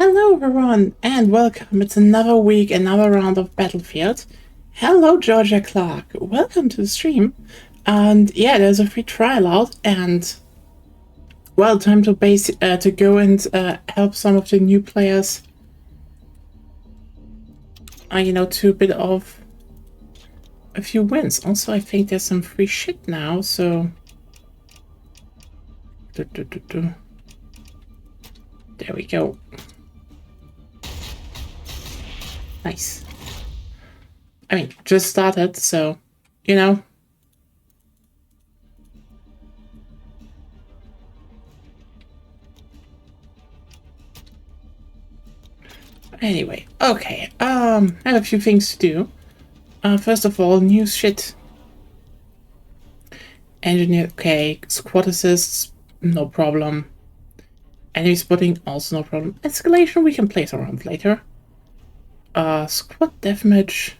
Hello everyone and welcome. It's another week, another round of Battlefield. Hello Georgia Clark, welcome to the stream. And yeah, there's a free trial out and well, time to go and help some of the new players. To a bit of a few wins. Also, I think there's some free shit now, so there we go. Nice. I mean, just started, so, Anyway, okay, I have a few things to do. First of all, new shit. Engineer, okay, squad assists, no problem. Enemy spotting, also no problem. Escalation, we can place around later. Squad deathmatch.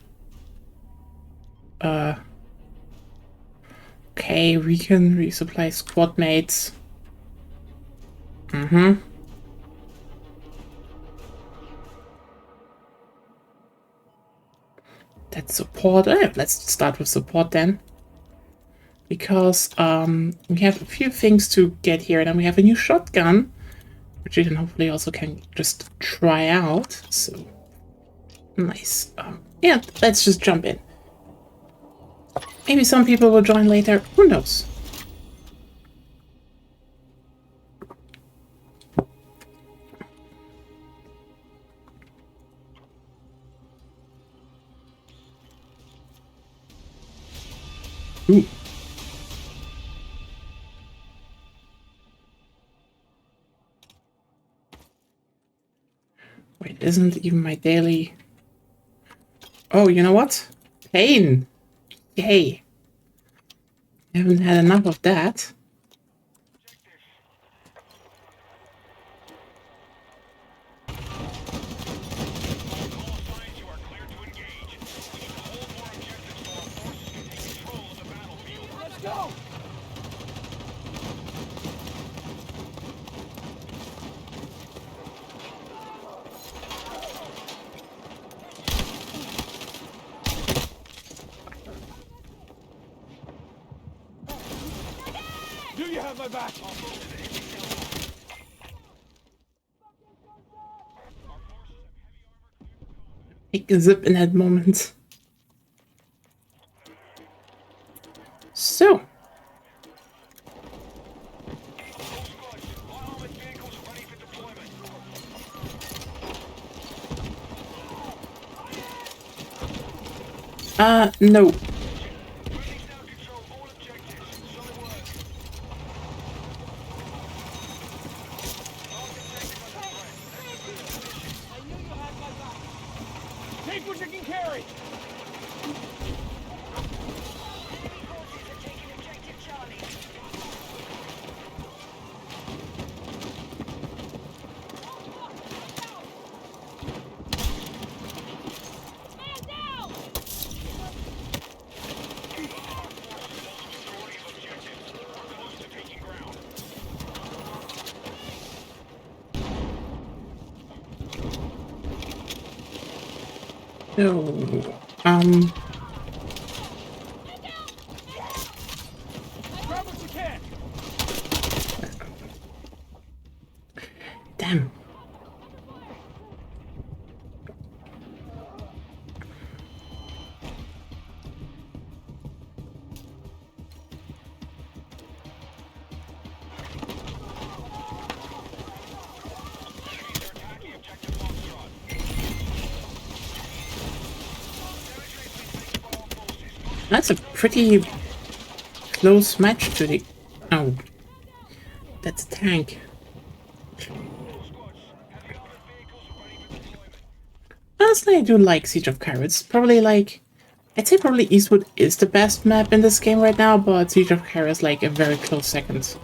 Okay, we can resupply squad mates. That's support. Let's start with support then. Because we have a few things to get here, and then we have a new shotgun, which we can hopefully also can just try out. So nice. Yeah, let's just jump in. Maybe some people will join later. Who knows? Ooh. Wait, isn't even my daily... Oh, you know what? Pain! Yay! I haven't had enough of that. Do you have my back? Take a zip in that moment. So. No. Take what you can carry. No. Grab what you can. Damn. That's a pretty close match to the... Oh. That's a tank. Honestly, I do like Siege of Cairo. It's probably like... I'd say probably Eastwood is the best map in this game right now, but Siege of Cairo is like a very close second.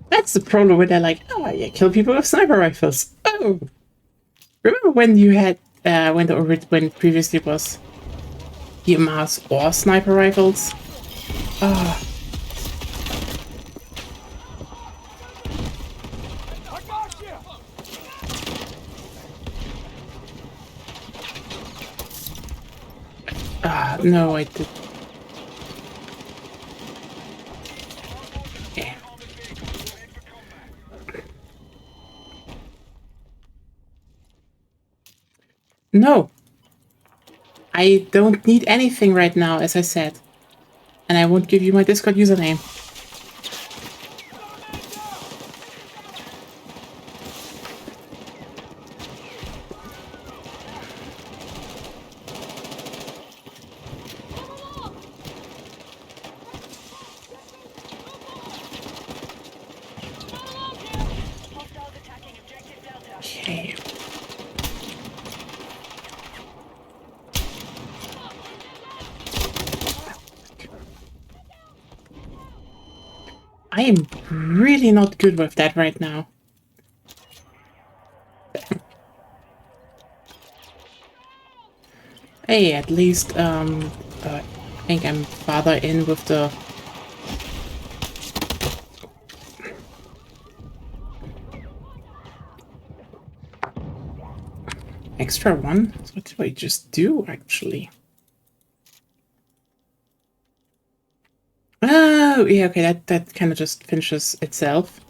That's the problem when they're like, oh yeah, kill people with sniper rifles. Oh! Remember when you had when previously it was EMRs or sniper rifles. Ah, I got you! no, I did. Yeah. No, I don't need anything right now, as I said. And I won't give you my Discord username. Okay. I am really not good with that right now. Hey, at least, I think I'm farther in with the... extra one? So what did I just do, actually? Oh, yeah, okay, that kind of just finishes itself.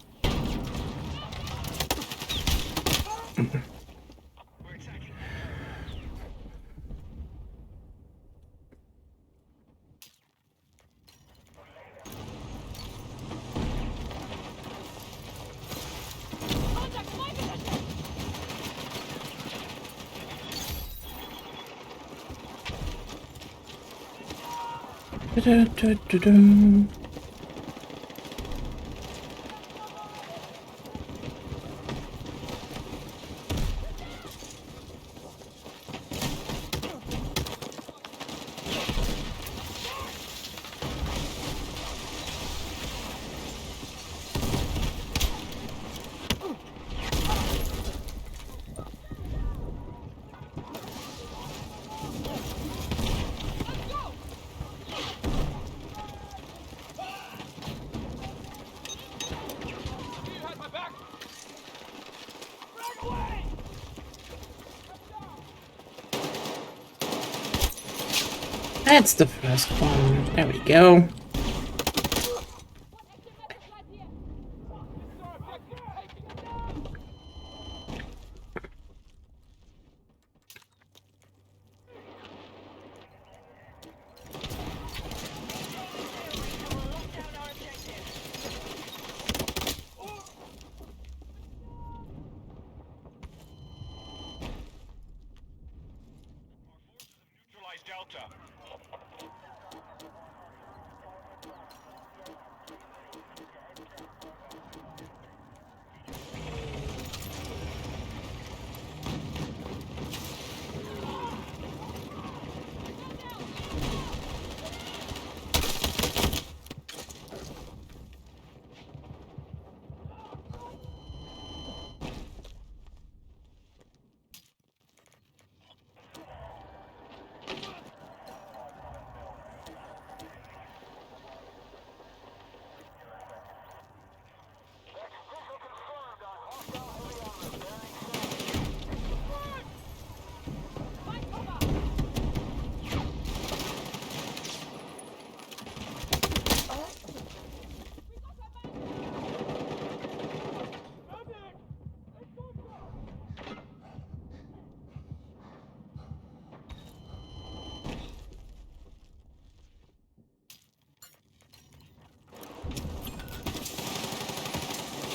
Da-da-da-da-dum. You had my back! Drag away! That's the first one. There we go. Neutralize Delta.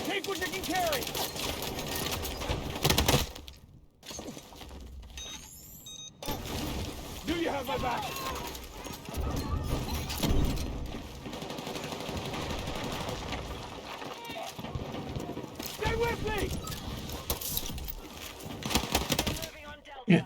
Take what you can carry! Do you have my back? Stay with me! Yeah.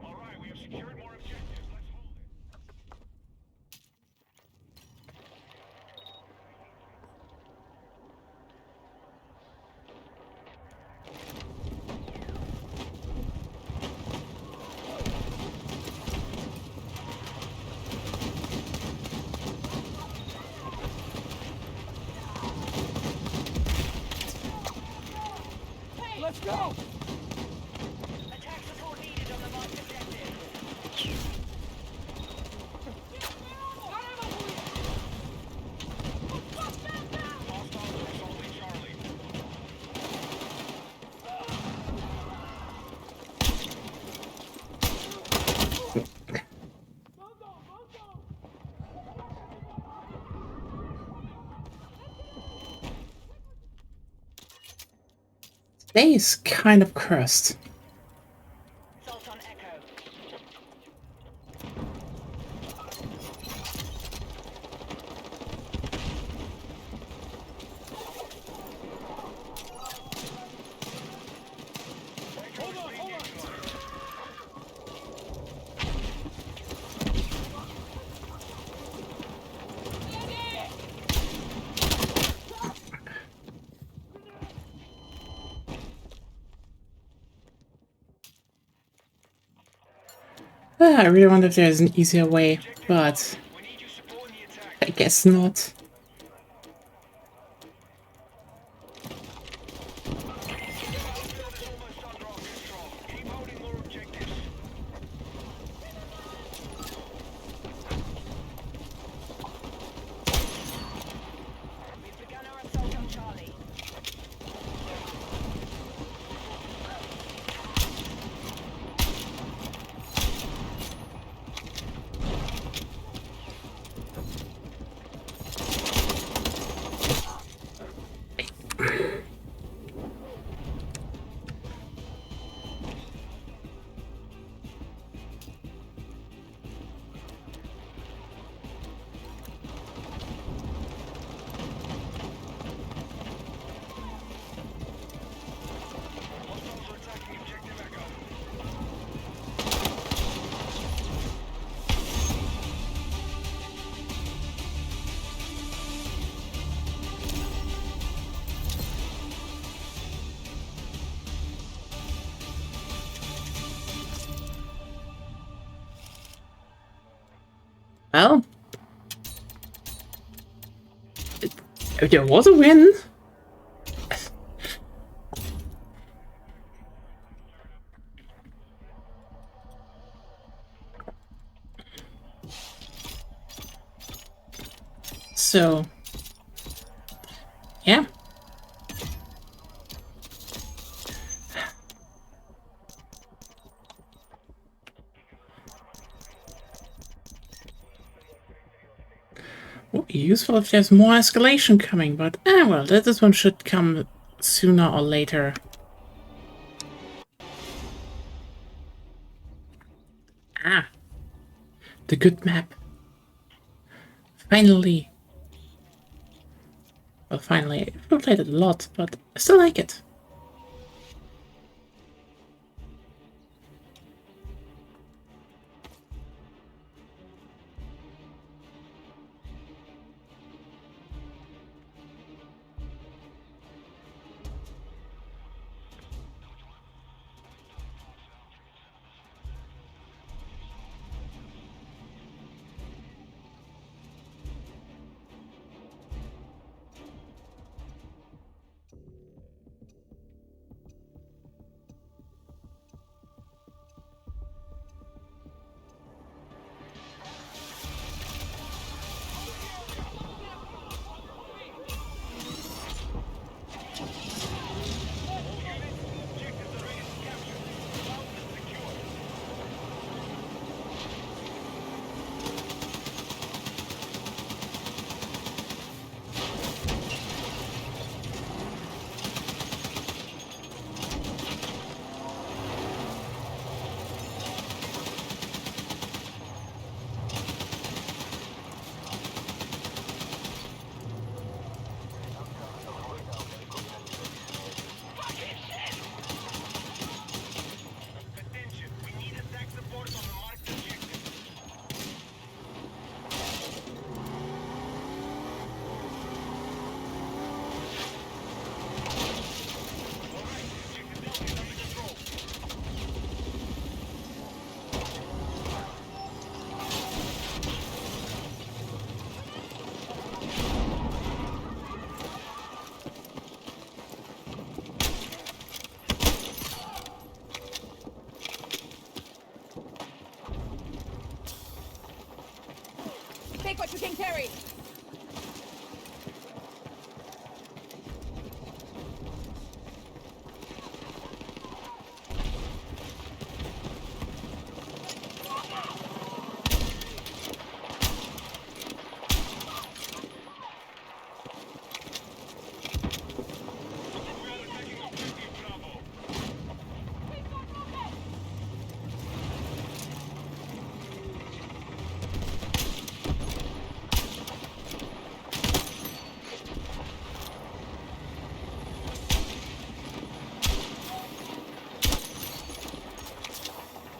All right, we have secured more objectives. Let's Day is kind of cursed. Salt on Echo. Hold on, hold on. I really wonder if there's an easier way, but We need your support in the attack. I guess not. Battlefield is almost under our control. Keep holding more objectives. We've begun our assault on Charlie. Hostiles are attacking objective Echo. Well, there was a win. So, yeah. Would be useful if there's more escalation coming, but well, this one should come sooner or later. Ah, the good map. Finally. Well, finally. I've played it a lot, but I still like it. Attention, we need attack support on the marked objective. Alright, objective Delta is under control. Take what you can carry. We are attacking objective Bravo.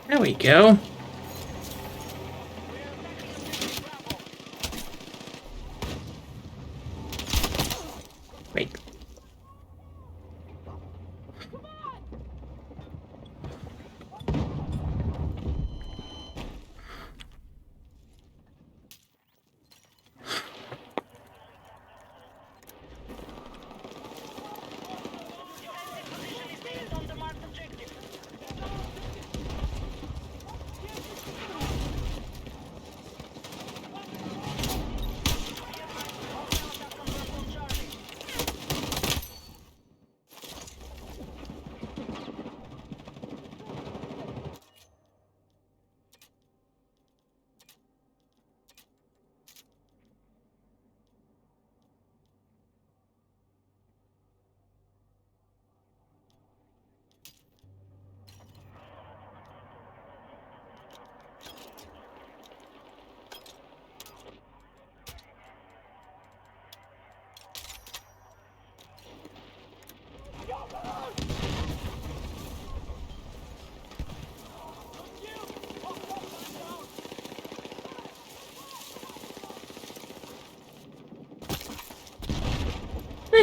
There we go. Wait. On the marked objective.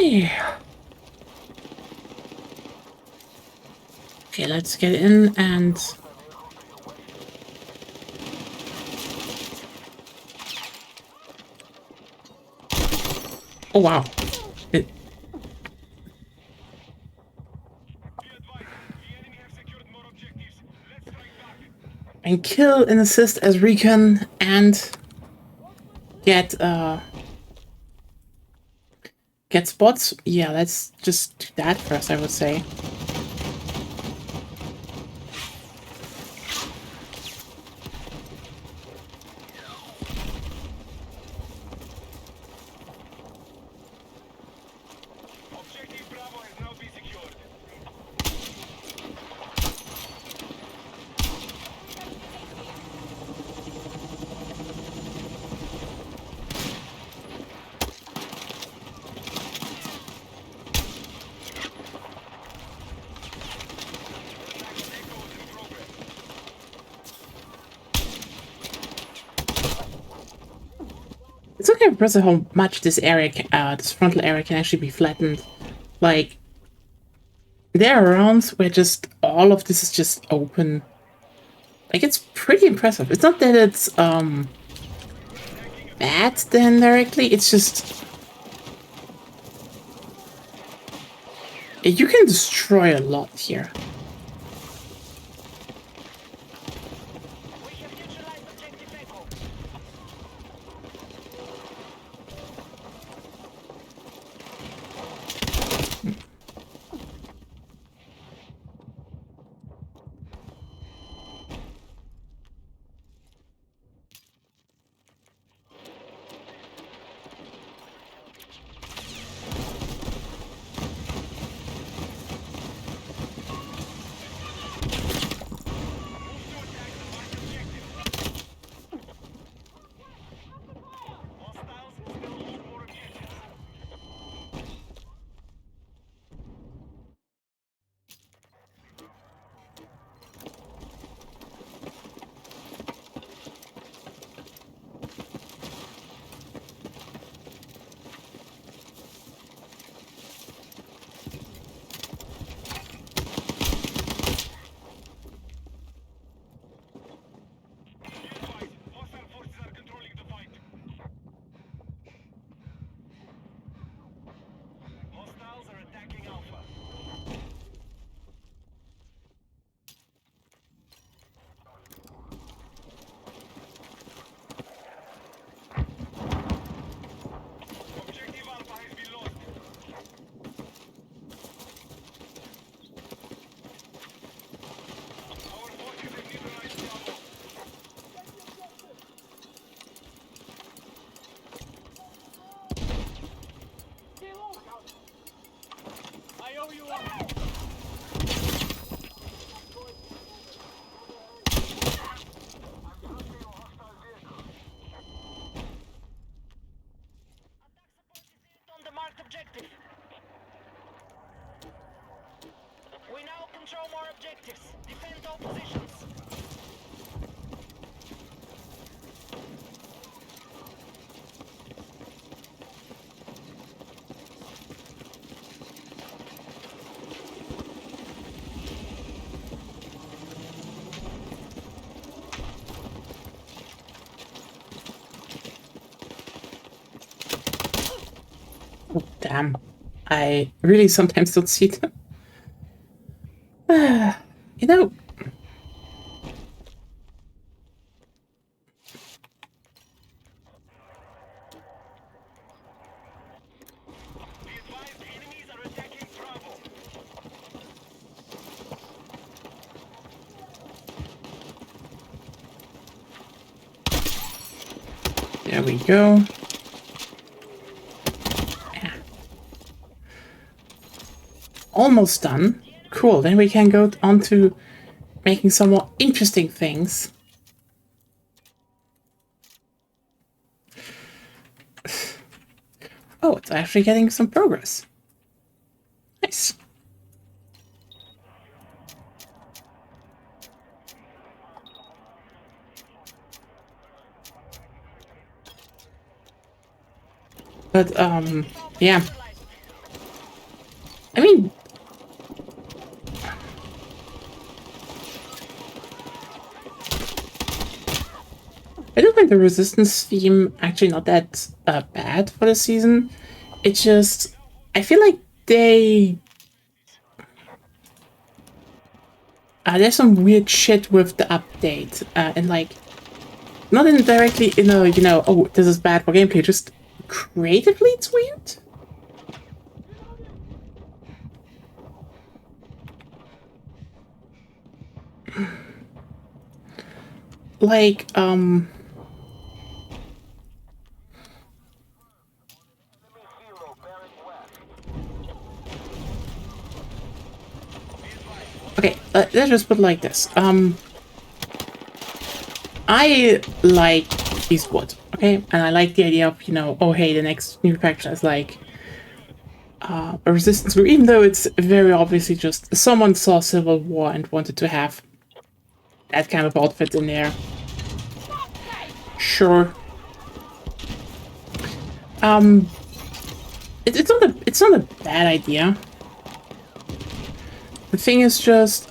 Yeah. Okay, let's get in and... Oh, wow. It... Be advised, the enemy have secured more objectives. Let's strike back. And kill and assist as recon and get spots. Yeah, let's just do that first, I would say. Objective Bravo has now been secured. It's okay impressive how much this area, this frontal area can actually be flattened. Like, there are rounds where just all of this is just open. Like, it's pretty impressive. It's not that it's, bad then directly, it's just... You can destroy a lot here. We have neutralized objective Echo. Hostiles still hold more objectives. Be advised, hostile forces are controlling the fight. Hostiles are attacking Alpha. Objective Alpha has been lost. Our forces have neutralized Bravo. I owe you one. On the marked objective. We now control more objectives. Defend all positions. Oh, damn. I really sometimes don't see them. You know, Be advised, enemies are attacking Bravo. there we go. Yeah. Almost done. Cool, then we can go on to making some more interesting things. Oh, it's actually getting some progress. Nice. But, yeah. I mean, I do find the resistance theme actually not that bad for the season. It's just, I feel like there's some weird shit with the update, and like, not in directly in a, you know, oh, this is bad for gameplay, just creatively it's weird. Like, okay, let's just put it like this. I like Eastwood, okay? And I like the idea of, you know, oh, hey, the next new faction is like a resistance group, even though it's very obviously just someone saw Civil War and wanted to have that kind of outfit in there. Sure. It's not a bad idea. The thing is just,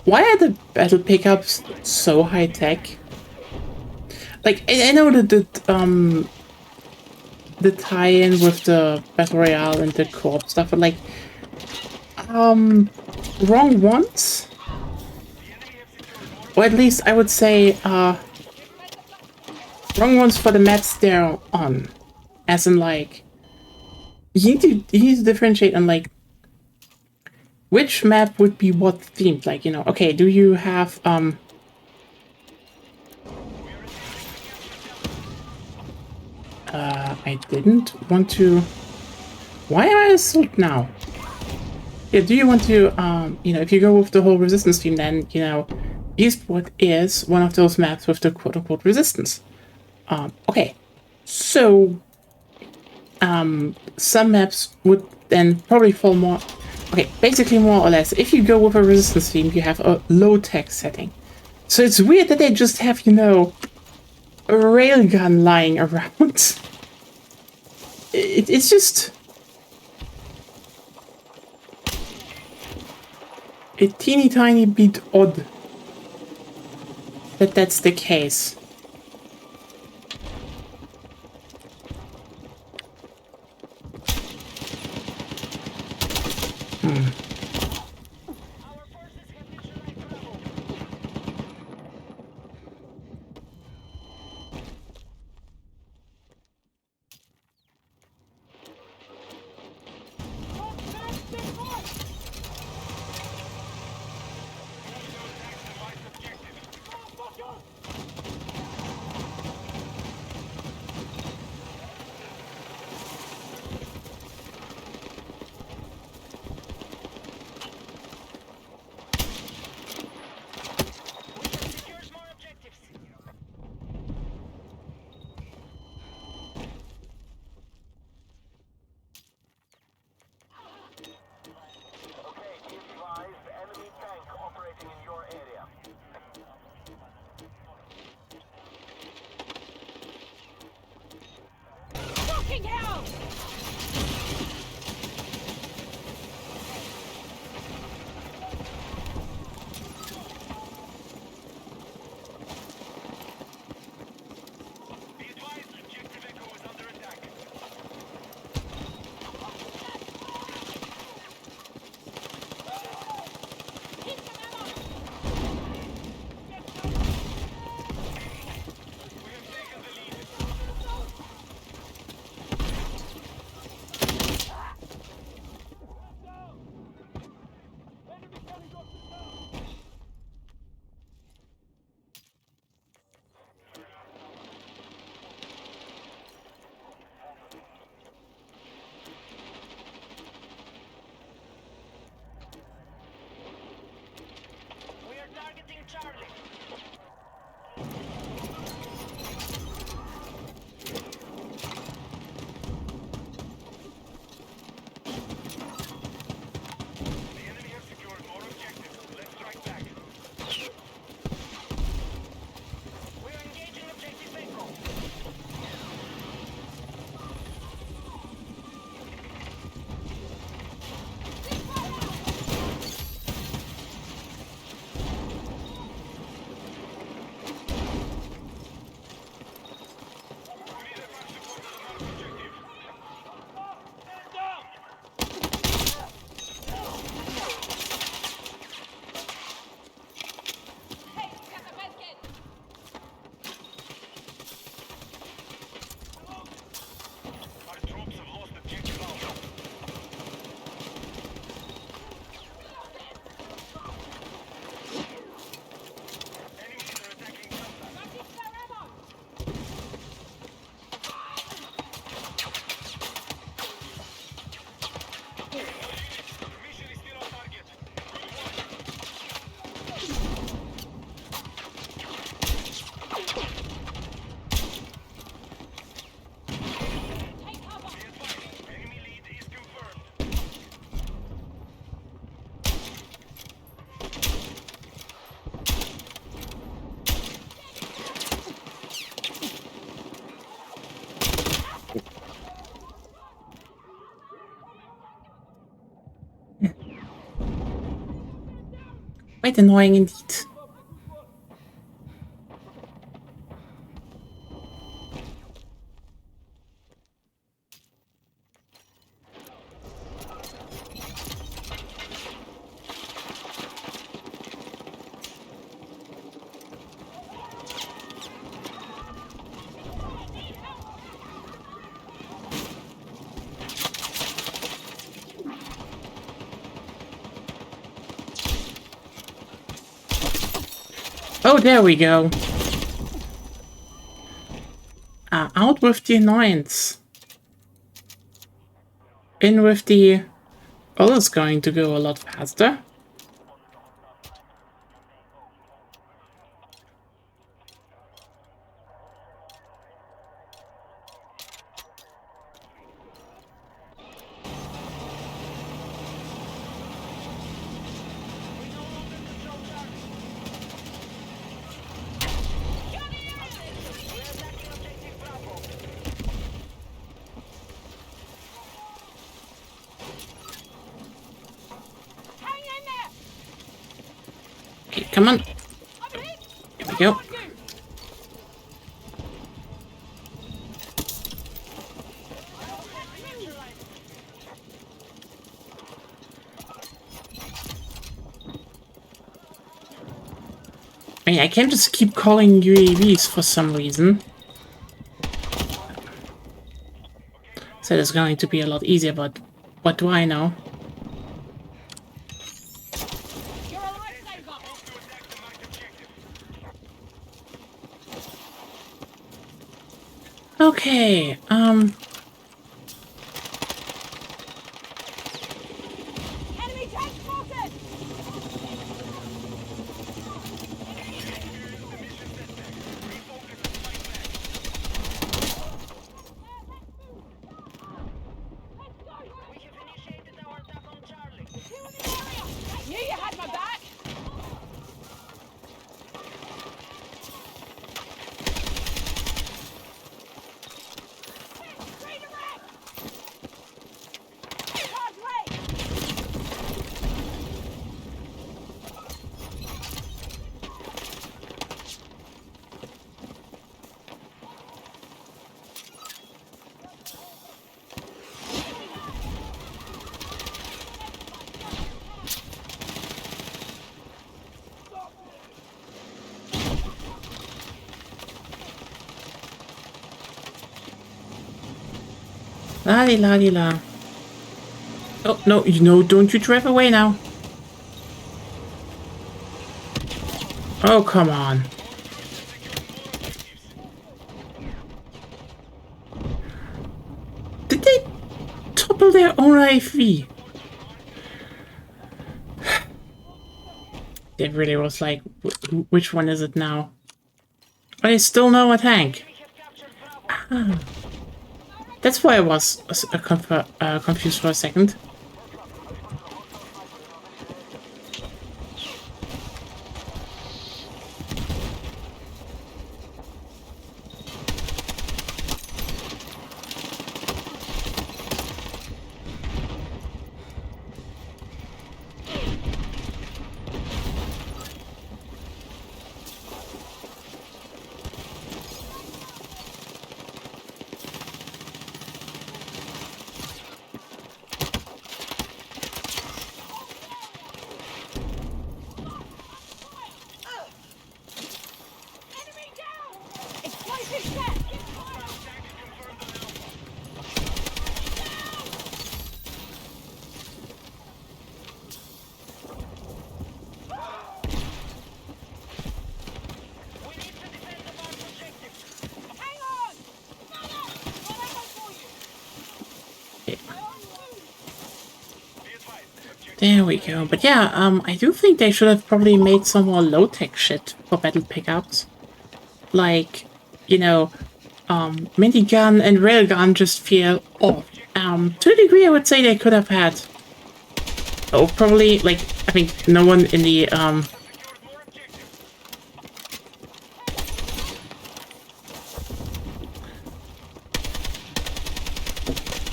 why are the battle pickups so high tech? Like, I know that the tie-in with the battle royale and the co-op stuff, but like, wrong ones, or at least I would say, wrong ones for the maps they're on, as in like, you need to differentiate on like which map would be what themed. Like, you know, okay, do you have I didn't want to. Why am I assault now? Yeah, do you want to you know, if you go with the whole resistance theme, then you know, Eastwood is one of those maps with the quote-unquote resistance. Okay, so some maps would then probably fall more. Okay, basically more or less, if you go with a resistance theme, you have a low-tech setting. So it's weird that they just have, you know, a railgun lying around. It's just a teeny tiny bit odd that that's the case. Quite annoying indeed. Oh, there we go. Out with the annoyance. In with the... Oh, it's going to go a lot faster. Okay, come on. Here we go. I mean, I can't just keep calling UAVs for some reason. So it's going to be a lot easier, but what do I know? Okay, Enemy tank spotted! We have initiated our attack on Charlie. Knew you had my back! Redirect! Charge right! la di la di la. Oh, no, you know, don't you drive away now. Oh, come on. Did they topple their own IFV? It really was like, which one is it now? I still know a tank. Ah. That's why I was confused for a second. Enemy down! Explosive set! We need to defend the marked objective. Hang on! No, no! Got ammo for you! Be advised, objective There we go. But yeah, I do think they should have probably made some more low-tech shit for battle pickups. Like, you know, minigun and railgun just feel off. To a degree, I would say they could have had. Oh, probably, like, I think no one in the, secured more objectives.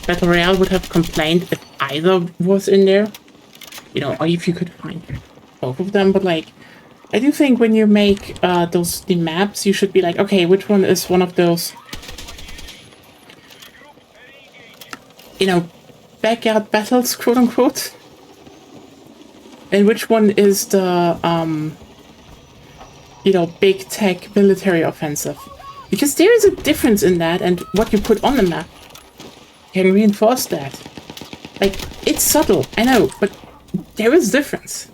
Battle Royale would have complained if either was in there. You know, or if you could find both of them, but like, I do think when you make the maps, you should be like, okay, which one is one of those, you know, backyard battles, quote unquote, and which one is the you know, big tech military offensive, because there is a difference in that, and what you put on the map can reinforce that. Like, it's subtle, I know, but there is difference.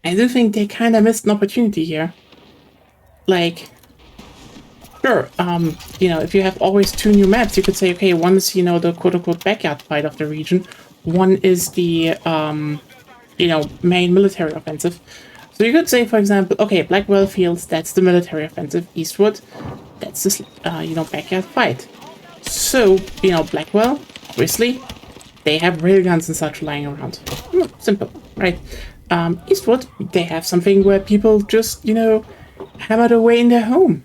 I do think they kind of missed an opportunity here. Like, sure, you know, if you have always two new maps, you could say, okay, one is, you know, the quote-unquote backyard fight of the region, one is the, you know, main military offensive. So you could say, for example, okay, Blackwell Fields, that's the military offensive. Eastwood, that's this, you know, backyard fight. So, you know, Blackwell, obviously, they have railguns and such lying around. Simple, right? Eastwood, they have something where people just, you know, hammered away in their home.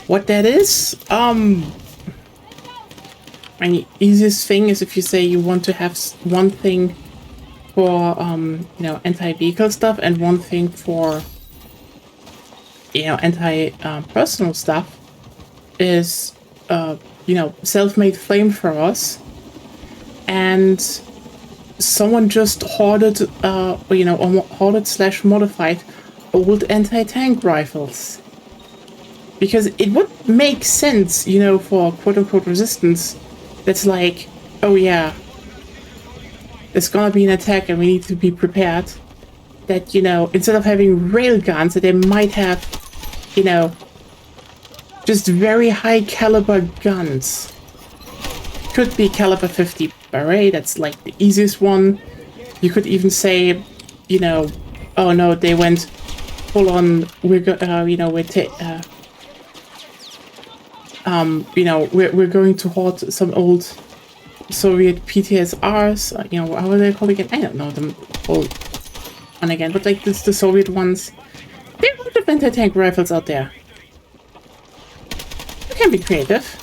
What that is, the easiest thing is if you say you want to have one thing for, you know, anti-vehicle stuff and one thing for, you know, anti-personal stuff, is, you know, self-made flamethrowers, and someone just hoarded, you know, hoarded / modified old anti-tank rifles. Because it would make sense, you know, for quote-unquote resistance, that's like, oh yeah, there's gonna be an attack and we need to be prepared, that, you know, instead of having railguns, that they might have, you know, just very high caliber guns. Could be caliber 50 Barret, that's like the easiest one. You could even say, you know, oh no, they went full on, we're you know, you know, we're going to hoard some old Soviet PTSRs, you know, how are they called again? I don't know them all on again, but like this, the Soviet ones. There are a lot of anti-tank rifles out there. You can be creative.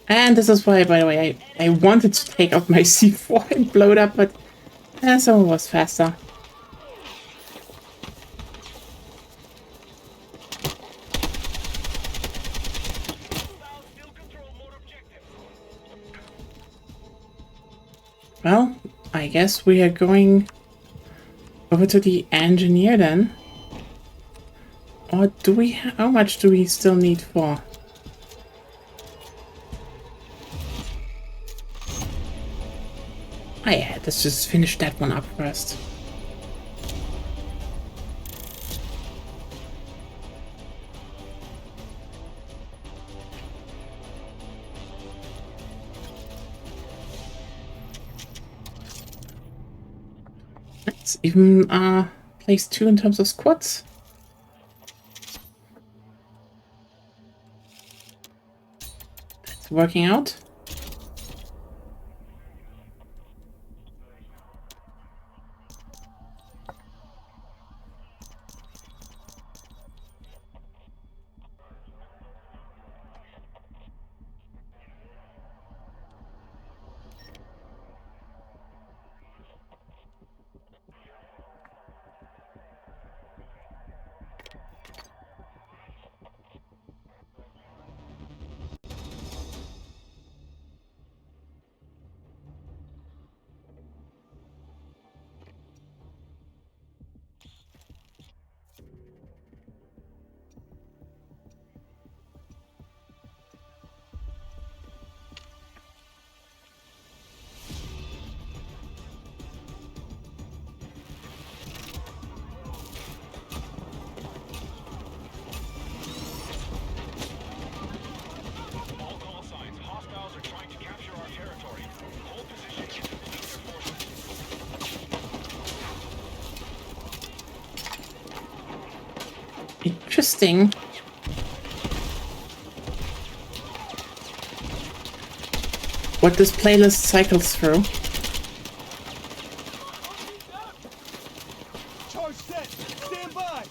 And this is why, by the way, I wanted to take out my C4 and blow it up, but someone was faster. Well, I guess we are going over to the engineer then. Or do we, how much do we still need for? Oh yeah, let's just finish that one up first. Let's even place 2 in terms of squads. That's working out. Interesting. What this playlist cycles through. Charge set. Stand by.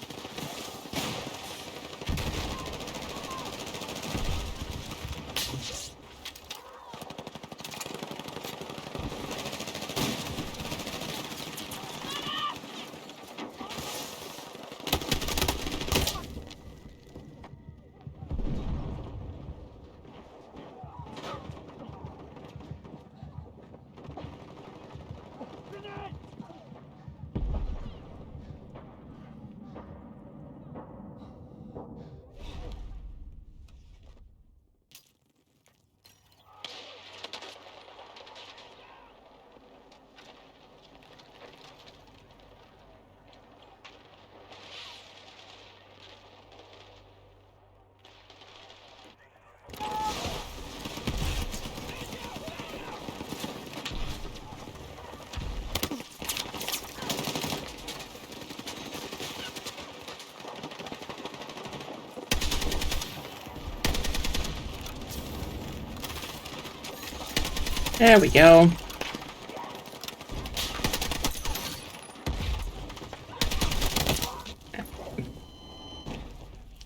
There we go.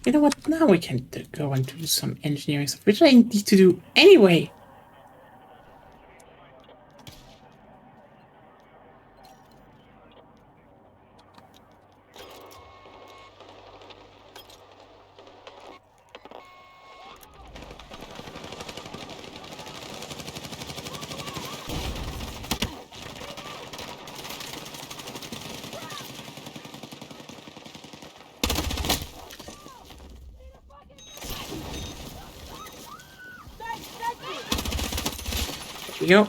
You know what? Now we can go and do some engineering stuff, which I need to do anyway. Here we go.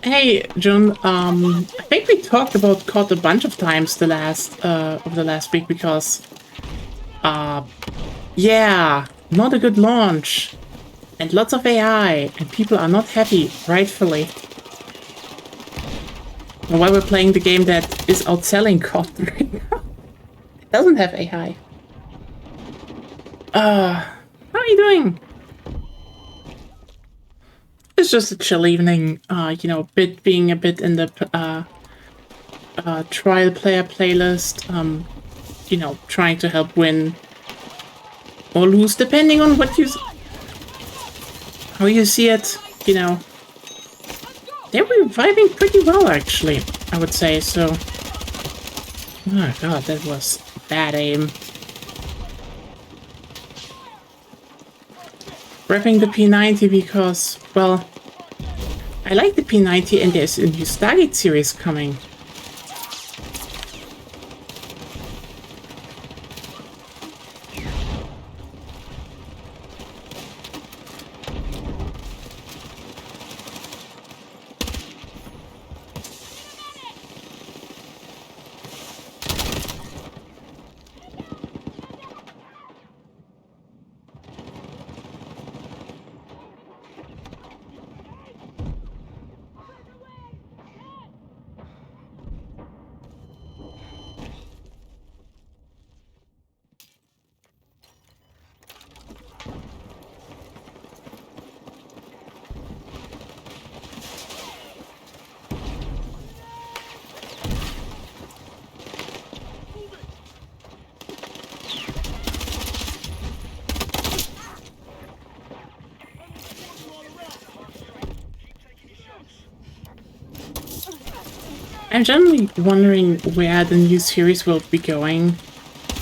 Hey, John, I think we talked about COD a bunch of times over the last week because, yeah, not a good launch, and lots of AI, and people are not happy, rightfully. And while we're playing the game that is outselling COD right now, it doesn't have AI. How are you doing? It's just a chill evening, you know, being a bit in the trial player playlist, you know, trying to help win or lose depending on how you see it, you know. They're reviving pretty well, actually, I would say, so. Oh god, that was bad aim. Repping the P90 because, well, I like the P90 and there's a new Stargate series coming. I'm generally wondering where the new series will be going.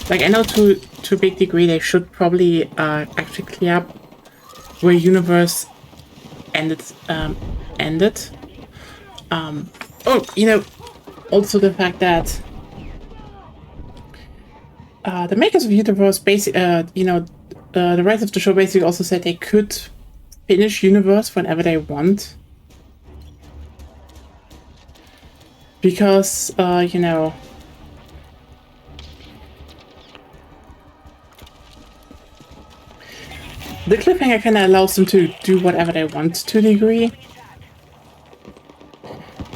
Like, I know to a big degree they should probably actually clear up where Universe ended. Oh, you know, also the fact that the makers of Universe, the writers of the show basically also said they could finish Universe whenever they want. Because, you know, the cliffhanger kind of allows them to do whatever they want to a degree.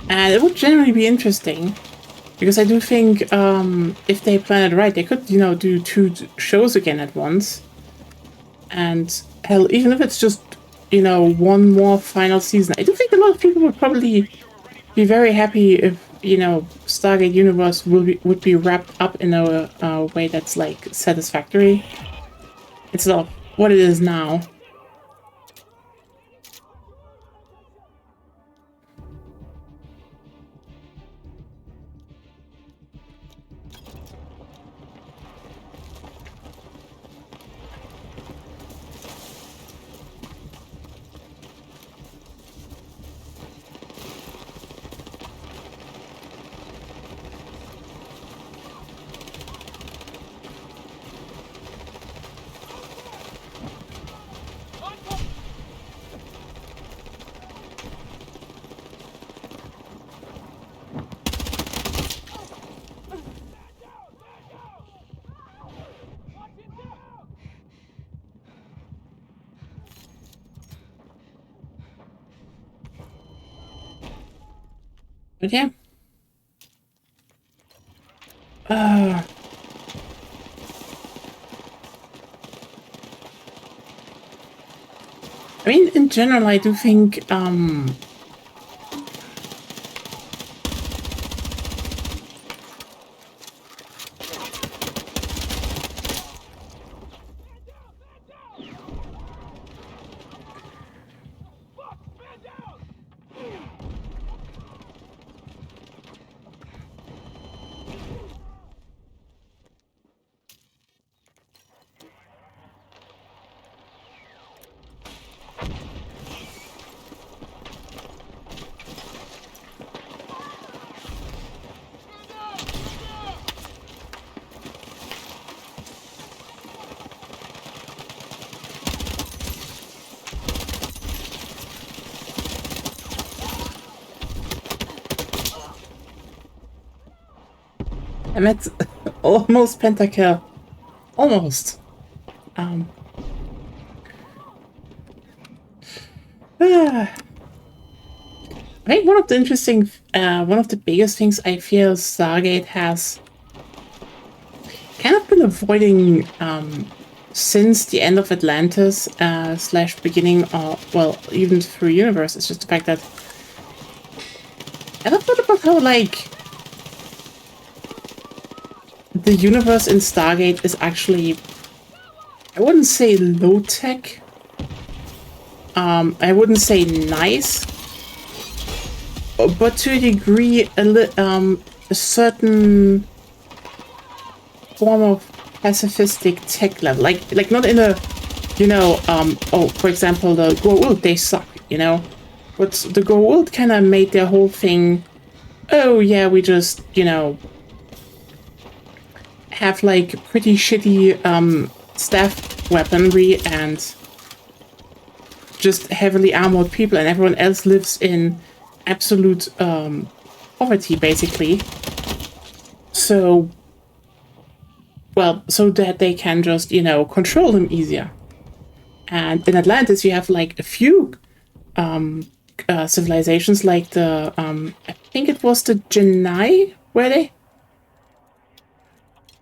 And it would generally be interesting. Because I do think if they plan it right, they could, you know, do 2 shows again at once. And hell, even if it's just, you know, 1 more final season, I do think a lot of people would probably be very happy if, you know, Stargate Universe would be wrapped up in a way that's, like, satisfactory. Instead of what it is now. But yeah. I mean, in general, I do think, I'm at almost pentakill. Almost. I think one of the biggest things I feel Stargate has kind of been avoiding since the end of Atlantis slash beginning of, well, even through Universe, is just the fact that I thought about how, like, the universe in Stargate is actually, I wouldn't say low-tech, I wouldn't say nice, but to a degree, a certain form of pacifistic tech level, like not in a, you know, oh, for example, the Goa'uld, they suck, you know, but the Goa'uld kind of made their whole thing, oh yeah, we just, you know, have like pretty shitty staff weaponry and just heavily armored people, and everyone else lives in absolute poverty, basically. So, well, so that they can just, you know, control them easier. And in Atlantis, you have like a few civilizations, like the I think it was the Genai, were they?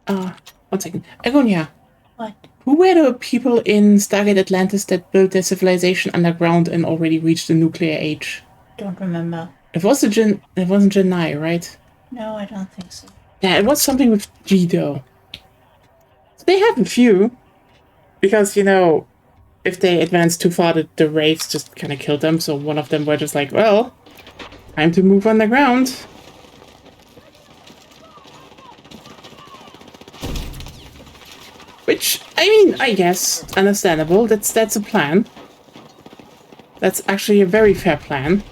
One second. Agonia. What? Who were the people in Stargate Atlantis that built their civilization underground and already reached the nuclear age? Don't remember. It wasn't Genai, right? No, I don't think so. Yeah, it was something with G, though. So they have a few. Because, you know, if they advanced too far, the Wraiths just kind of killed them. So one of them were just like, well, time to move underground. Which, I mean, I guess, understandable. That's a plan. That's actually a very fair plan.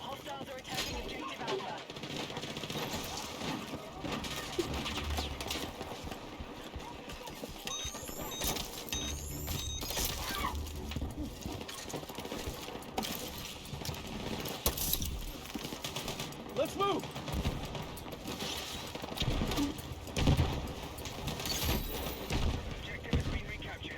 Hostiles are attacking objective Alpha. Let's move! Objective has been recaptured.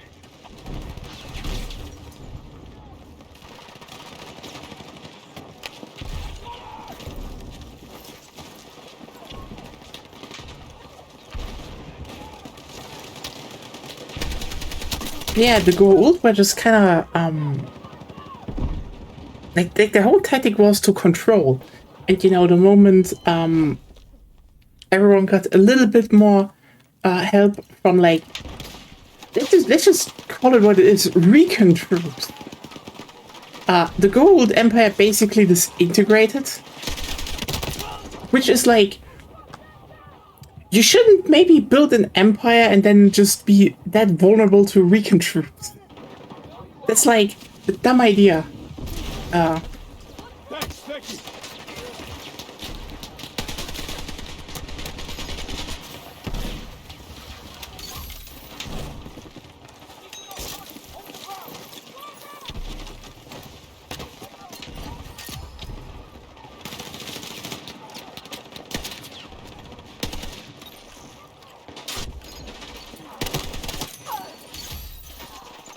Yeah, the Goa'uld were just kind of, like the whole tactic was to control. And, you know, the moment, everyone got a little bit more, help from, like, let's just call it what it is, recon troops. The Goa'uld Empire basically disintegrated. Which is like, you shouldn't maybe build an empire and then just be that vulnerable to recon troops. That's like a dumb idea. Thanks, thank you.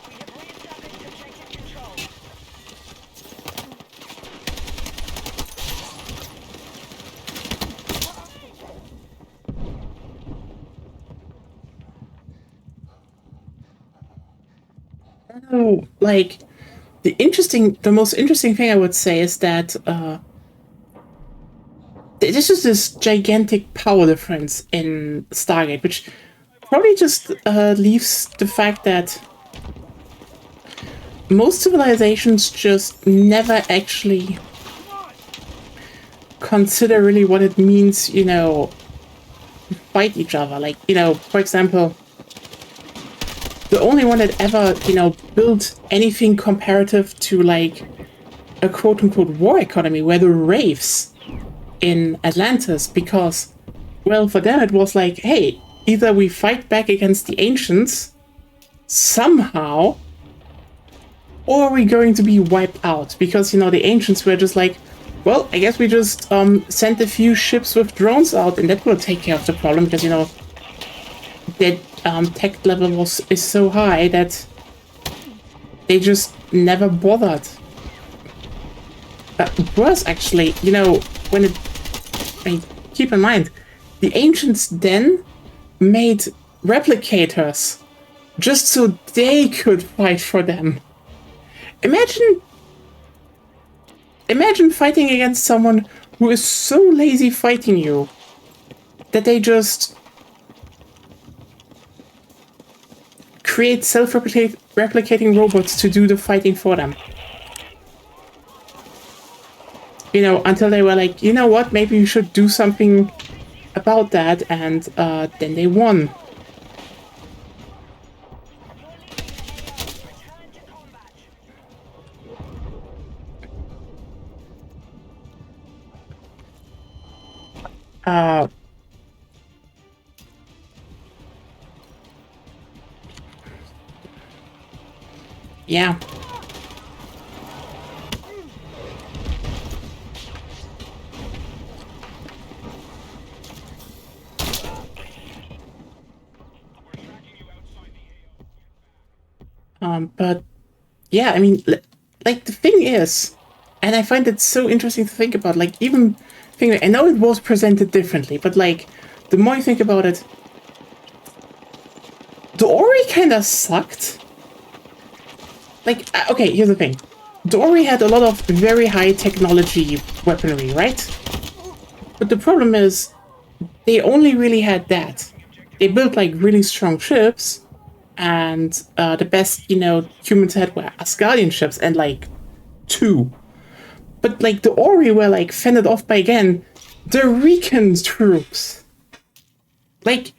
We have reestablished objective control. Oh, like, the most interesting thing I would say is that, there's just this gigantic power difference in Stargate, which probably just leaves the fact that most civilizations just never actually consider really what it means, you know, to fight each other. Like, you know, for example, the only one that ever, you know, built anything comparative to, like, a quote-unquote war economy were the Wraiths in Atlantis, because, well, for them it was like, hey, either we fight back against the Ancients somehow, or are we going to be wiped out? Because, you know, the Ancients were just like, well, I guess we just sent a few ships with drones out and that will take care of the problem, because, you know, that tech level is so high that they just never bothered. Worse, actually, you know, when it... I mean, keep in mind, the Ancients then made replicators just so they could fight for them. Imagine fighting against someone who is so lazy fighting you that they just create self-replicating robots to do the fighting for them. You know, until they were like, you know what, maybe you should do something about that, and then they won. Return to combat. Yeah. But yeah, I mean, like the thing is, and I find it so interesting to think about, like even I know it was presented differently, but like the more you think about it, the Ori kind of sucked. Like, okay, here's the thing. The Ori had a lot of very high technology weaponry, right? But the problem is, they only really had that. They built like really strong ships, and the best, humans had were Asgardian ships, and like two. But like the Ori were like fended off by again the Recon troops. Like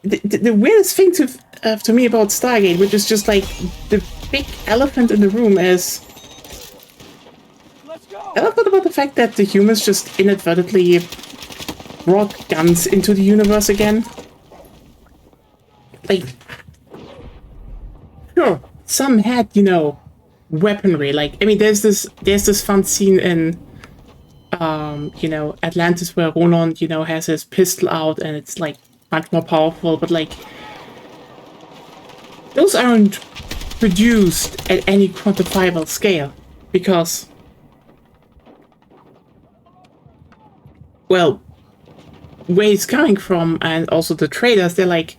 the weirdest thing to me about Stargate, which is just like the big elephant in the room, is Let's go. I love that about the fact that the humans just inadvertently brought guns into the universe again. Like, sure, some had, weaponry. Like, I mean, there's this fun scene in, Atlantis where Ronan, has his pistol out and it's like much more powerful. But like, those aren't produced at any quantifiable scale because, well, where he's coming from and also the traders, they're like,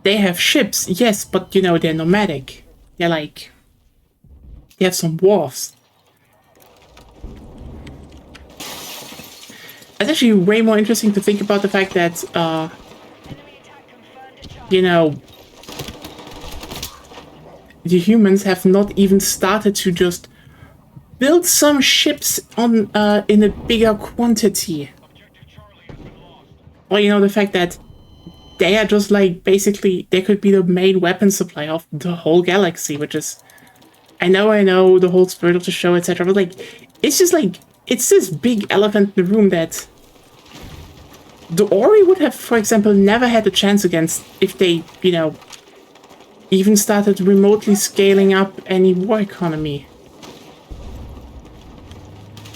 they have ships, yes, but they're nomadic. They're like, they have some wharfs. It's actually way more interesting to think about the fact that, the humans have not even started to just build some ships on in a bigger quantity. Or the fact that they are just like basically they could be the main weapon supply of the whole galaxy, which is I know the whole spirit of the show, etc. But like it's just like it's this big elephant in the room that the Ori would have, for example, never had a chance against if they, even started remotely scaling up any war economy.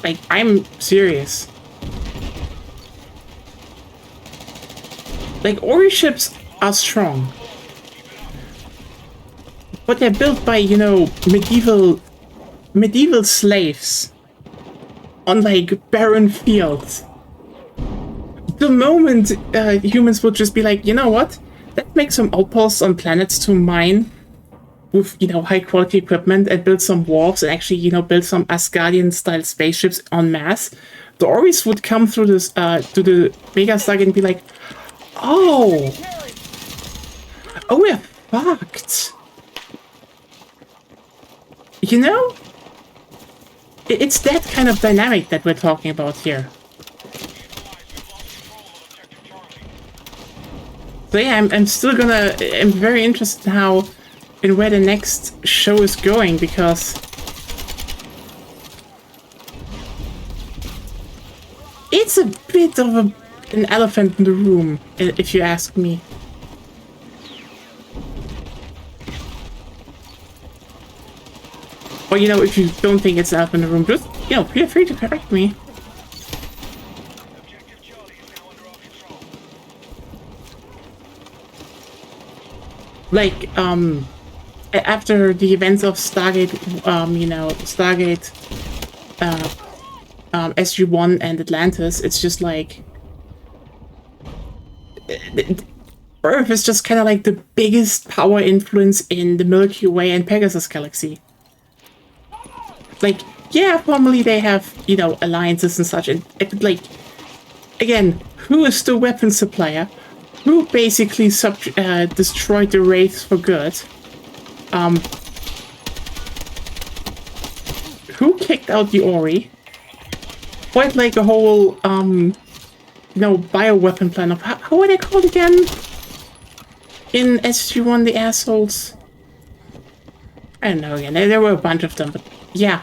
Like, I'm serious. Like, Ori ships are strong. But they're built by, medieval slaves on, like, barren fields. The moment humans would just be like, you know what? Let's make some outposts on planets to mine with, high quality equipment and build some wharfs and actually, build some Asgardian style spaceships en masse. The Oris would come through this, to the Megastar and be like, oh, we're fucked. It's that kind of dynamic that we're talking about here. So yeah, I'm still gonna. I'm very interested in how and where the next show is going because it's a bit of an elephant in the room, if you ask me. Or if you don't think it's an elephant in the room, just feel free to correct me. Like, after the events of Stargate, Stargate, SG-1 and Atlantis, it's just like... Earth is just kind of like the biggest power influence in the Milky Way and Pegasus Galaxy. Like, yeah, formerly they have, alliances and such, and like, again, who is the weapon supplier? Who basically destroyed the Wraiths for good? Who kicked out the Ori? Quite like a whole, bioweapon plan of... How are they called again? In SG-1, the assholes? I don't know again. There were a bunch of them, but yeah.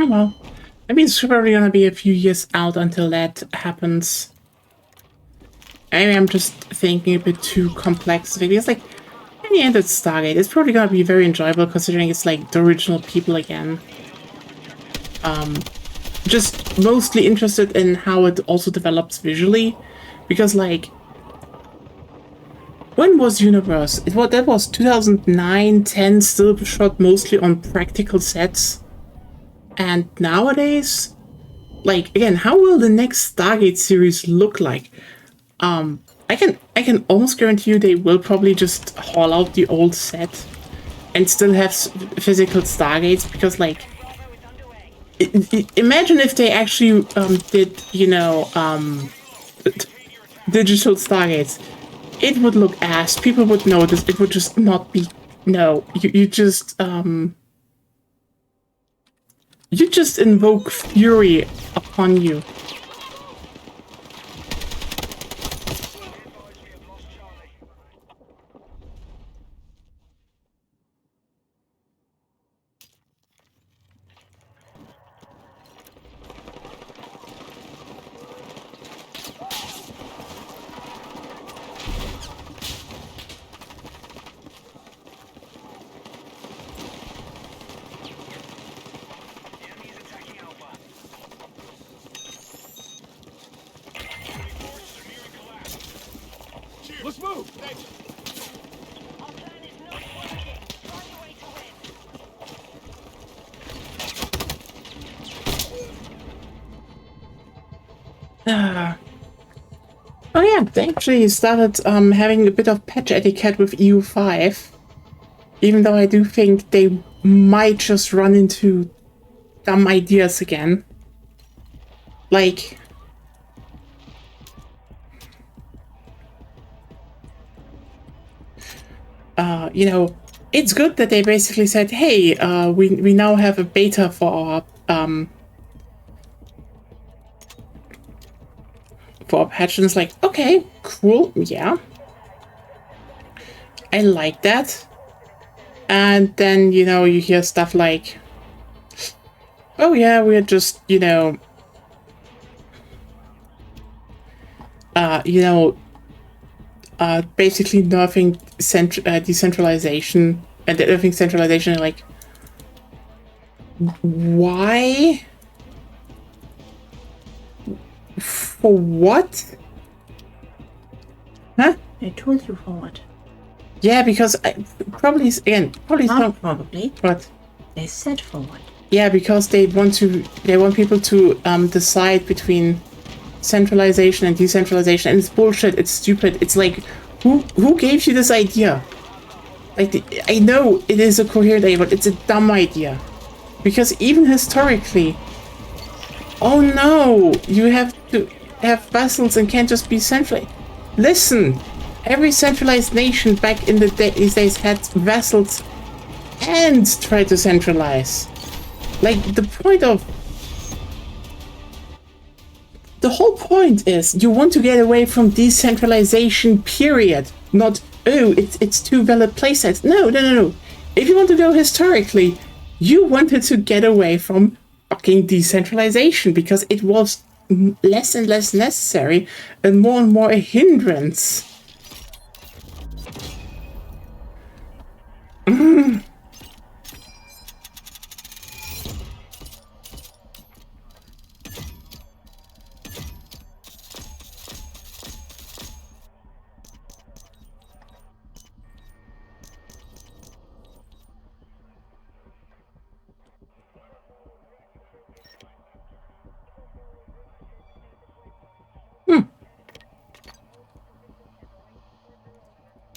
Oh well. I mean, it's probably gonna be a few years out until that happens. Maybe I'm just thinking a bit too complex. Because, like, in the end, it's Stargate. It's probably gonna be very enjoyable considering it's like the original people again. Just mostly interested in how it also develops visually, because like, when was Universe? That was 2009, 10, still shot mostly on practical sets, and nowadays, like again, how will the next Stargate series look like? I can almost guarantee you they will probably just haul out the old set and still have physical Stargates because like. Imagine if they actually did, you know, digital Stargates. It would look ass. People would notice. It would just not be. No, you just invoke fury upon you. Let's move! Our plan is not working. Find a way to win. Oh yeah, they actually started having a bit of patch etiquette with EU5. Even though I do think they might just run into dumb ideas again. Like, you know, it's good that they basically said, hey, we now have a beta for our patch, and it's like, okay, cool, yeah. I like that. And then, you know, you hear stuff like, oh yeah, we're just, you know, basically nerfing decentralization and nerfing centralization. Like, why? For what? Huh? I told you for what. Yeah, because probably Not probably. But They said for what. yeah, because they want people to decide between centralization and decentralization, and it's bullshit. It's stupid. It's like, who gave you this idea? Like, I know it is a coherent idea, but it's a dumb idea, because even historically, oh no, you have to have vassals and can't just be centralized. Listen, every centralized nation back in these days had vassals and tried to centralize. Like, the whole point is you want to get away from decentralization, period. Not, oh, it's two valid playsets. No. If you want to go historically, you wanted to get away from fucking decentralization because it was less and less necessary and more a hindrance.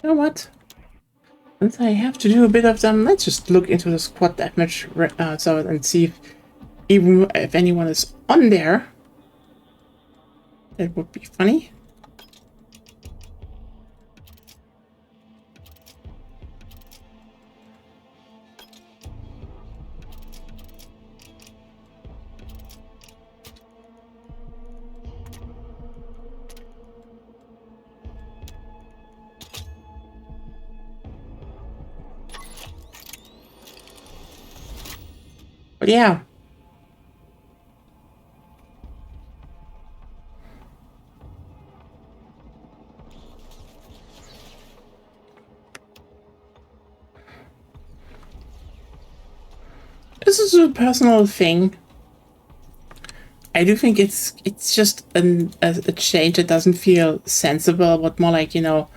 You know what? Since I have to do a bit of them, let's just look into the squad damage so and see if anyone is on there. That would be funny. But yeah, this is a personal thing. I do think it's just a change that doesn't feel sensible, but more like, you know,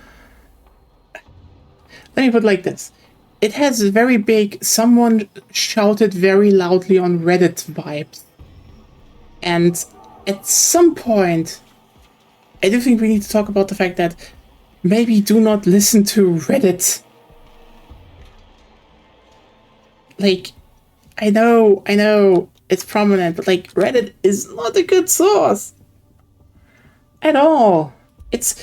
let me put it like this. It has very big, someone shouted very loudly on Reddit vibes. And at some point, I do think we need to talk about the fact that maybe do not listen to Reddit. Like, I know, it's prominent, but like, Reddit is not a good source. At all. It's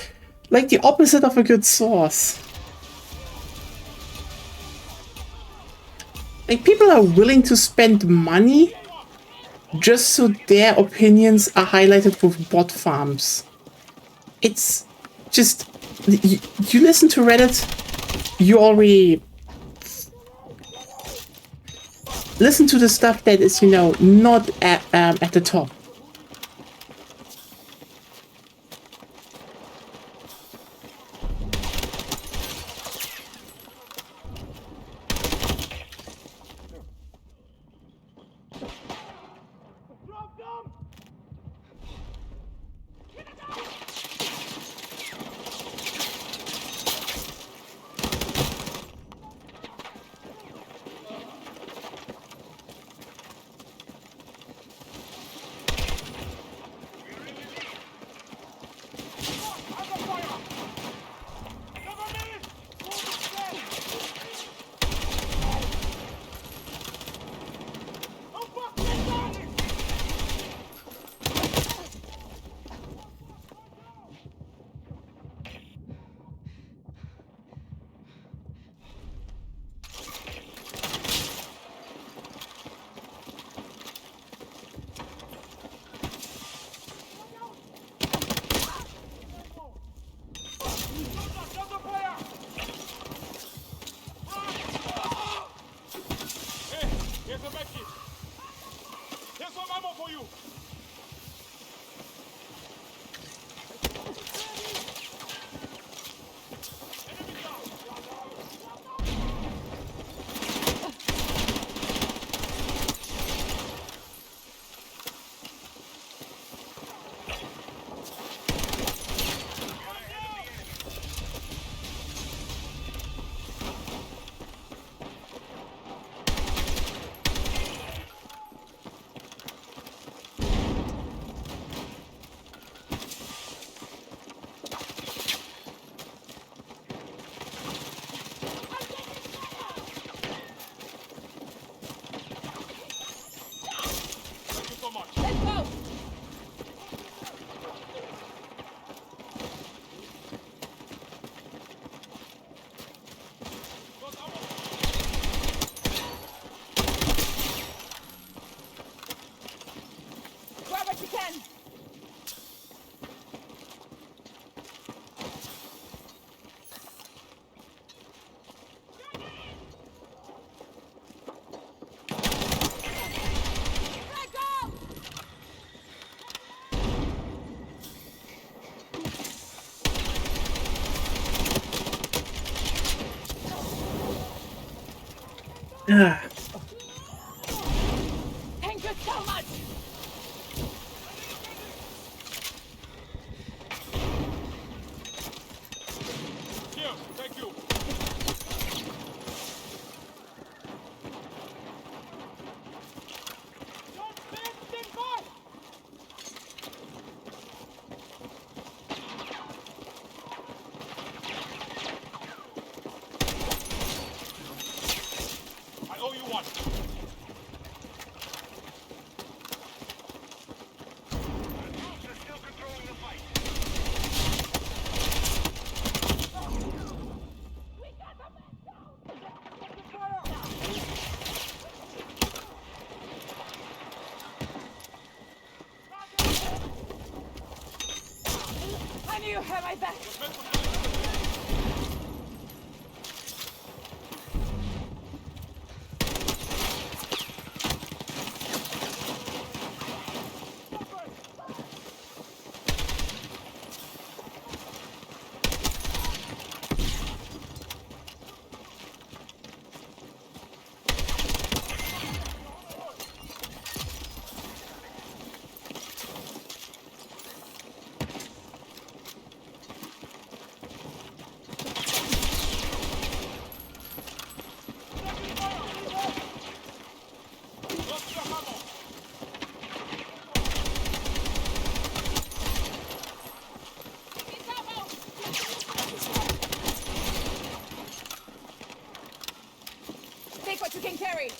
like the opposite of a good source. Like, people are willing to spend money just so their opinions are highlighted with bot farms. It's just, you listen to Reddit, you already listen to the stuff that is, you know, not at the top. Here's a med kit. Here's some ammo for you. Enemy down. Thank you so much. Let's go! Got ammo. Grab what you can! Let go! Ah, Thank you so much! Here, thank you. Don't stand by. I owe you one. Troops are still controlling the fight. We got the man down! I knew you had my back! carry.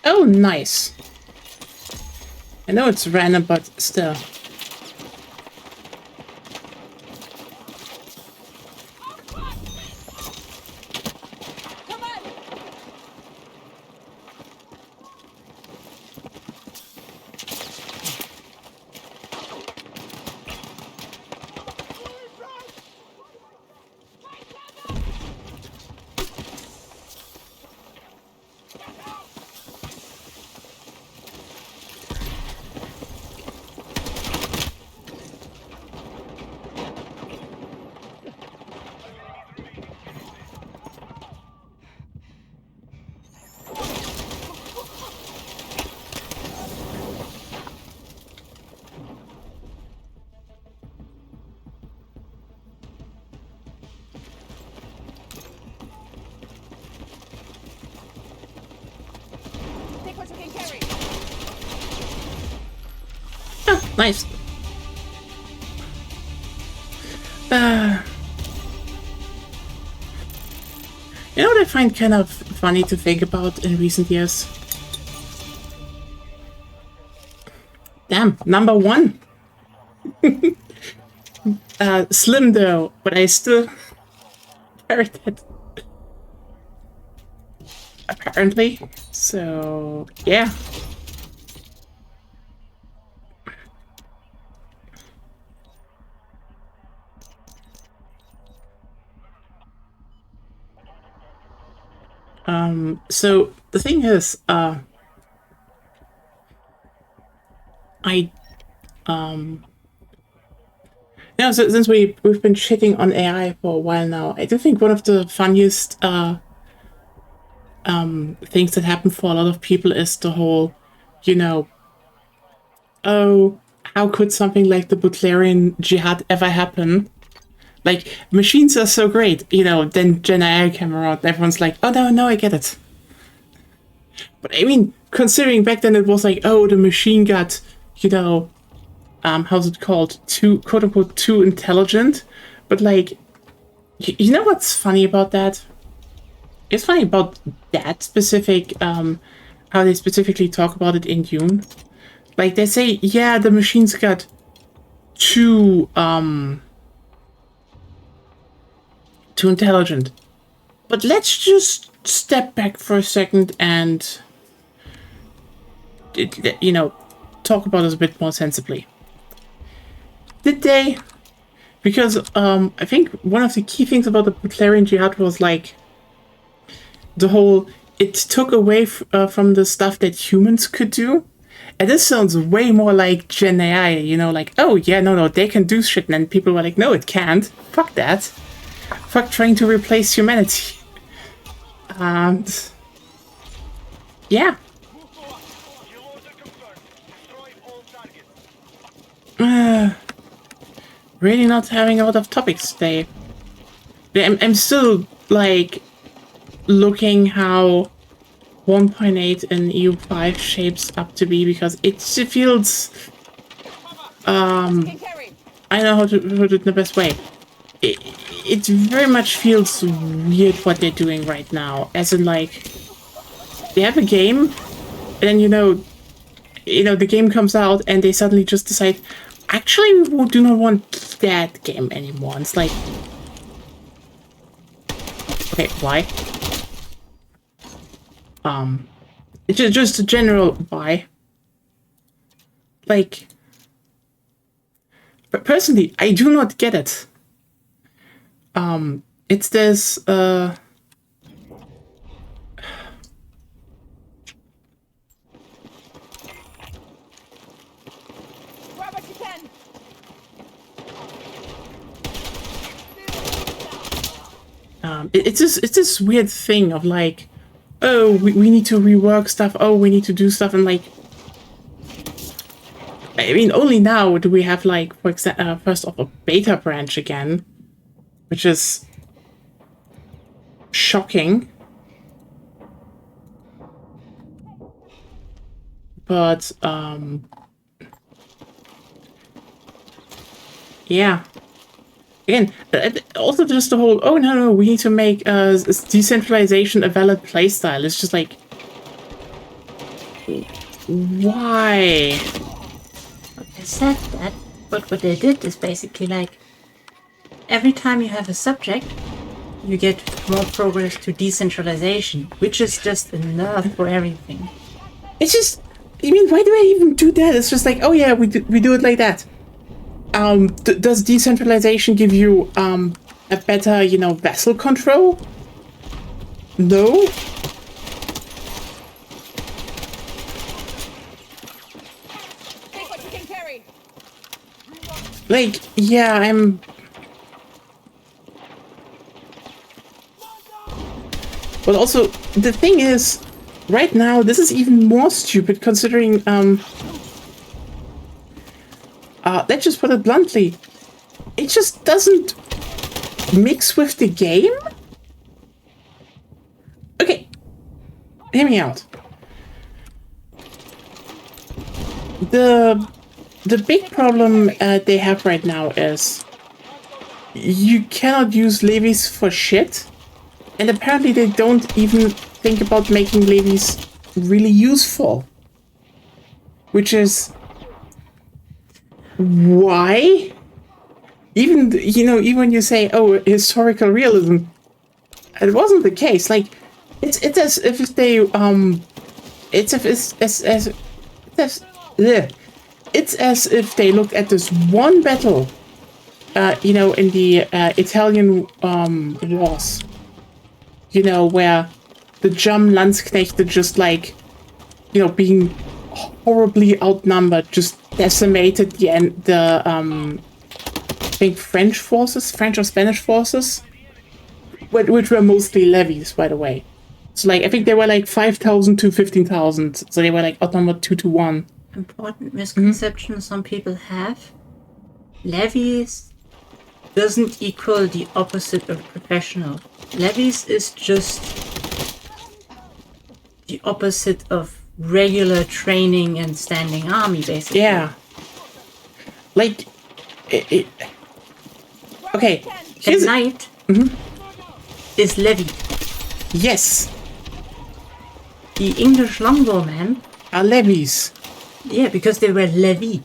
Oh, nice. I know it's random, but still. Come on. Take what you can carry. Oh, nice. You know what I find kind of funny to think about in recent years? Damn, number 1. Slim though, but I still carried it. Apparently. So, yeah. So the thing is, so since we've been shitting on AI for a while now, I do think one of the funniest things that happen for a lot of people is the whole, you know, oh, how could something like the Butlerian Jihad ever happen? Like, machines are so great, you know, then Gen AI came around, everyone's like, oh no, I get it. But I mean, considering back then it was like, oh, the machine got, you know, how's it called? Too, quote unquote, too intelligent. But like, you know what's funny about that? It's funny about that specific, how they specifically talk about it in Dune. Like, they say, yeah, the machines got too intelligent. But let's just step back for a second and, you know, talk about this a bit more sensibly. Did they? Because I think one of the key things about the Butlerian Jihad was like the whole, it took away from the stuff that humans could do. And this sounds way more like Gen AI, you know, like, oh yeah, no, they can do shit. And then people were like, no, it can't. Fuck that. Fuck trying to replace humanity. And yeah. Really not having a lot of topics today. I'm still like looking how 1.8 in EU5 shapes up to be, because it feels I don't know how to put it in the best way. It very much feels weird what they're doing right now, as in like they have a game and then you know the game comes out and they suddenly just decide, actually we do not want that game anymore. And it's like, okay, why? It's just a general why. Like, but personally, I do not get it. It's this, Grab what you can. it's this weird thing of like, oh, we need to rework stuff, oh, we need to do stuff, and like, I mean, only now do we have like, for example, first off, a beta branch again, which is shocking. But, yeah. Again, also just the whole, oh no, we need to make decentralization a valid playstyle. It's just like, why? They said that, but what they did is basically like, every time you have a subject, you get more progress to decentralization, which is just enough for everything. It's just, I mean, why do I even do that? It's just like, oh yeah, we do it like that. Does decentralization give you a better, you know, vessel control? No. Take what you can carry. Like, yeah, I'm. But also, the thing is, right now, this is even more stupid considering, let's just put it bluntly, it just doesn't mix with the game? Okay, hear me out. The big problem they have right now is you cannot use levies for shit. And apparently they don't even think about making levies really useful. Which is... why? Even, you know, even when you say, oh, historical realism, it wasn't the case. Like, it's as if they, it's as if they looked at this one battle, you know, in the Italian wars. You know, where the German Landsknechte just like, you know, being horribly outnumbered, just decimated the I think French forces, French or Spanish forces, which were mostly levies, by the way. So like, I think they were like 5,000 to 15,000. So they were like outnumbered 2-1. Important misconception some people have. Levies doesn't equal the opposite of professional. Levies is just the opposite of regular training and standing army, basically. Yeah. Like, okay. A knight is levied. Yes. The English longbowmen Are levies. Yeah, because they were levied.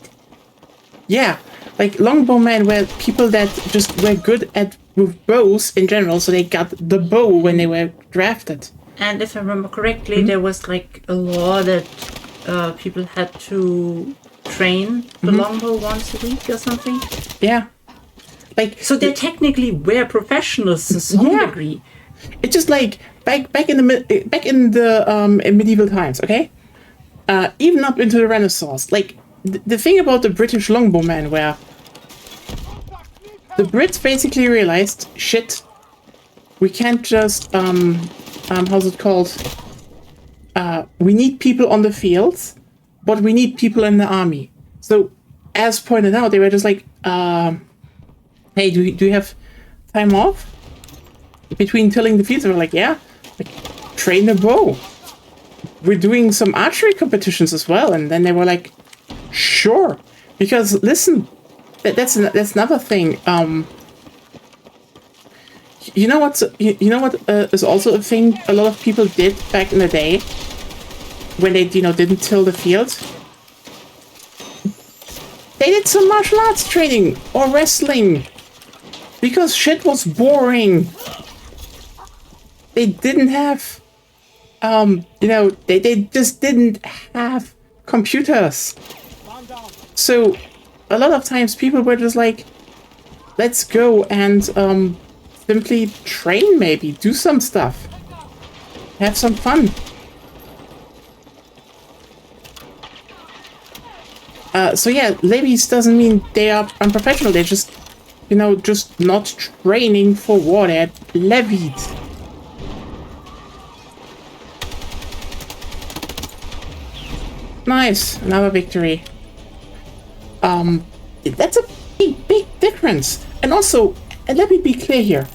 Yeah. Like, longbowmen were people that just were good at with bows in general, so they got the bow when they were drafted. And if I remember correctly, there was like a law that people had to train the longbow once a week or something. Yeah. Like, so they technically were professionals to some degree. It's just like back in the in medieval times, okay? Even up into the Renaissance. Like, the thing about the British longbowmen where the Brits basically realized, shit, we can't just, how's it called? We need people on the fields, but we need people in the army. So, as pointed out, they were just like, hey, do you have time off between tilling the fields? They were like, yeah, like, train a bow. We're doing some archery competitions as well. And then they were like, sure. Because, listen, that's another thing. You know what is also a thing a lot of people did back in the day when they, you know, didn't till the field? They did some martial arts training or wrestling because shit was boring. They didn't have, you know, they just didn't have computers. So a lot of times people were just like, let's go and simply train, maybe do some stuff, have some fun. So yeah, levies doesn't mean they are unprofessional. They're just, you know, just not training for war. They're levied. Nice, another victory. That's a big difference. And also, let me be clear here.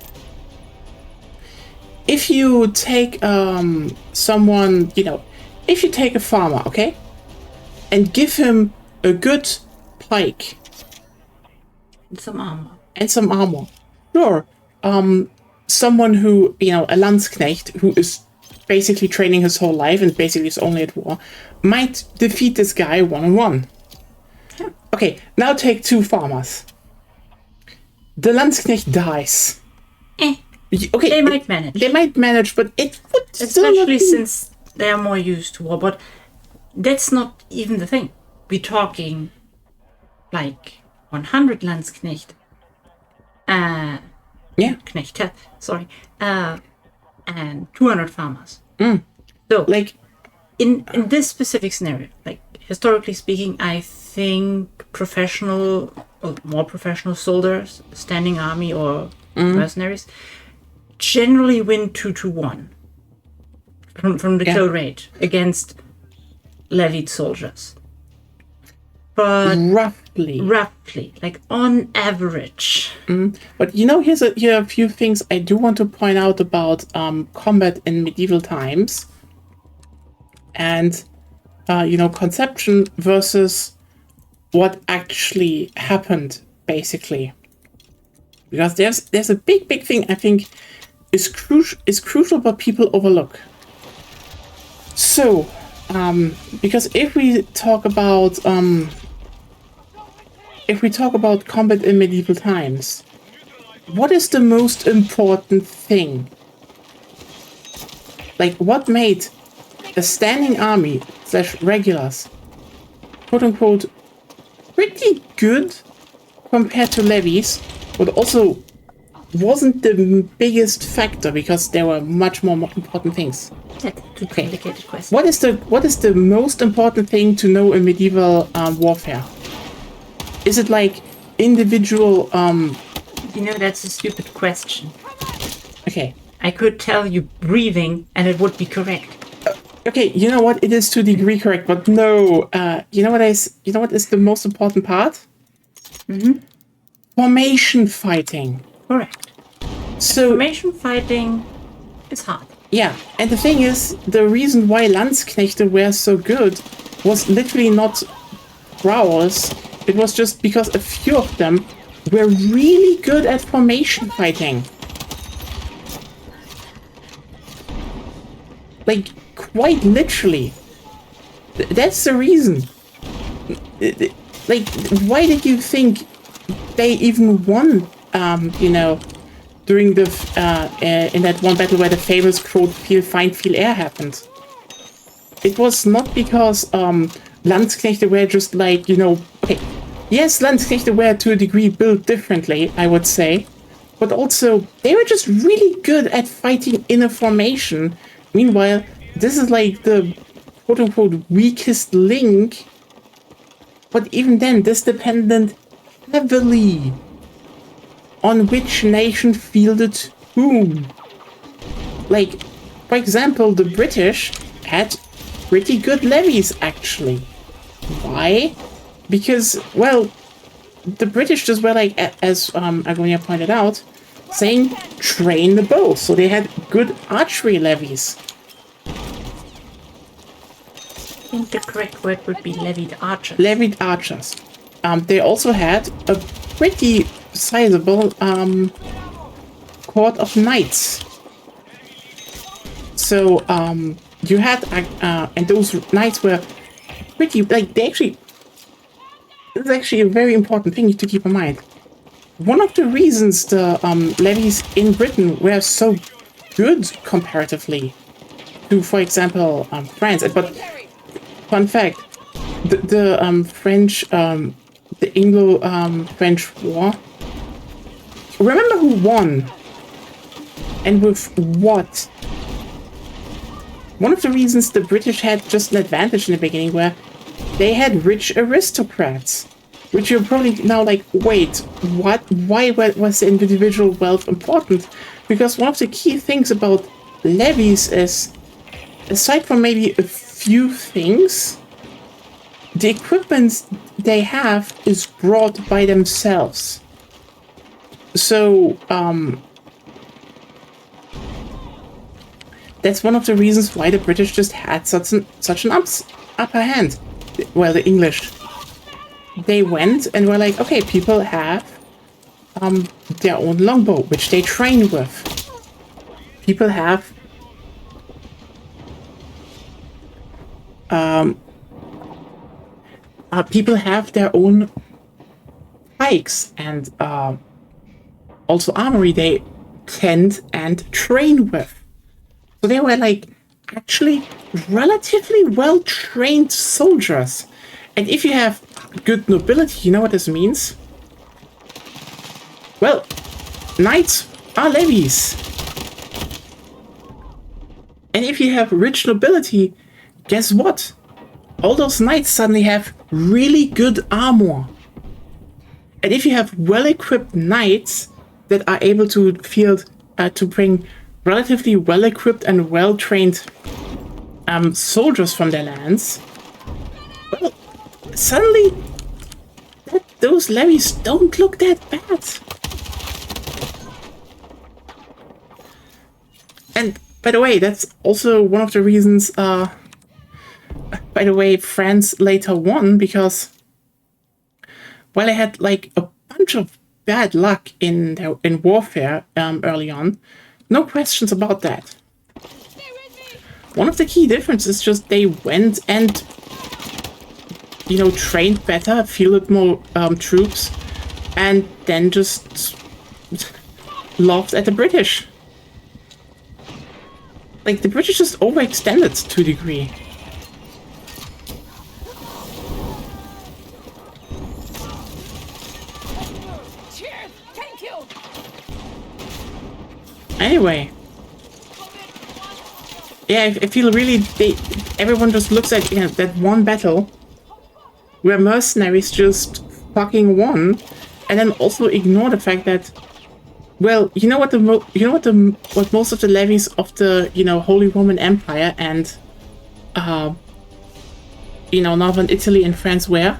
If you take someone, you know, if you take a farmer, okay? and give him a good pike Some armor. and some armor. Sure, someone who, a Landsknecht who is basically training his whole life and basically is only at war, might defeat this guy one-on-one. Okay, now take 2 farmers. The Landsknecht dies. Okay, They might manage. They might manage, but it would still Especially not be... since they are more used to war. But that's not even the thing. We're talking like 100 Landsknecht. Yeah. Knechte, sorry. And 200 farmers. So, Like, in this specific scenario, like historically speaking, I think more professional soldiers, standing army or mercenaries, generally win 2-1 from the kill rate against levied soldiers. But roughly. like on average. But here are a few things I do want to point out about combat in medieval times. And, conception versus what actually happened, basically. Because there's a big thing I think is crucial but people overlook. So, because if we talk about combat in medieval times, what is the most important thing? Like, what made the standing army / regulars, quote unquote, pretty good compared to levies, but also wasn't the biggest factor because there were much more important things. That's a too complicated question. What is the most important thing to know in medieval warfare? Is it like individual? That's a stupid question. Okay. I could tell you breathing, and it would be correct. Okay, you know what? It is to a degree correct, but no. You know what is the most important part? Formation fighting. Correct. So Formation fighting is hard. yeah, and the thing is, the reason why Landsknechte were so good was literally not prowls. It was just because a few of them were really good at formation fighting. Like, quite literally. That's the reason. Like, why did you think they even won, during the, in that one battle where the famous quote, feel fine, feel air happened? It was not because, Landsknechte were just like, okay, yes, Landsknechte were to a degree built differently, I would say, but also they were just really good at fighting in a formation. Meanwhile, this is like the quote-unquote weakest link, but even then, this depended heavily on which nation fielded whom. Like, for example, the British had pretty good levies, actually. Why? Because, well, the British just were like, as Agonia pointed out, saying train the bow. So they had good archery levies. I think the correct word would be levied archers. Levied archers. They also had a pretty sizable court of knights. So you had, and those knights were pretty, like, this is actually a very important thing to keep in mind. One of the reasons the levies in Britain were so good comparatively to, for example, France. But fun fact, the French, the Anglo-French War. Remember who won and with what? One of the reasons the British had just an advantage in the beginning were they had rich aristocrats, which you're probably now like, wait, what? Why was the individual wealth important? Because one of the key things about levies is, aside from maybe a few things, the equipment they have is brought by themselves. So, that's one of the reasons why the British just had such an upper hand. well, the English, they went and were like, okay, people have their own longbow, which they train with. People have people have their own pikes and also armory they tend and train with. So they were like actually relatively well trained soldiers. And if you have good nobility, you know what this means? Well, knights are levies. And if you have rich nobility, guess what? All those knights suddenly have really good armor. And if you have well-equipped knights that are able to field, to bring relatively well-equipped and well-trained soldiers from their lands, well, suddenly those levies don't look that bad. And by the way, that's also one of the reasons, by the way, France later won, because while I had like a bunch of bad luck in warfare early on, no questions about that. One of the key differences is just they went and, you know, trained better, fielded more troops, and then just laughed at the British. Like, the British just overextended to a degree. Cheers! 10 killed! Anyway. Yeah, I feel really everyone just looks at, you know, that one battle where mercenaries just fucking won, and then also ignore the fact that, well, you know what what most of the levies of the, you know, Holy Roman Empire and you know, Northern Italy and France were?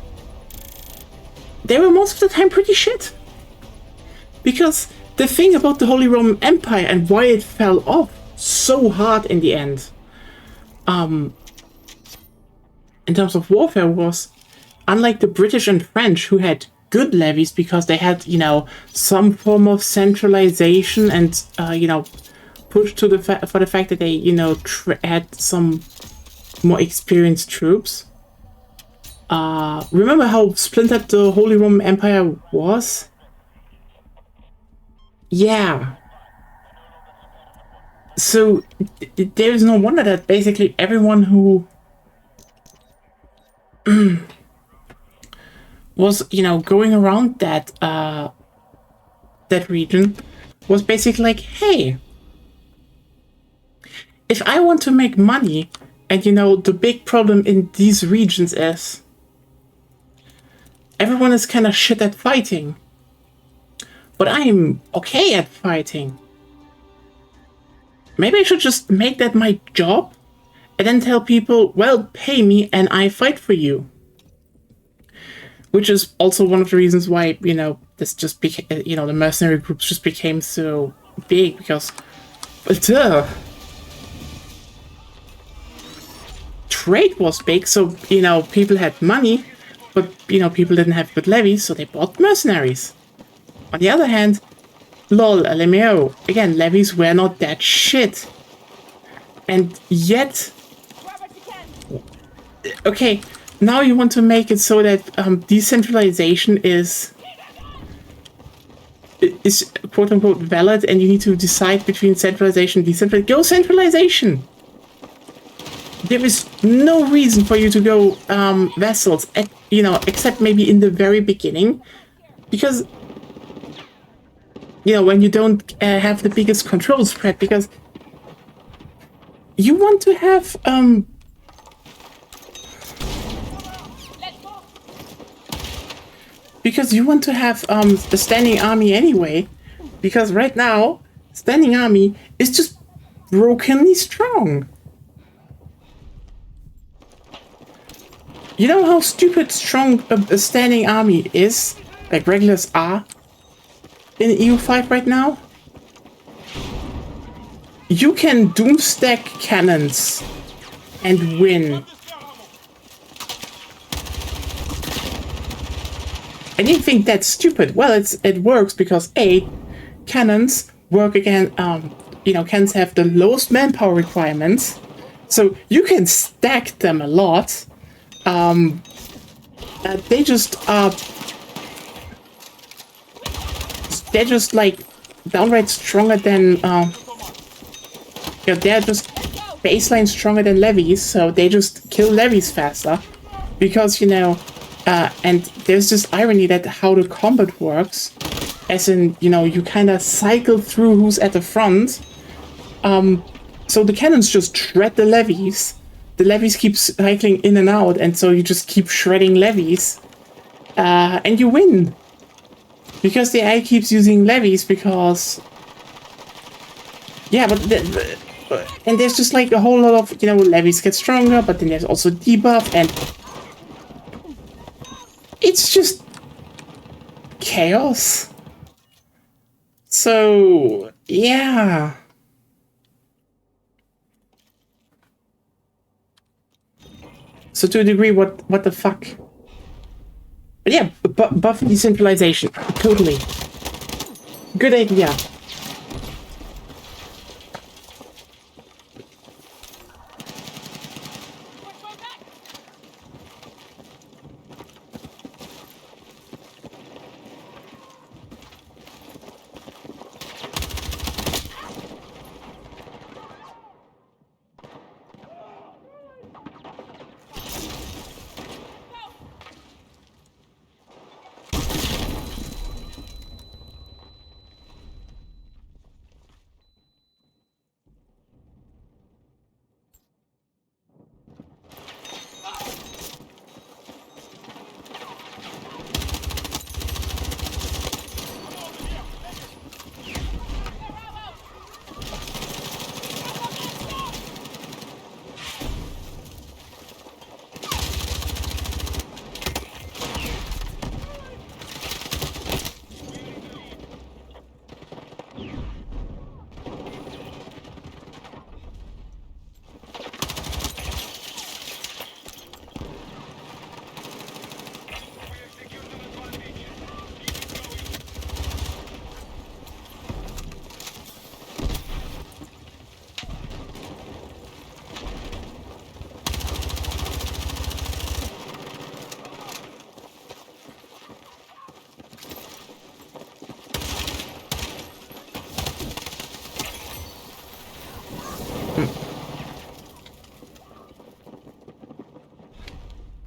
They were most of the time pretty shit. Because the thing about the Holy Roman Empire and why it fell off so hard in the end, in terms of warfare, was unlike the British and French, who had good levies because they had, you know, some form of centralization and, you know, pushed to for the fact that they, you know, had some more experienced troops. Remember how splintered the Holy Roman Empire was? Yeah. So there is no wonder that basically everyone who was, you know, going around that that region was basically like, hey, if I want to make money, and you know, the big problem in these regions is everyone is kind of shit at fighting, but I'm okay at fighting. Maybe I should just make that my job and then tell people, well, pay me and I fight for you. Which is also one of the reasons why, you know, this just became, you know, the mercenary groups just became so big, because, well, duh. Trade was big, so, you know, people had money, but, you know, people didn't have good levies, so they bought mercenaries. On the other hand, lol, LMAO, again, levies were not that shit. And yet, okay, now you want to make it so that decentralization is quote-unquote valid, and you need to decide between centralization and decentralization. Go centralization! There is no reason for you to go vassals, you know, except maybe in the very beginning, because, you know, when you don't have the biggest control spread, because you want to have a standing army anyway, because right now standing army is just brokenly strong. You know how stupid strong a standing army is, like regulars are in EU5 right now? You can doomstack cannons and win. And you think that's stupid. Well, it works because A, cannons work again, cannons have the lowest manpower requirements. So you can stack them a lot. They just they're just like downright stronger than they're just baseline stronger than levies, so they just kill levies faster because and there's this irony that how the combat works, as in you kind of cycle through who's at the front. So the cannons just shred the levies. The levies keep cycling in and out, and so you just keep shredding levies, and you win. Because the AI keeps using levies because... Yeah, but... and there's just like a whole lot of, levies get stronger, but then there's also debuff, and... It's just... chaos. So... yeah... So to a degree, what the fuck? But yeah, buff decentralization. Totally. Good idea.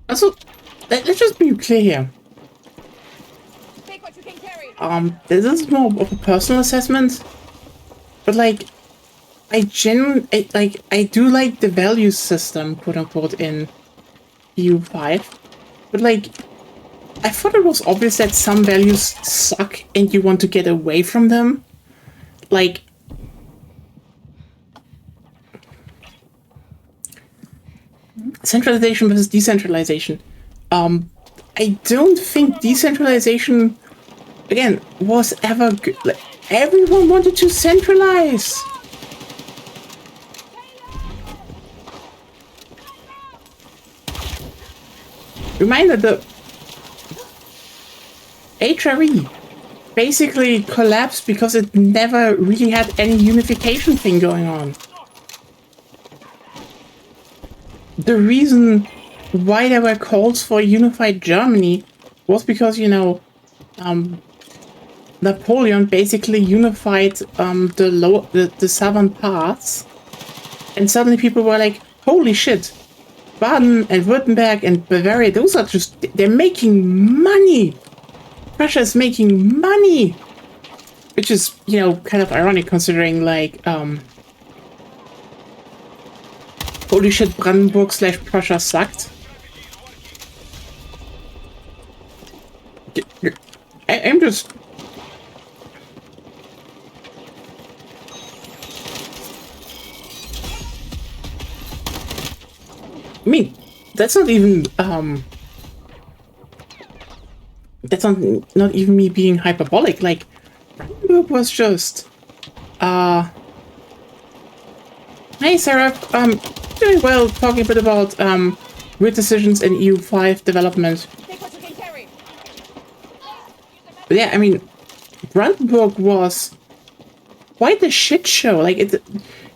Also, let's just be clear here. Take what you can carry. This is more of a personal assessment, but like, I do like the value system, quote unquote, in EU5, but like, I thought it was obvious that some values suck and you want to get away from them. Like, centralization versus decentralization. I don't think decentralization, again, was ever good. Like, everyone wanted to centralize. Reminder, the HRE basically collapsed because it never really had any unification thing going on. The reason why there were calls for a unified Germany was because, Napoleon basically unified the southern parts, and suddenly people were like, holy shit, Baden and Württemberg and Bavaria, those are just, they're making money! Prussia is making money! Which is, kind of ironic considering, like, holy shit, Brandenburg / Prussia sucked. I'm just... I mean, that's not even, that's not even me being hyperbolic. Like, Brandenburg was just, Hey, Sarah, doing well, talking a bit about, weird decisions in EU5 development. Take what you can carry. yeah, I mean, Brandenburg was quite a shit show. Like,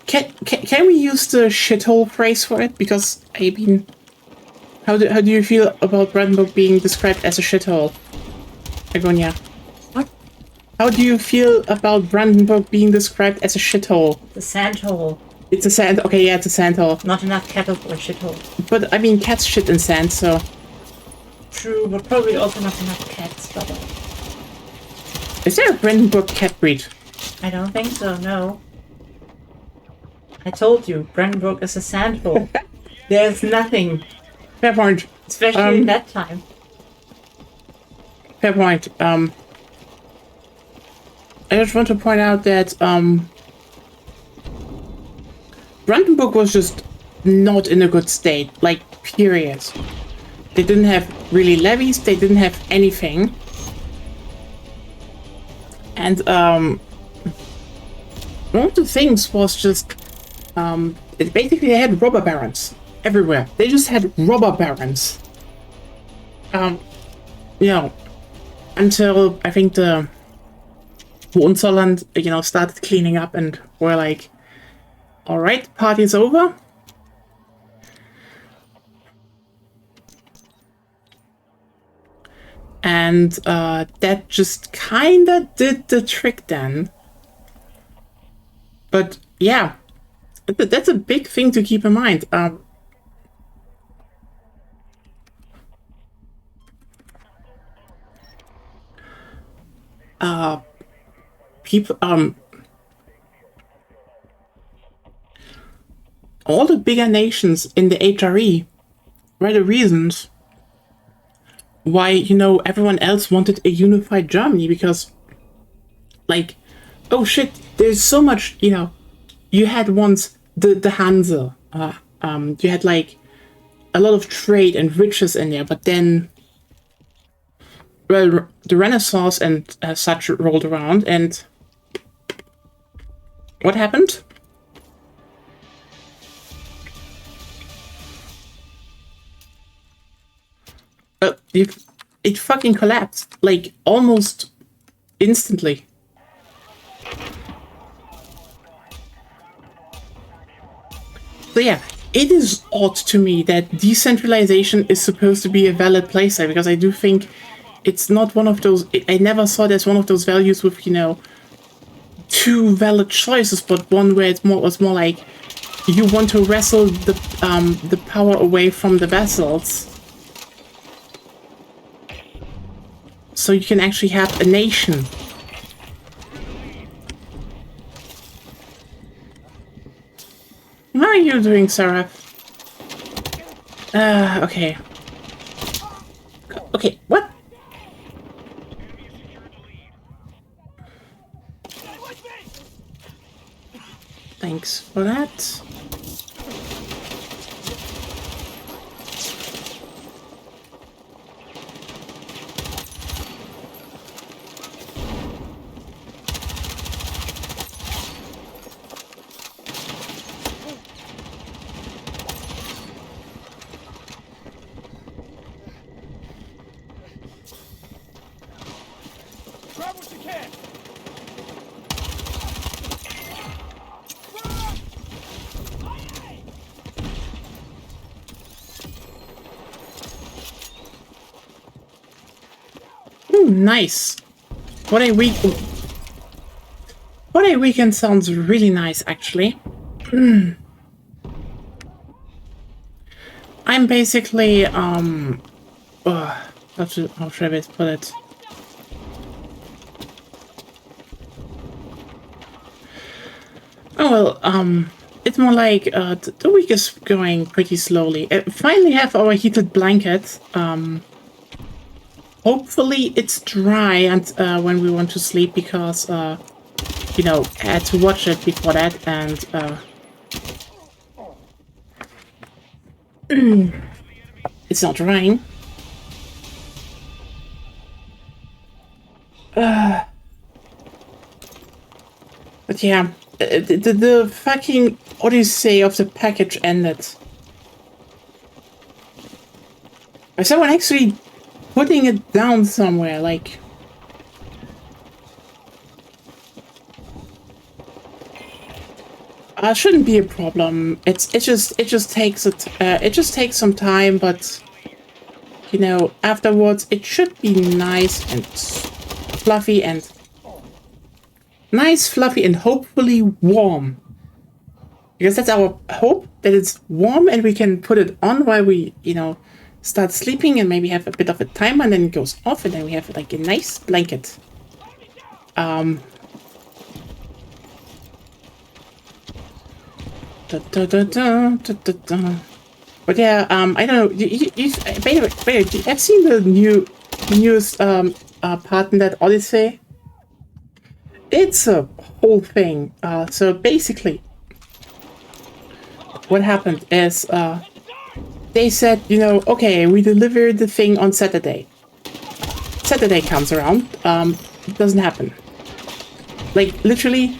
can we use the shithole phrase for it? Because, I mean, how do you feel about Brandenburg being described as a shithole? Agonia. What? How do you feel about Brandenburg being described as a shithole? The sand hole. It's a sand. Okay, yeah, it's a sand hole. Not enough cattle for a shithole. But I mean, cats shit in sand, so. True, but probably also not enough cats. But Is there a Brandenburg cat breed? I don't think so. No. I told you, Brandenburg is a sand hole. There's nothing, Fair point. especially in that time. Fair point. I just want to point out that Brandenburg was just not in a good state. Like, period. They didn't have really levies. They didn't have anything. And one of the things was just basically they had robber barons everywhere. They just had robber barons. You know, until I think the Hohenzollern, you know, started cleaning up and were like, all right, party's over. And that just kind of did the trick then. But yeah, that's a big thing to keep in mind. People, all the bigger nations in the HRE were the reasons why, you know, everyone else wanted a unified Germany, because, like, oh shit, there's so much, you know, you had once the Hanse, you had, like, a lot of trade and riches in there, but then, well, the Renaissance and such rolled around, and what happened? It fucking collapsed, like, almost instantly. So yeah, it is odd to me that decentralization is supposed to be a valid place there, because I do think it's not one of those, I never saw it as one of those values with, you know, two valid choices, but one where it was more like you want to wrestle the power away from the vassals, so you can actually have a nation. How are you doing, Sarah? Okay. Okay, what? Thanks for that. Grab what you can. Ooh, nice. What a weekend sounds really nice, actually. I'm basically, how should I best put it? Oh, well, it's more like, the week is going pretty slowly. Finally have our heated blanket. Hopefully it's dry and when we want to sleep, because, you know, I had to watch it before that, and, it's not drying. But yeah, the fucking odyssey of the package ended. Is someone actually putting it down somewhere? Like, Shouldn't be a problem. It just takes some time, but you know, afterwards it should be nice and fluffy and hopefully warm. Because that's our hope, that it's warm and we can put it on while we, you know, start sleeping and maybe have a bit of a timer and then it goes off and then we have like a nice blanket. But yeah, I don't know. By the way, I've seen the newest part in that Odyssey. It's a whole thing. So basically, what happened is they said, you know, okay, we delivered the thing on Saturday. Saturday comes around, it doesn't happen. Like literally,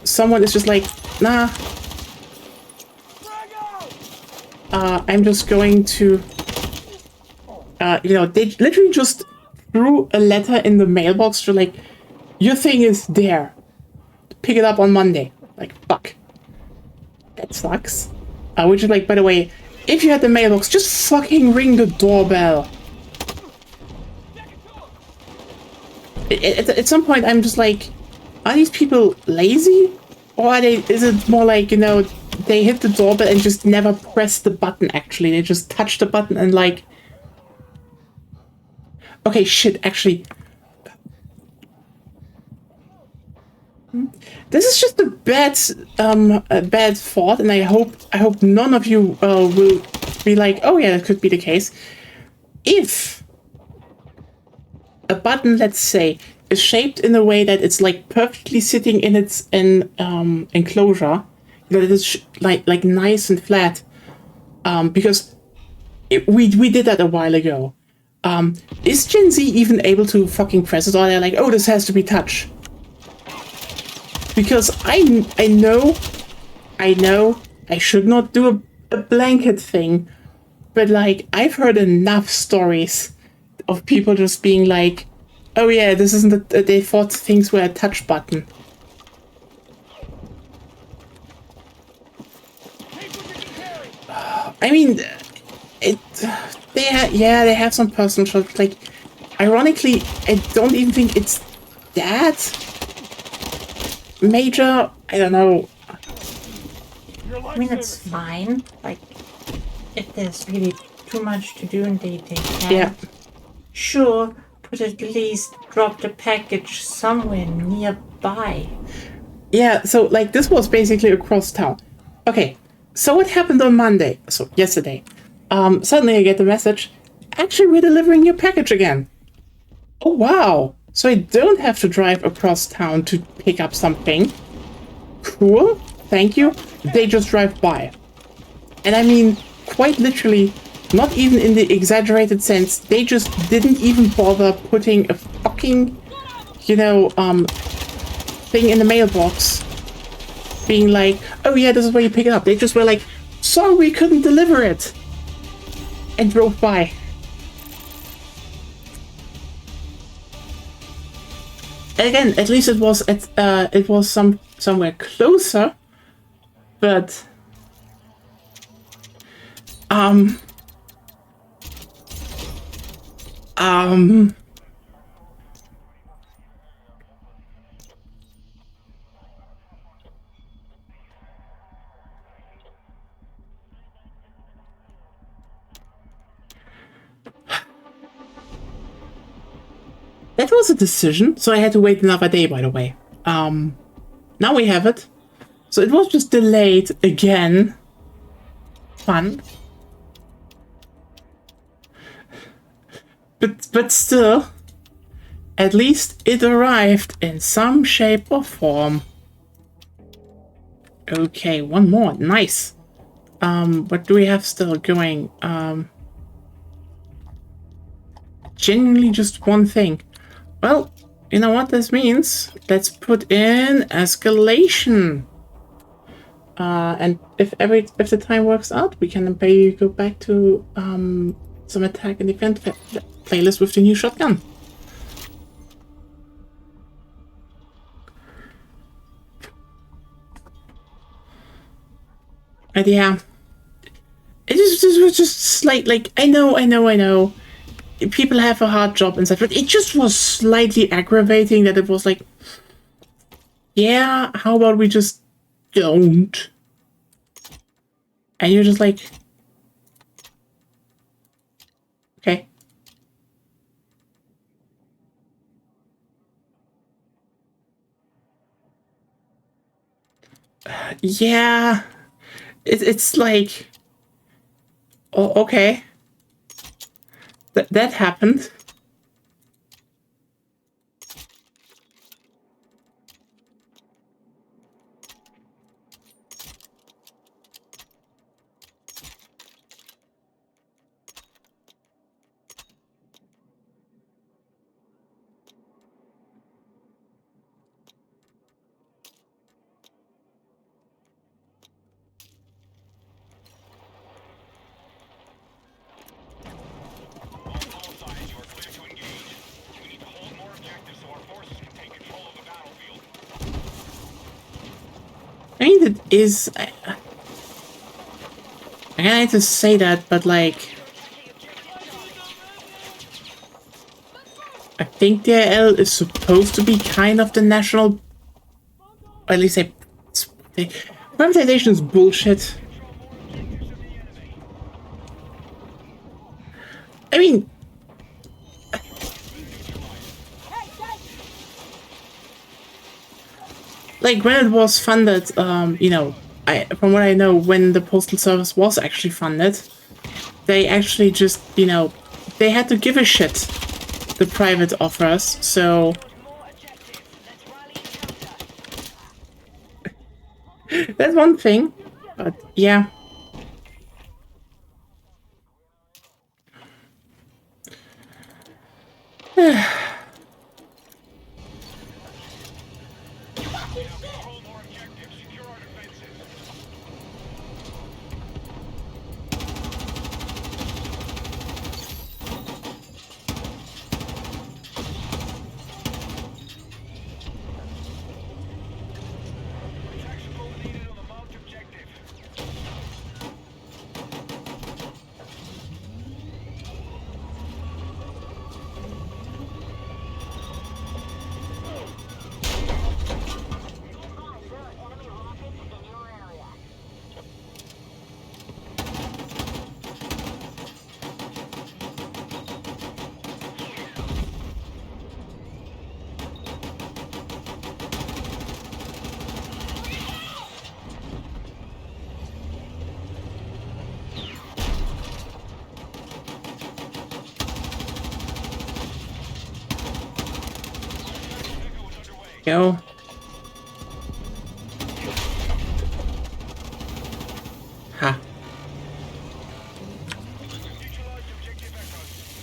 someone is just like, nah. I'm just going to, you know, they literally just threw a letter in the mailbox to like, your thing is there. Pick it up on Monday. Like, fuck. That sucks. Which is like, by the way, if you had the mailbox, just fucking ring the doorbell. At some point, I'm just like, are these people lazy? Or is it more like, you know, they hit the doorbell and just never press the button, actually. They just touch the button and like... Okay, shit, actually. This is just a bad thought, and I hope none of you will be like, oh yeah, that could be the case. If a button, let's say, is shaped in a way that it's like perfectly sitting in its enclosure, that it is like nice and flat, because we did that a while ago. Is Gen Z even able to fucking press it, or they're like, oh, this has to be touch? Because I know I should not do a blanket thing, but like I've heard enough stories of people just being like, oh yeah, this isn't they thought things were a touch button. I mean, they have some personal shots. Like, ironically, I don't even think it's that major. I don't know. I mean, it's fine. Like, if there's really too much to do and they can. Yeah. Sure, but at least drop the package somewhere nearby. Yeah, so like this was basically across town. Okay, so what happened on Monday? So yesterday. Suddenly I get the message, actually we're delivering your package again. Oh wow. So I don't have to drive across town to pick up something. Cool, thank you. They just drive by. And I mean, quite literally, not even in the exaggerated sense, they just didn't even bother putting a fucking, you know, thing in the mailbox. Being like, oh yeah, this is where you pick it up. They just were like, sorry, we couldn't deliver it. And drove by. Again, at least it was somewhere closer, but that was a decision, so I had to wait another day, by the way. Now we have it. So it was just delayed again. Fun. But still, at least it arrived in some shape or form. Okay, one more. Nice. What do we have still going? Genuinely just one thing. Well, you know what this means? Let's put in escalation. And if the time works out, we can maybe go back to some attack and defense playlist with the new shotgun. But yeah, it was just like I know. People have a hard job and stuff, but it just was slightly aggravating that it was like, yeah, how about we just don't? And you're just like, okay. Yeah, it's like, oh, okay. That happened. All sides, you are clear to engage. We need to hold more objectives so our forces can take control of the battlefield. I mean, it is. I hate to say that, but like, I think the DL is supposed to be kind of the national. Or at least privatization is bullshit. I mean, like when it was funded, you know, from what I know, when the postal service was actually funded, they actually just, you know, they had to give a shit, the private offers. So that's one thing, but yeah. Control more objectives. Secure our defenses. Protection move needed on the Mount objective. Go. Ha.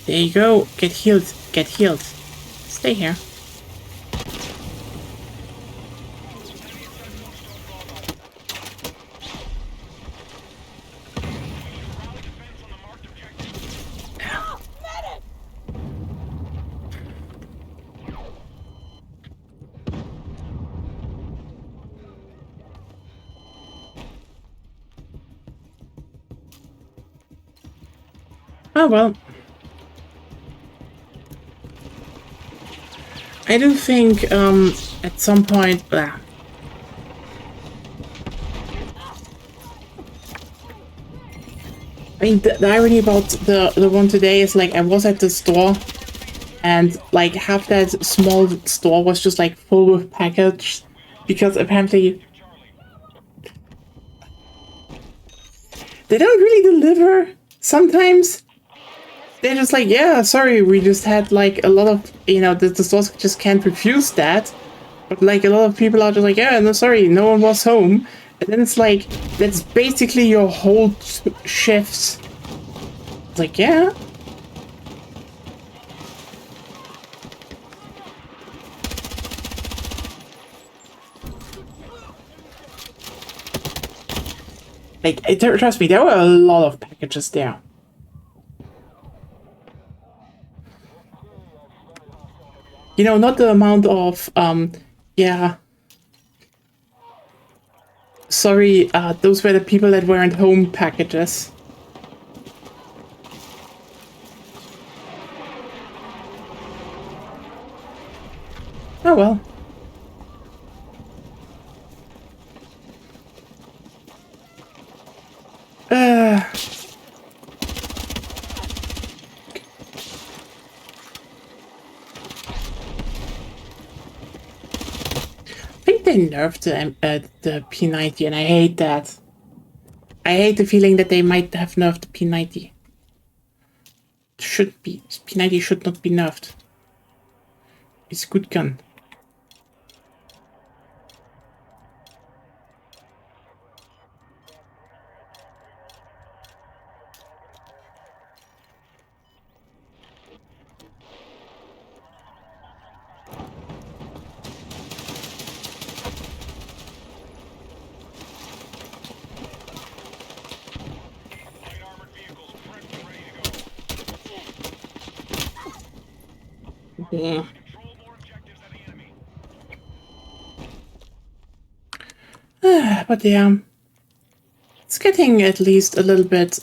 There you go. Get healed. Get healed. Stay here. Oh well. I do think at some point I mean the irony about the one today is like I was at the store and like half that small store was just like full with package because apparently they don't really deliver sometimes. They're just like, yeah, sorry, we just had like a lot of, you know, the stores just can't refuse that. But like a lot of people are just like, yeah, no, sorry, no one was home. And then it's like, that's basically your whole shift. It's like, yeah. Like, trust me, there were a lot of packages there. You know, not the amount of, yeah. Sorry, those were the people that weren't home packages. Oh well. I think they nerfed the P90, and I hate that. I hate the feeling that they might have nerfed the P90. P90 should not be nerfed. It's a good gun. Light armored vehicles prepped and ready to go. Yeah. Control more objectives than the enemy. But yeah, it's getting at least a little bit,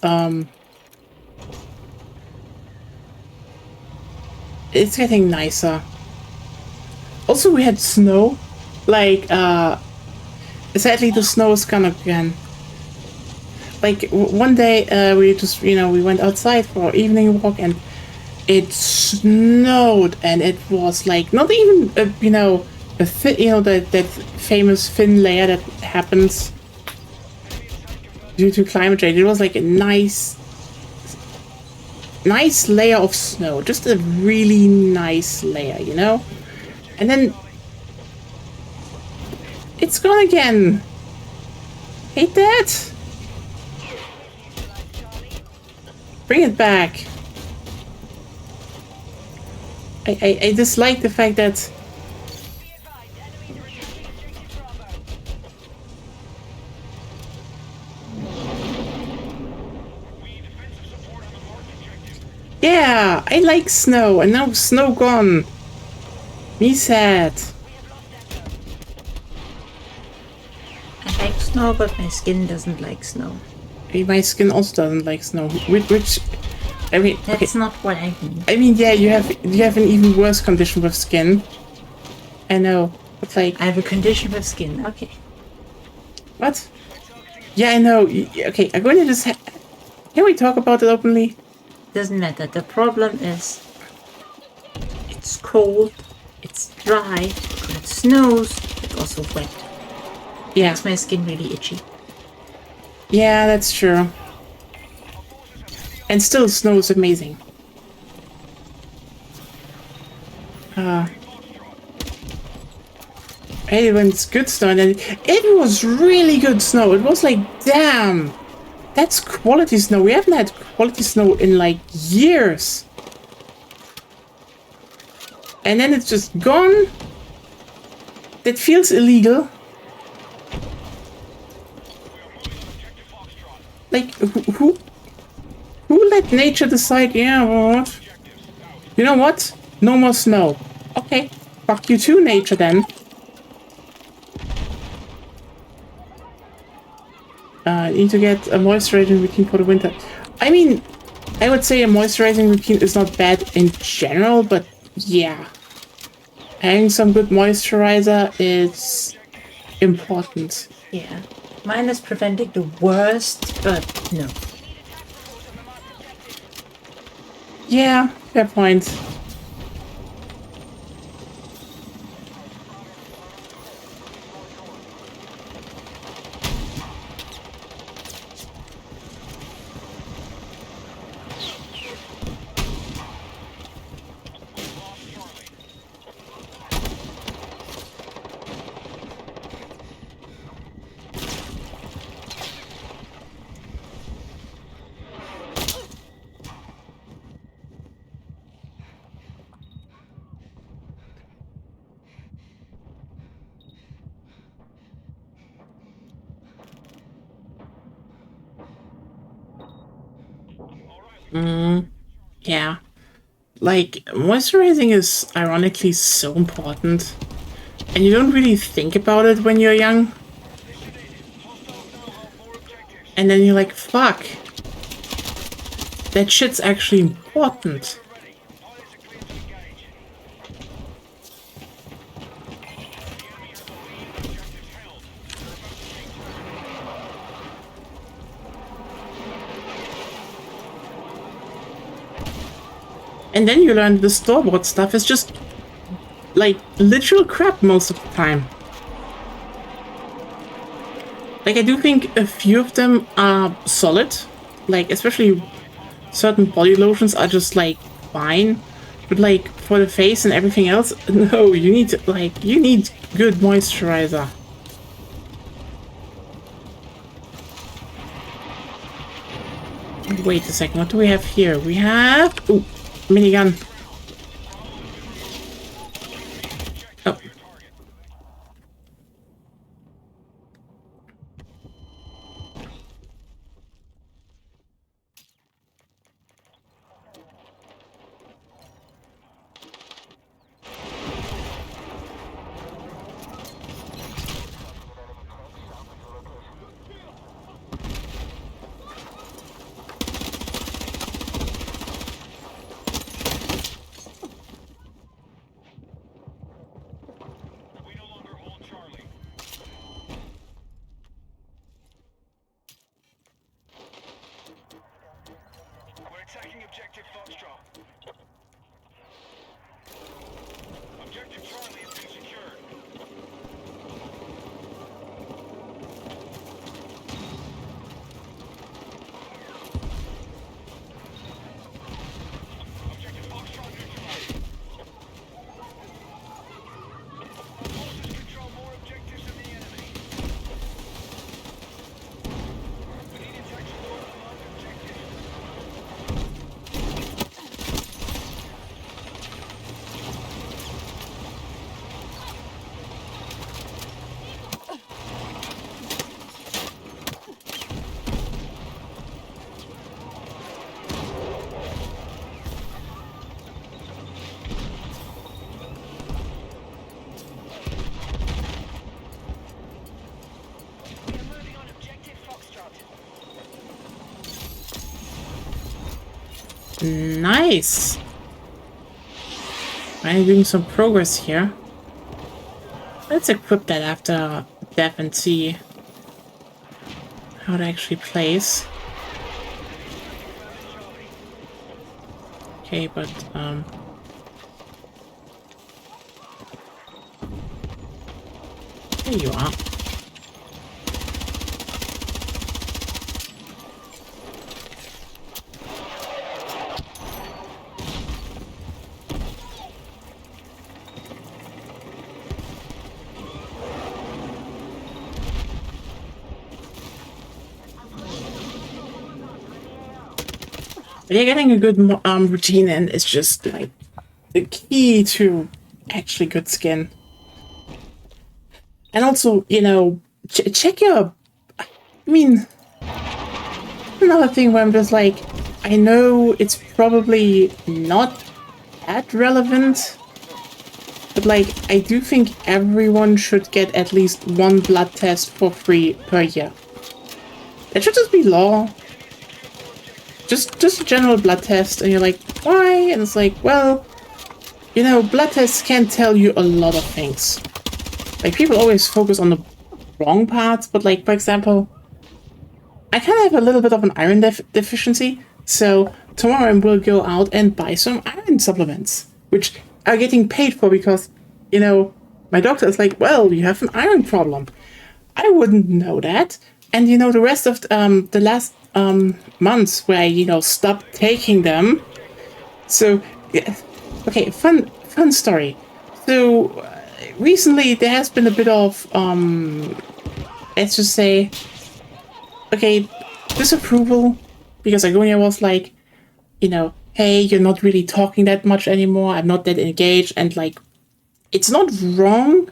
it's getting nicer. Also, we had snow. Like, sadly, the snow is gone again. Like, one day, we just, we went outside for our evening walk, and it snowed, and it was, like, not even, a that famous thin layer that happens due to climate change. It was, like, a nice layer of snow. Just a really nice layer, And then it's gone again. Hate that. Bring it back. I dislike the fact that yeah, I like snow, and now snow gone. Me sad. I like snow, but my skin doesn't like snow. My skin also doesn't like snow. Which I mean, okay. That's not what I mean. I mean, yeah, you have an even worse condition with skin. I know, but like I have a condition with skin. Okay. what? Yeah, I know. Okay, I'm going to just. Can we talk about it openly? Doesn't matter. The problem is it's cold, it's dry, when it snows, it's also wet. Yeah. Makes my skin really itchy. Yeah, that's true. And still, snow is amazing. Hey, when it's good snow, and then it was really good snow. It was like, damn, that's quality snow. We haven't had quality snow in like years. And then it's just gone. That feels illegal. Like, who let nature decide, yeah, what? You know what? No more snow. Okay, fuck you too, nature, then. Need to get a moisturizing routine for the winter. I mean, I would say a moisturizing routine is not bad in general, but yeah. Having some good moisturizer is important. Yeah. Mine is preventing the worst, but no. Yeah, fair point. Yeah. Like, moisturizing is ironically so important. And you don't really think about it when you're young. And then you're like, fuck. That shit's actually important. Ready. Pilots are clear to engage. The enemy has the lead. Objectives held. And then you learn the store-bought stuff is just, like, literal crap most of the time. Like, I do think a few of them are solid. Like, especially certain body lotions are just, like, fine. But, like, for the face and everything else, no, you need, you need good moisturizer. Wait a second, what do we have here? We have... Ooh, minigun. Oh. We no longer hold Charlie. We're attacking objective Foxtrot. Objective Charlie has been secured. Objective Foxtrot neutralized. Forces control more objectives than the enemy. We need attack support on marked objective. We are moving on objective Foxtrot. Nice! I'm doing some progress here. Let's equip that after death and see how it actually plays. Okay, but there you are. But yeah, getting a good routine in is just like the key to actually good skin. And also, you know, check your... I mean, another thing where I'm just like, I know it's probably not that relevant, but like, I do think everyone should get at least one blood test for free per year. That should just be law. Just a general blood test, and you're like, why? And it's like, well, you know, blood tests can tell you a lot of things. Like, people always focus on the wrong parts, but like, for example, I kind of have a little bit of an iron deficiency, so tomorrow I will go out and buy some iron supplements, which are getting paid for because, you know, my doctor is like, well, you have an iron problem. I wouldn't know that. And, you know, the rest of the last months where I, you know, stopped taking them. So, yeah. Okay, fun story. So, recently there has been a bit of, let's just say, okay, disapproval, because Agonia was like, you know, hey, you're not really talking that much anymore, I'm not that engaged, and like, it's not wrong,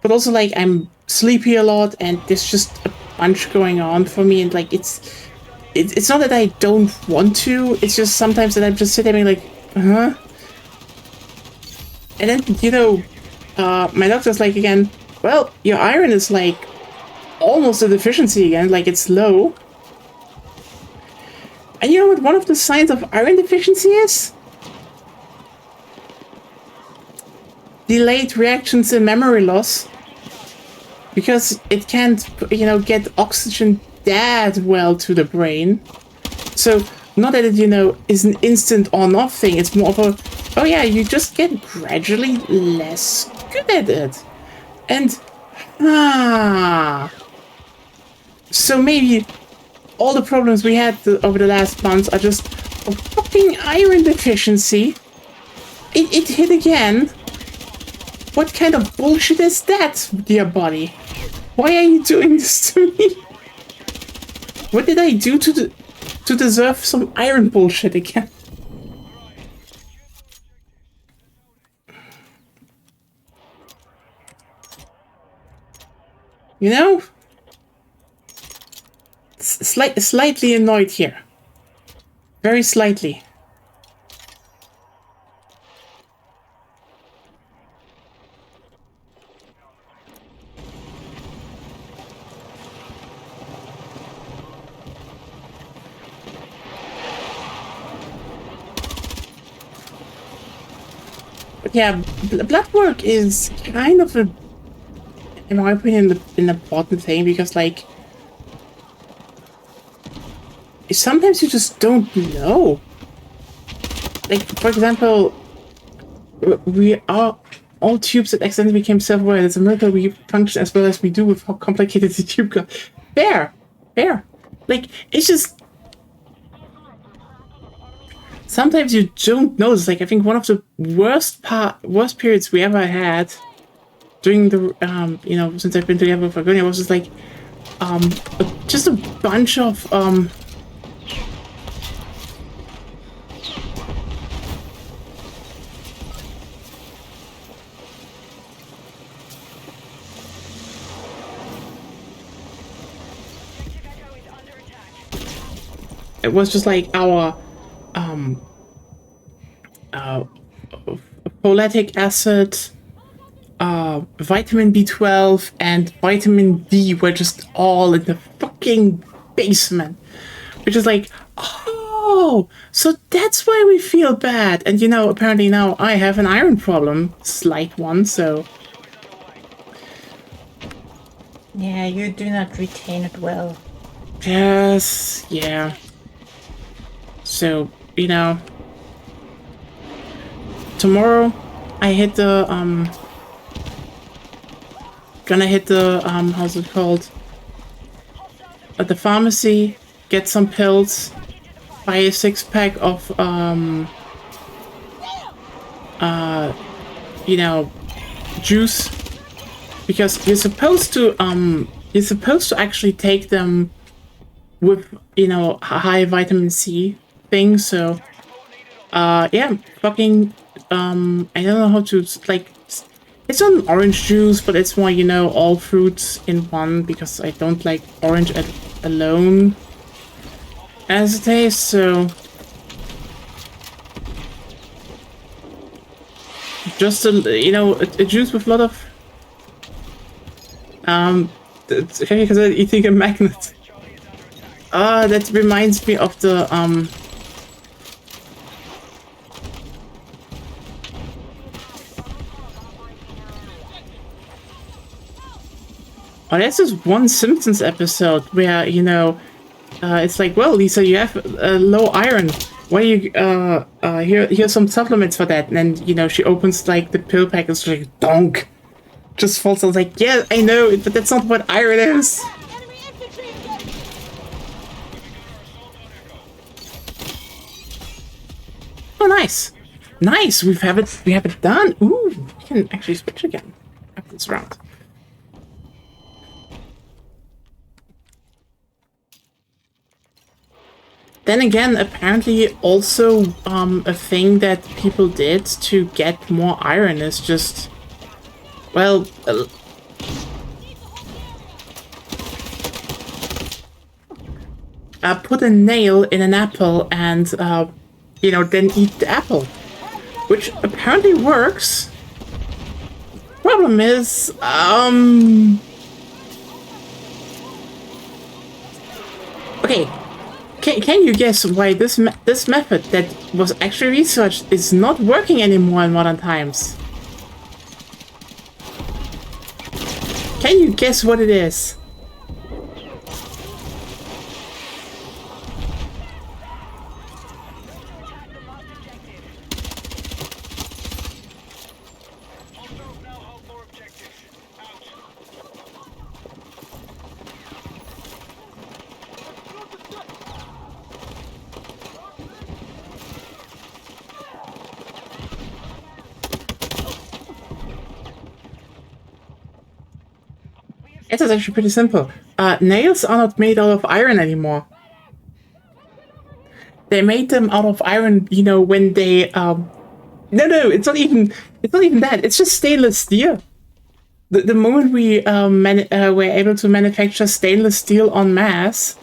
but also like, I'm sleepy a lot, and there's just a bunch going on for me, and like, it's not that I don't want to, it's just sometimes that I'm just sitting there being like, uh-huh. And then, you know, my doctor's like again, well, your iron is like almost a deficiency again, like it's low. And you know what one of the signs of iron deficiency is? Delayed reactions and memory loss. Because it can't, you know, get oxygen that well to the brain. So, not that it, you know, is an instant on-off thing. It's more of a, oh yeah, you just get gradually less good at it. And, so maybe all the problems we had over the last months are just a fucking iron deficiency. It hit again. What kind of bullshit is that, dear body? Why are you doing this to me? What did I do to deserve some iron bullshit again? You know? Slightly annoyed here. Very slightly. But yeah, blood work is kind of a, in my opinion, an important thing because, like, sometimes you just don't know. Like, for example, we are all tubes that accidentally became self-aware. It's a miracle we function as well as we do with how complicated the tube got. Fair. Like, it's just... Sometimes you don't notice. Like, I think one of the worst periods we ever had during the, you know, since I've been together with Agonia was just like, just a bunch of, it was just like our, folic acid, vitamin B12, and vitamin D were just all in the fucking basement. Which is like, oh, so that's why we feel bad. And you know, apparently now I have an iron problem, slight one, so... Yeah, you do not retain it well. Yes, yeah. So, you know... Tomorrow, I hit the, gonna hit the, how's it called? At the pharmacy, get some pills, buy a 6-pack of, you know, juice. Because you're supposed to actually take them with, you know, a high vitamin C thing, so, yeah, fucking, I don't know how to, like, it's not orange juice, but it's more, you know, all fruits in one, because I don't like orange alone as a taste, so... Just a, you know, a juice with a lot of... It's okay, because I'm eating a magnet. That reminds me of the, Oh, there's this one Simpsons episode where, you know, it's like, well, Lisa, you have low iron. Why you, here's some supplements for that. And then, you know, she opens, like, the pill pack and she's like, donk. Just falls out, like, yeah, I know, but that's not what iron is. Enemy infantry engaged! Oh, nice. Nice, we have it done. Ooh, we can actually switch again after this round. Then again, apparently also a thing that people did to get more iron is just, well, put a nail in an apple and, you know, then eat the apple, which apparently works. Problem is, Okay, can you guess why this method that was actually researched is not working anymore in modern times? Can you guess what it is? Hostiles now hold more objectives. Out. It is actually pretty simple. Nails are not made out of iron anymore. They made them out of iron, you know, when they no, it's not even that. It's just stainless steel. The moment we were able to manufacture stainless steel en masse,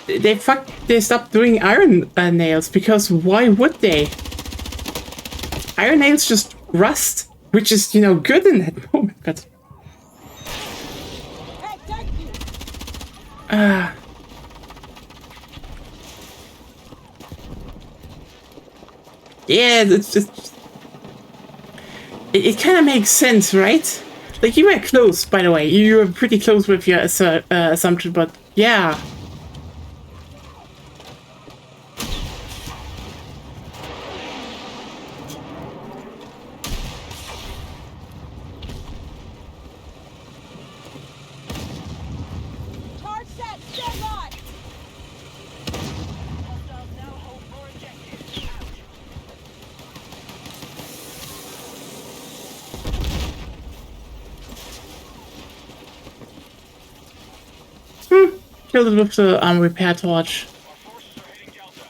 they stopped doing iron nails, because why would they? Iron nails just rust, which is, you know, good in that moment, but Hey, thank you. yeah, it's just it kind of makes sense, right? Like, you were close, by the way. You were pretty close with your assumption, but yeah. Charge set. Stand by. Hostiles now hold more objectives. Out. Killed it with the repair torch. Our forces are hitting Delta.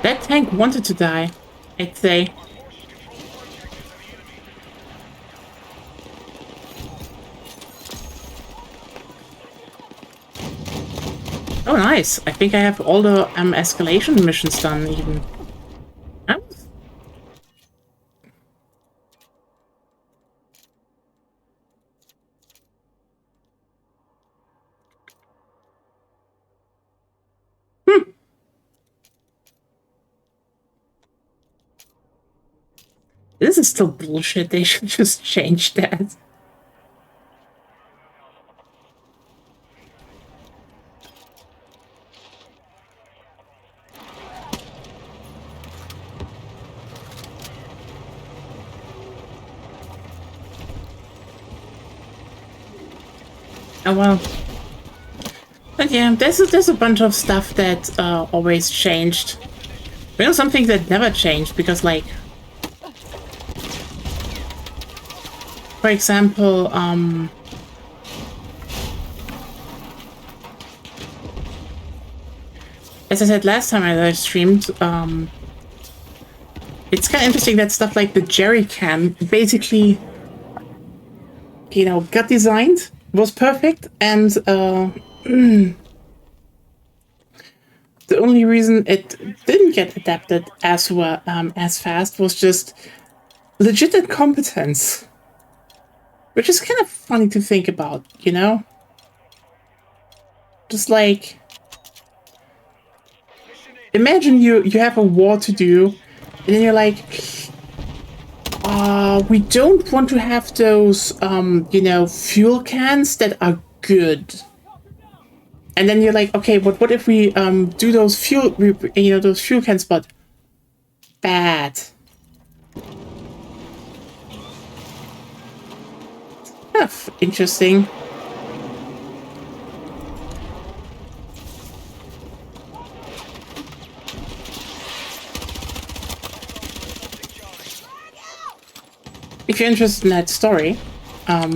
That tank wanted to die, I'd say. Our forces control more objectives than the enemy. Oh, nice. I think I have all the escalation missions done, even. Huh? This is still bullshit. They should just change that. Oh well. But yeah, there's a bunch of stuff that always changed. You know, something that never changed, because, like, for example, as I said last time I streamed, it's kind of interesting that stuff like the jerry can basically, you know, got designed, was perfect, and the only reason it didn't get adapted as well, as fast, was just legit incompetence. Which is kind of funny to think about, you know? Just like, imagine you have a war to do, and then you're like, we don't want to have those, you know, fuel cans that are good. And then you're like, okay, but what if we do those those fuel cans, but bad? Kind of interesting. If you're interested in that story, da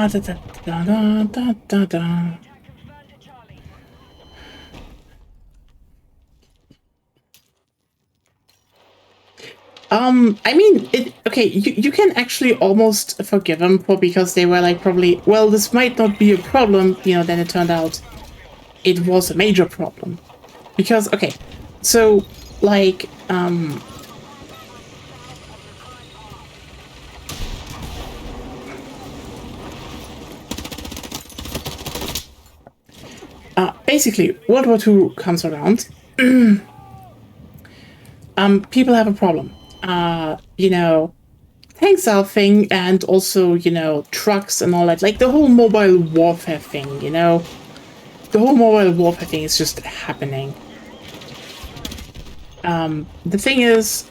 da da da da da da. I mean, okay, you can actually almost forgive them for because they were like probably, well, this might not be a problem, you know, then it turned out it was a major problem. Because, okay, so, like, basically, World War II comes around. People have a problem. You know, tanks are a thing, and also, you know, trucks and all that. Like, the whole mobile warfare thing, you know? The whole mobile warfare thing is just happening. The thing is...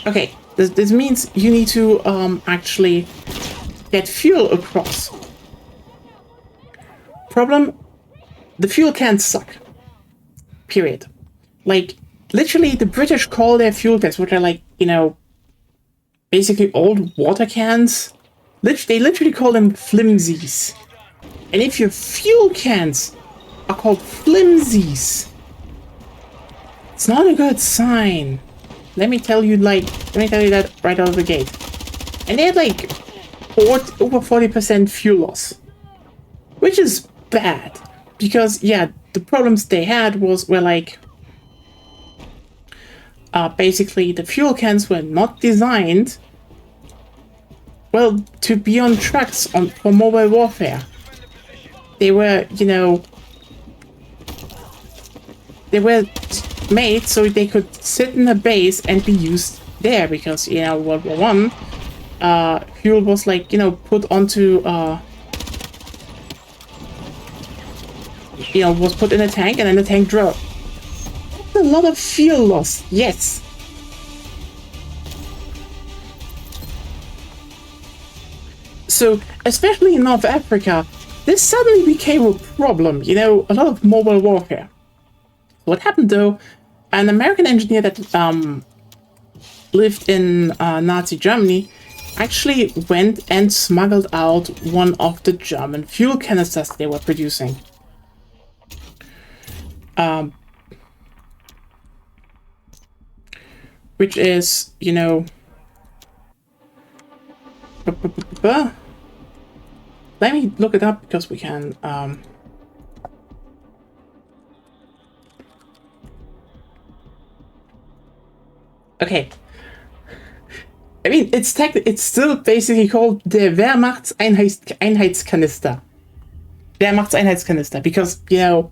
Okay, this means you need to, actually get fuel across. Problem, the fuel cans suck. Period. Like, literally, the British call their fuel cans, which are like, you know, basically old water cans. They literally call them flimsies. And if your fuel cans are called flimsies, it's not a good sign. Let me tell you that right out of the gate. And they had like over 40% fuel loss, which is bad because yeah, the problems they had were like basically the fuel cans were not designed well to be on trucks for mobile warfare. They were, you know, they were made so they could sit in a base and be used there because, you know, World War One, fuel was like, you know, put onto, you know, was put in a tank and then the tank drove. That's a lot of fuel loss, yes. So, especially in North Africa, this suddenly became a problem, you know, a lot of mobile warfare. What happened though, an American engineer that lived in Nazi Germany actually went and smuggled out one of the German fuel canisters they were producing. Which is, you know... Let me look it up because we can... Okay. I mean, it's still basically called the Wehrmachtseinheitskanister. Wehrmachtseinheitskanister, because, you know,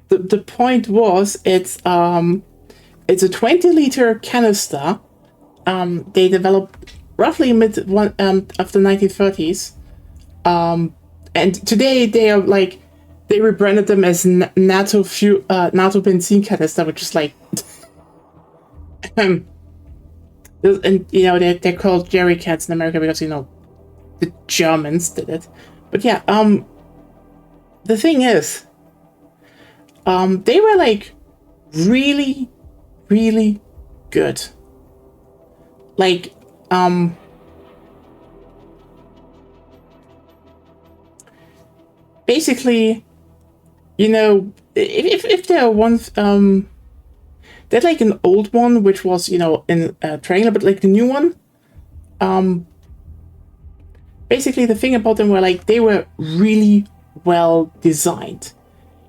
the point was it's a 20-liter canister. They developed roughly mid of the 1930s. And today they are like, they rebranded them as NATO benzene canister, which is like, and you know they're called jerry cans in America because, you know, the Germans did it. But yeah, the thing is, they were like really, really good. Like, basically, you know, if there are one, there's like an old one which was, you know, in triangular, but like the new one, basically the thing about them were like they were really well designed,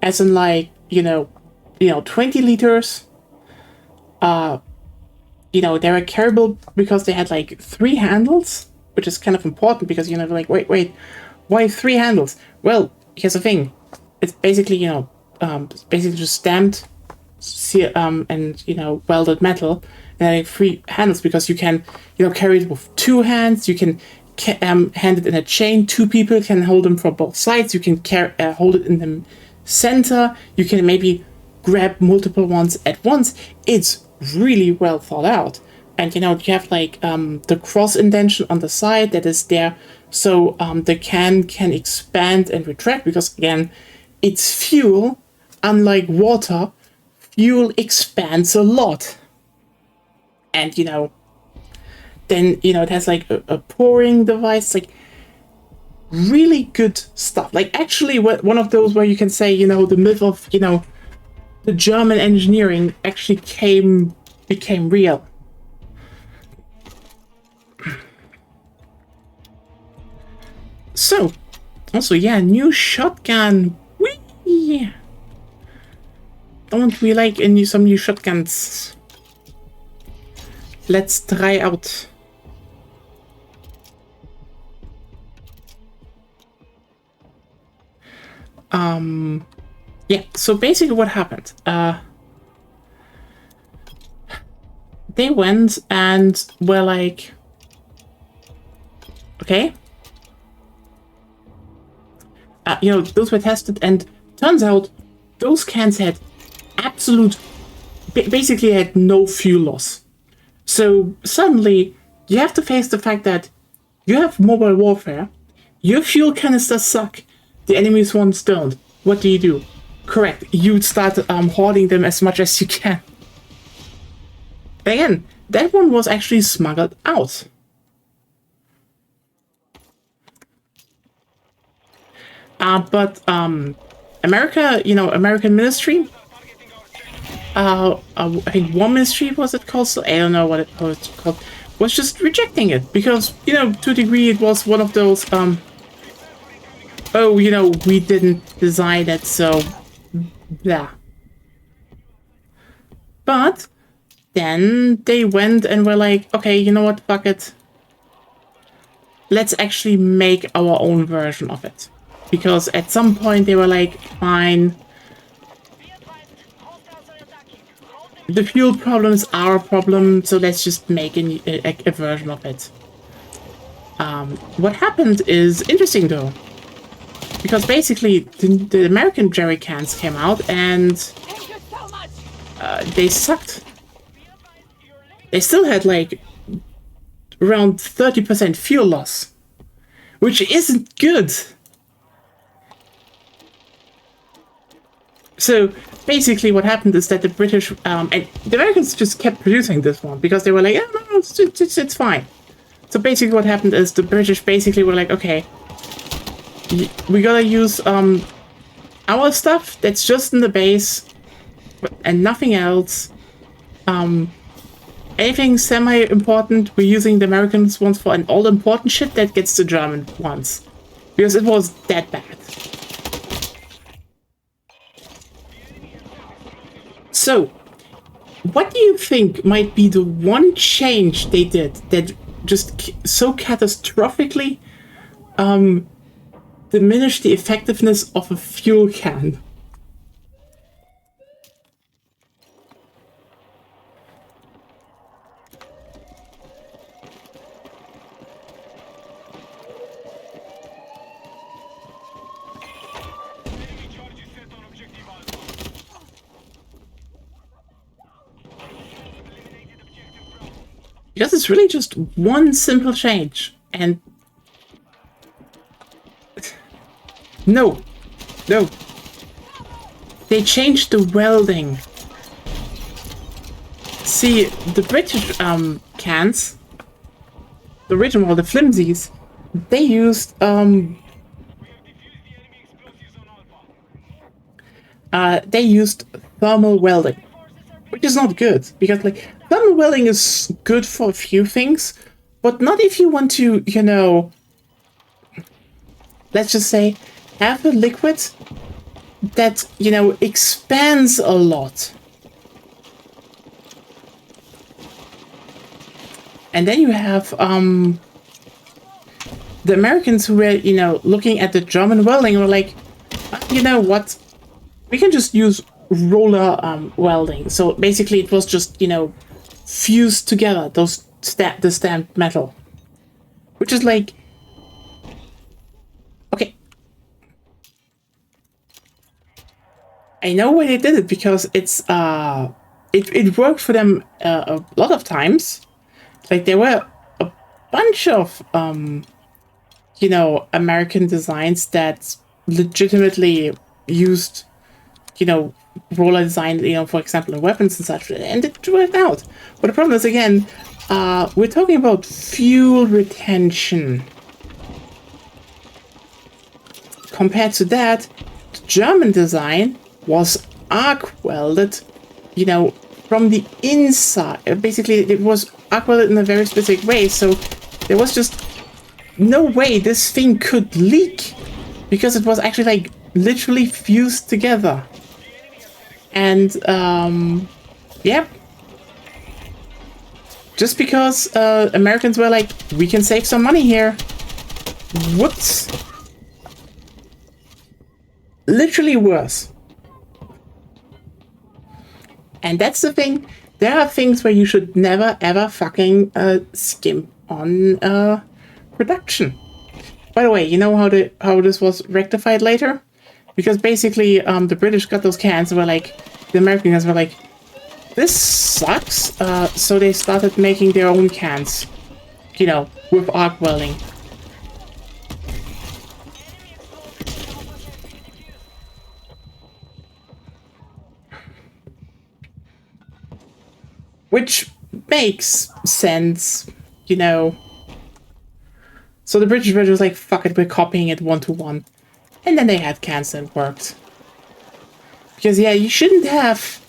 as in like, you know, 20 liters. You know, they were carryable because they had like 3 handles, which is kind of important because, you know, like, wait, why 3 handles? Well, here's the thing. It's basically, you know, basically just stamped, and, you know, welded metal, and like 3 handles because you can, you know, carry it with 2 hands. You can hand it in a chain. 2 people can hold them from both sides. You can hold it in the center. You can maybe grab multiple ones at once. It's really well thought out. And, you know, you have like the cross indentation on the side that is there, so the can expand and retract because, again, it's fuel. Unlike water, fuel expands a lot. And, you know, then, you know, it has like a pouring device, like really good stuff. Like, actually, one of those where you can say, you know, the myth of, you know, the German engineering actually came became real. So, also, yeah, new shotgun. Whee! Don't we like some new shotguns? Let's try out. Yeah, so basically what happened? They went and were like, okay. You know, those were tested, and turns out those cans had absolute, basically had no fuel loss. So suddenly you have to face the fact that you have mobile warfare, your fuel canisters suck, the enemy's ones don't. What do? Correct, you start hoarding them as much as you can. Again, that one was actually smuggled out. But America, you know, American ministry, I think War Ministry was it called? So I don't know how it's called. Was just rejecting it because, you know, to a degree it was one of those oh, you know, we didn't design it, so blah. But then they went and were like, okay, you know what, fuck it. Let's actually make our own version of it. Because at some point they were like, fine. The fuel problems are a problem, so let's just make a version of it. What happened is interesting though. Because basically the American jerry cans came out and they sucked. They still had like around 30% fuel loss, which isn't good. So basically what happened is that the British and the Americans just kept producing this one because they were like, yeah, no, it's fine. So basically what happened is the British basically were like, okay, we gotta use our stuff that's just in the base and nothing else. Anything semi-important, we're using the Americans ones for, and all the important shit that gets the German ones. Because it was that bad. So, what do you think might be the one change they did that just so catastrophically diminished the effectiveness of a fuel can? Because it's really just one simple change, and no, they changed the welding. See, the British cans, the original, the flimsies, they used thermal welding, which is not good because like thermal welding is good for a few things, but not if you want to, you know, let's just say, have a liquid that, you know, expands a lot. And then you have the Americans who were, you know, looking at the German welding were like, you know what, we can just use roller welding. So basically it was just, you know, fused together, those the stamped metal. Which is like, okay. I know why they did it because it's it worked for them a lot of times. Like there were a bunch of you know, American designs that legitimately used, you know, roller design, you know, for example, in weapons and such, and it worked out. But the problem is, again, we're talking about fuel retention. Compared to that, the German design was arc welded, you know, from the inside. Basically, it was arc welded in a very specific way, so there was just no way this thing could leak because it was actually like literally fused together. And yeah, just because Americans were like, we can save some money here. Whoops. Literally worse. And that's the thing. There are things where you should never ever fucking skimp on production. By the way, you know how this was rectified later? Because basically the British got those cans and were like, the Americans were like, this sucks. So they started making their own cans, you know, with arc welding. Which makes sense, you know. So the British version was like, fuck it, we're copying it 1-to-1. And then they had cans that worked. Because yeah, you shouldn't have...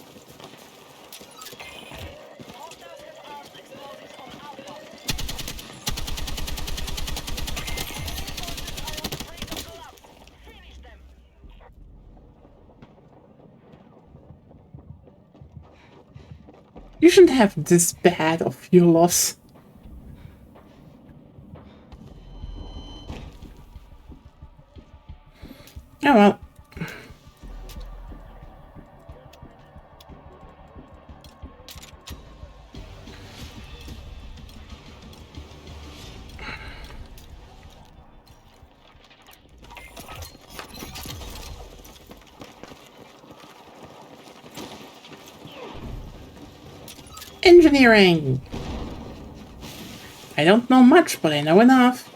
You shouldn't have this bad of fuel loss. Oh well. Engineering! I don't know much, but I know enough.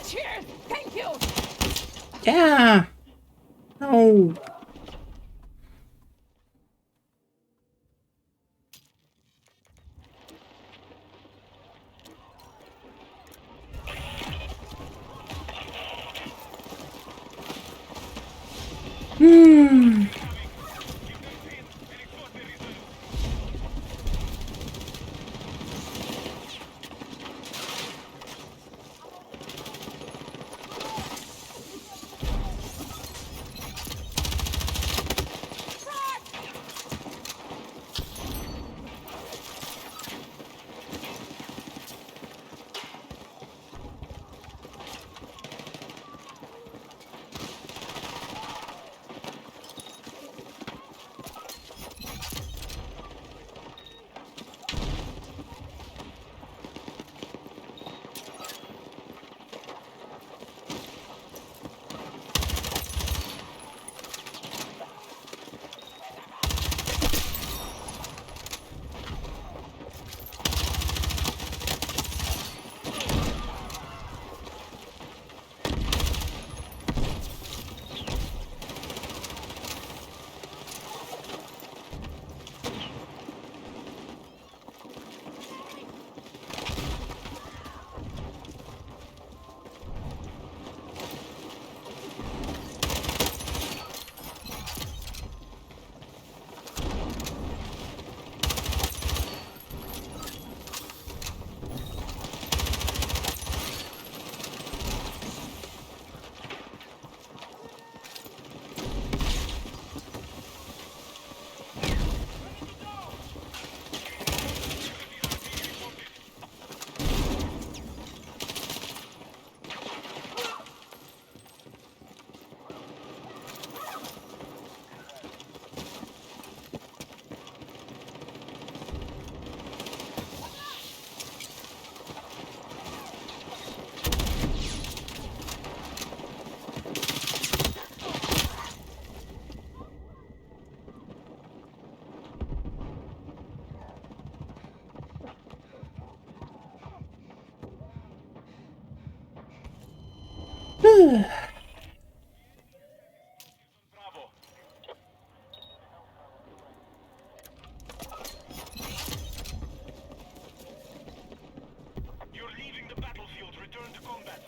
Cheers! Thank you! Yeah! Oh. Hmm. Bravo. You're leaving the battlefield. Return to combat.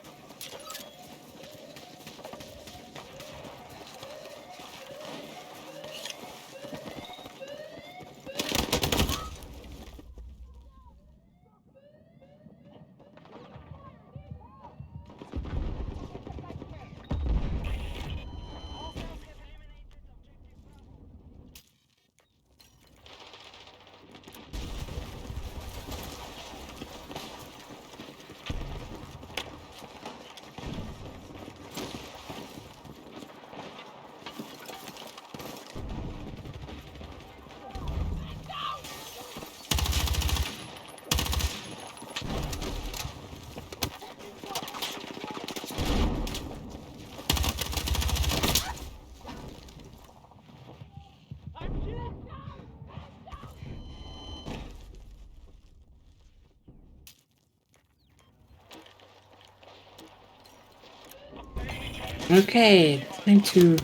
Okay, time to...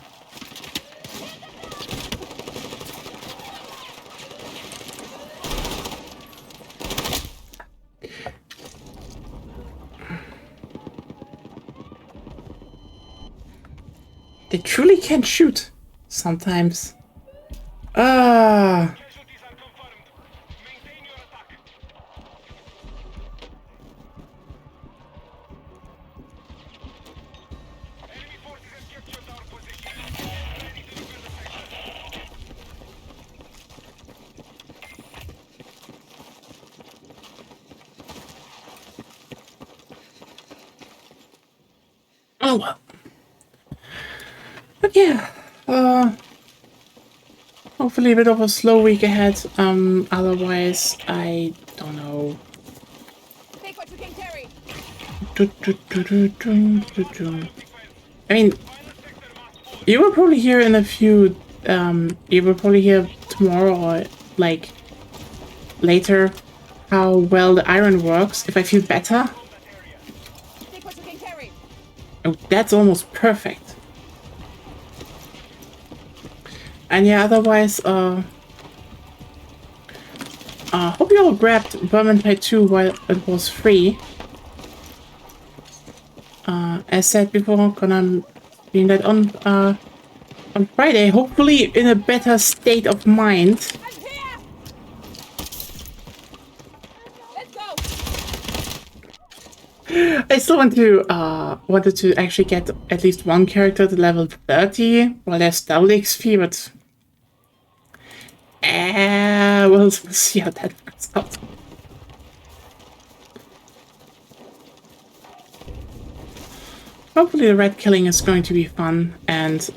They truly can shoot sometimes. Ah, Casualties are confirmed. Maintain your attack. Enemy forces have captured our position. Ready to defend the sector. oh well. But yeah, hopefully a bit of a slow week ahead. Otherwise, I don't know. Take what you can carry. I mean, you will probably hear in a few, you will probably hear tomorrow or like later how well the iron works if I feel better. Take what you can carry. Oh, that's almost perfect. And yeah, otherwise, hope you all grabbed Vermintide 2 while it was free. As said before, gonna be that on Friday, hopefully in a better state of mind. I'm here. Let's go. I still wanted to actually get at least one character to level 30 while there's double XP, but we'll see how that works out. Hopefully the red killing is going to be fun, and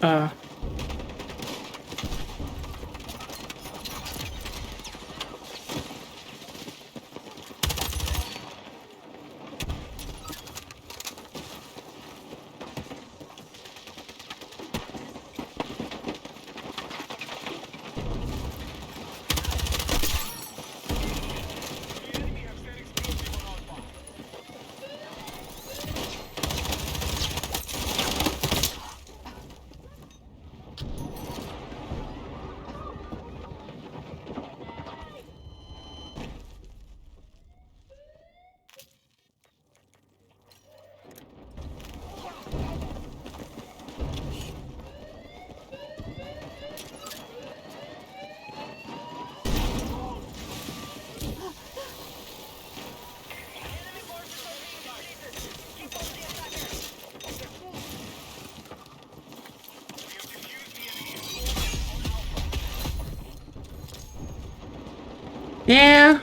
yeah.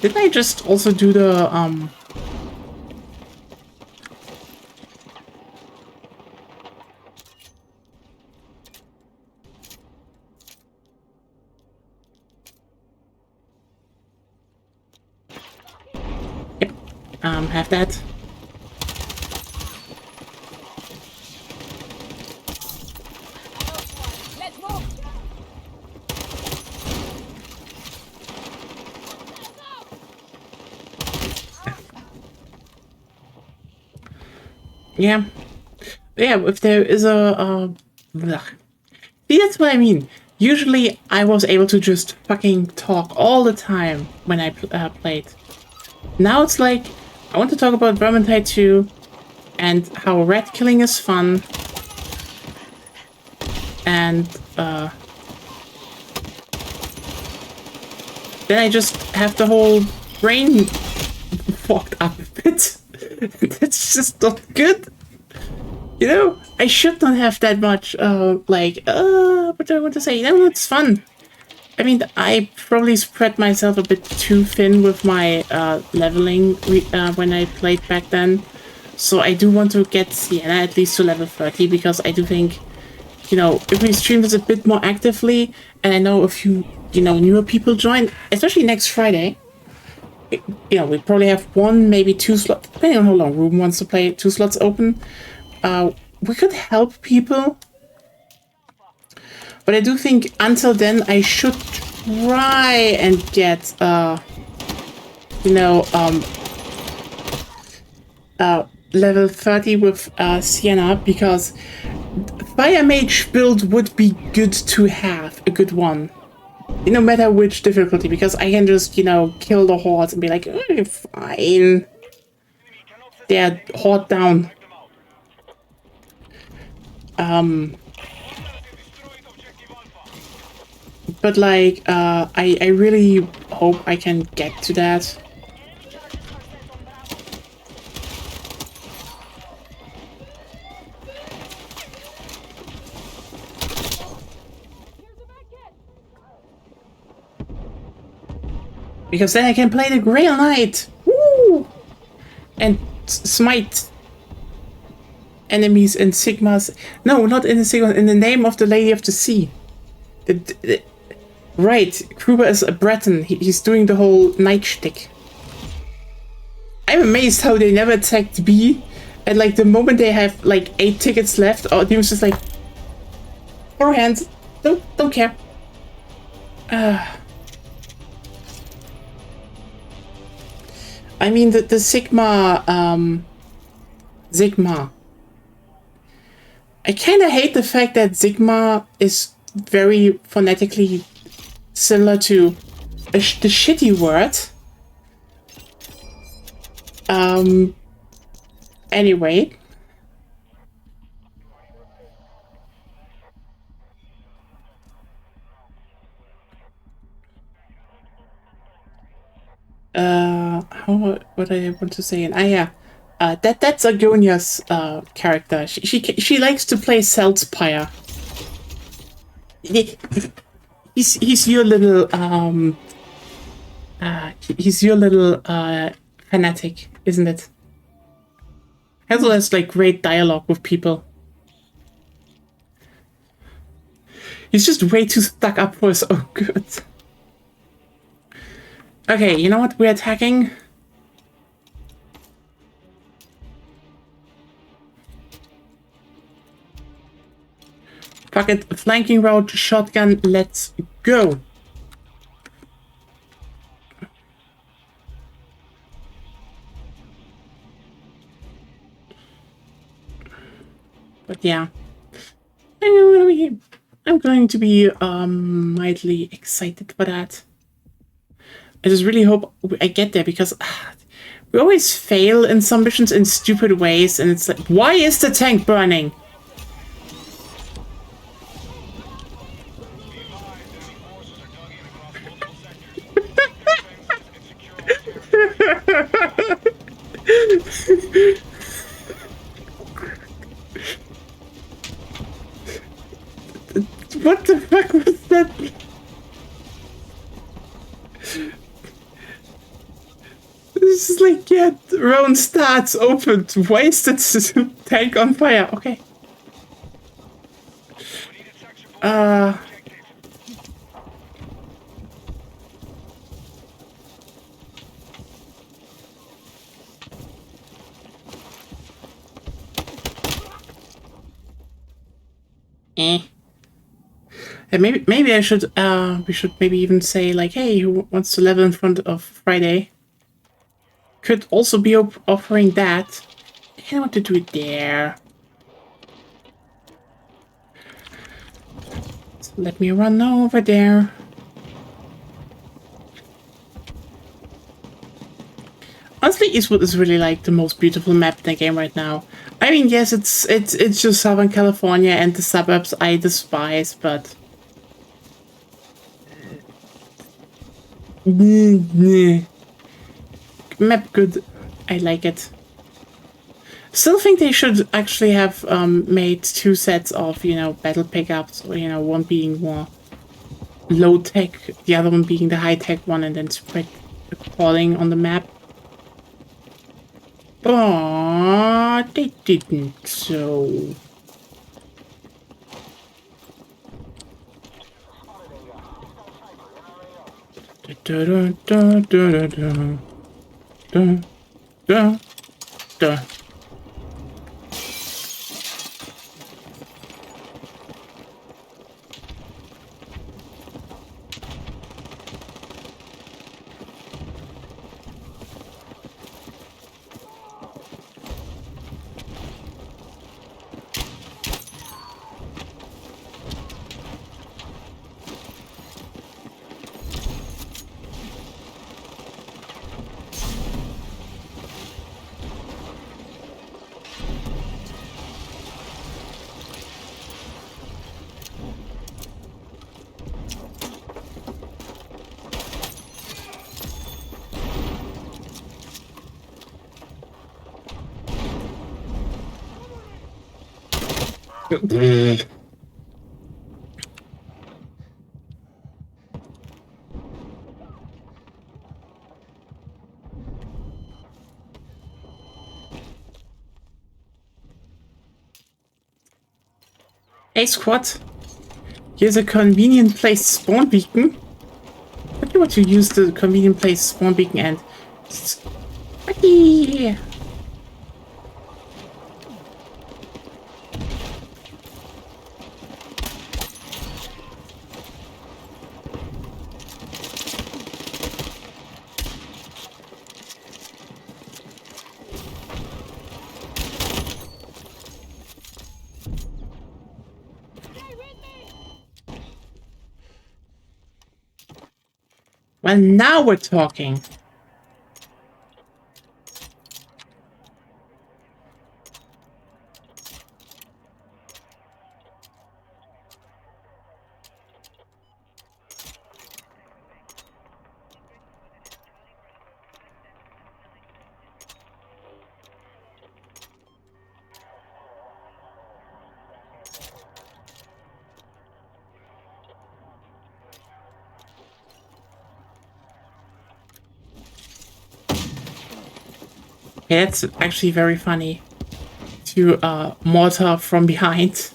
Didn't I just also do the Yep. Have that. Let's move. Yeah. Yeah, if there is ugh. See, that's what I mean. Usually I was able to just fucking talk all the time when I played. Now it's like, I want to talk about Vermintide 2 and how red killing is fun. And then I just have the whole brain fogged up a bit. That's just not good. You know, I should not have that much, what do I want to say? No, it's fun. I mean, I probably spread myself a bit too thin with my leveling when I played back then. So I do want to get Sienna at least to level 30, because I do think, you know, if we stream this a bit more actively, and I know a few, you know, newer people join, especially next Friday, you know, we probably have one, maybe two slots, depending on how long Ruben wants to play, 2 slots open. We could help people. But I do think until then I should try and get, you know, level 30 with Sienna, because Fire Mage build would be good to have, a good one. No matter which difficulty, because I can just, you know, kill the hordes and be like, oh, fine. They're horde down. But like, I really hope I can get to that. Because then I can play the Grail Knight! Woo! And smite enemies in Sigma's... No, not in the Sigma, in the name of the Lady of the Sea. Right, Kruber is a Breton. He's doing the whole knight shtick. I'm amazed how they never attacked B. And like the moment they have like 8 tickets left, oh, they was just like... Four hands. Don't care. I mean, the Sigma, Sigma. I kind of hate the fact that Sigma is very phonetically similar to the shitty word. Anyway. What I want to say, and yeah, that's Agonia's character. She likes to play Seltspire. He's your little he's your little fanatic, isn't it? Hazel has like great dialogue with people. He's just way too stuck up for his own good. Okay, you know what? We're attacking. Fuck it. Flanking route, shotgun, let's go. But yeah. I'm going to be mildly excited for that. I just really hope I get there, because we always fail in some missions in stupid ways, and it's like, why is the tank burning? What the fuck was that? This is like, yeah, round starts opened. Why is that tank on fire? Okay. And maybe I should we should maybe even say like, hey, who wants to level in front of Friday? Could also be offering that. I don't want to do it there. So let me run over there. Honestly, Eastwood is really like the most beautiful map in the game right now. I mean, yes, it's just Southern California and the suburbs I despise, but map good. I like it. Still think they should actually have made 2 sets of, you know, battle pickups, or, you know, one being more low tech, the other one being the high tech one, and then spread the crawling on the map. But they didn't, so... Hey, squad. Here's a convenient place spawn beacon. If you were to use the convenient place spawn beacon and... Whee! Well, now we're talking. Yeah, it's actually very funny to mortar from behind.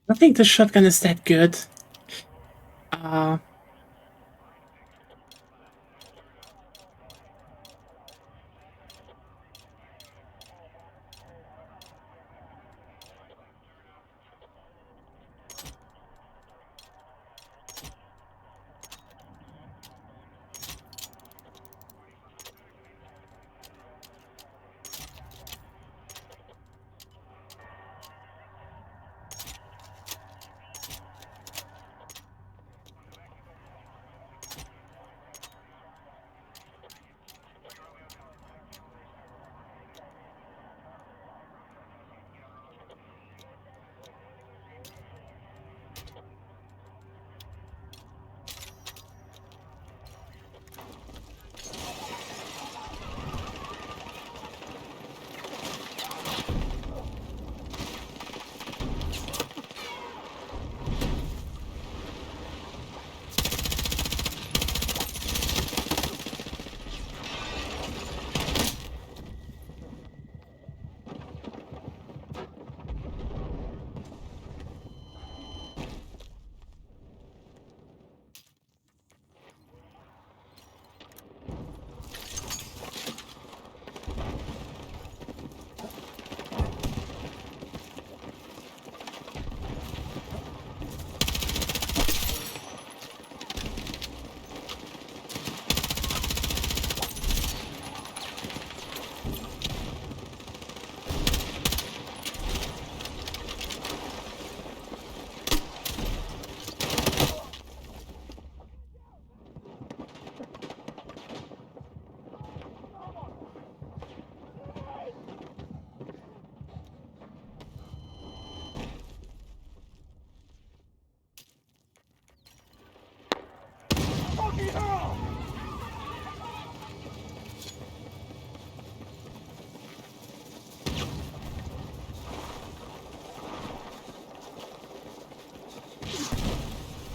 I don't think the shotgun is that good.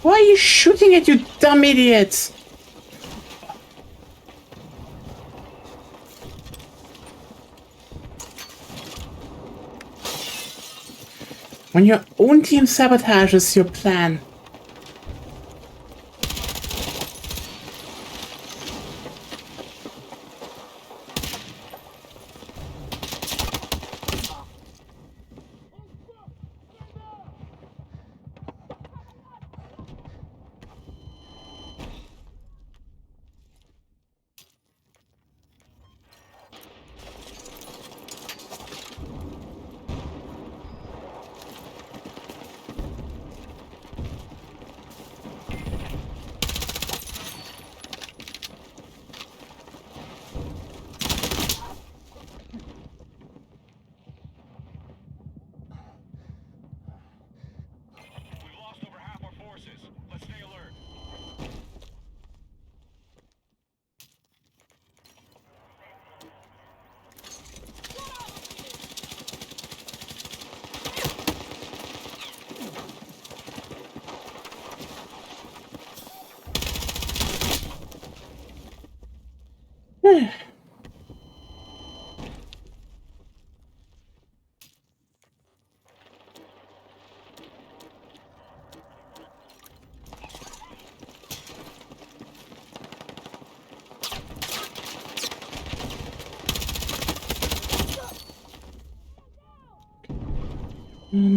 Why are you shooting at, you dumb idiot? When your own team sabotages your plan.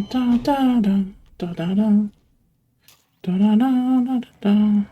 Da da da da da da da da da da da.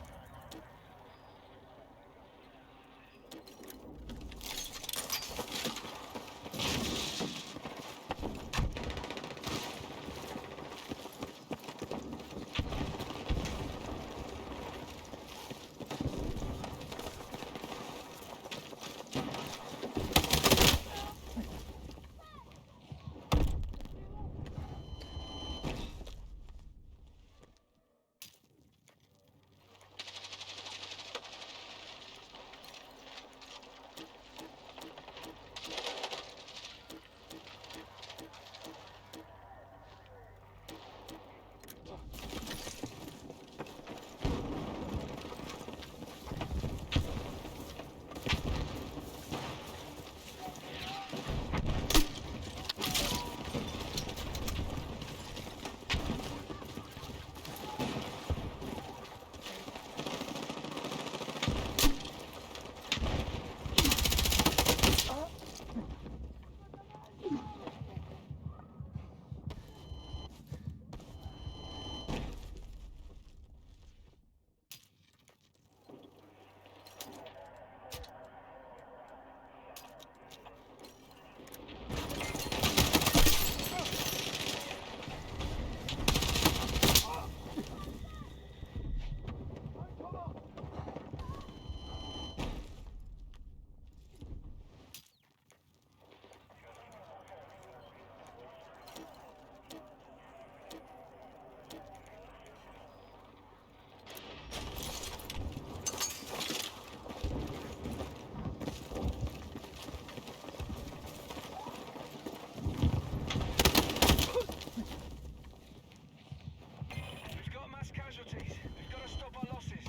We've got mass casualties. We've got to stop our losses.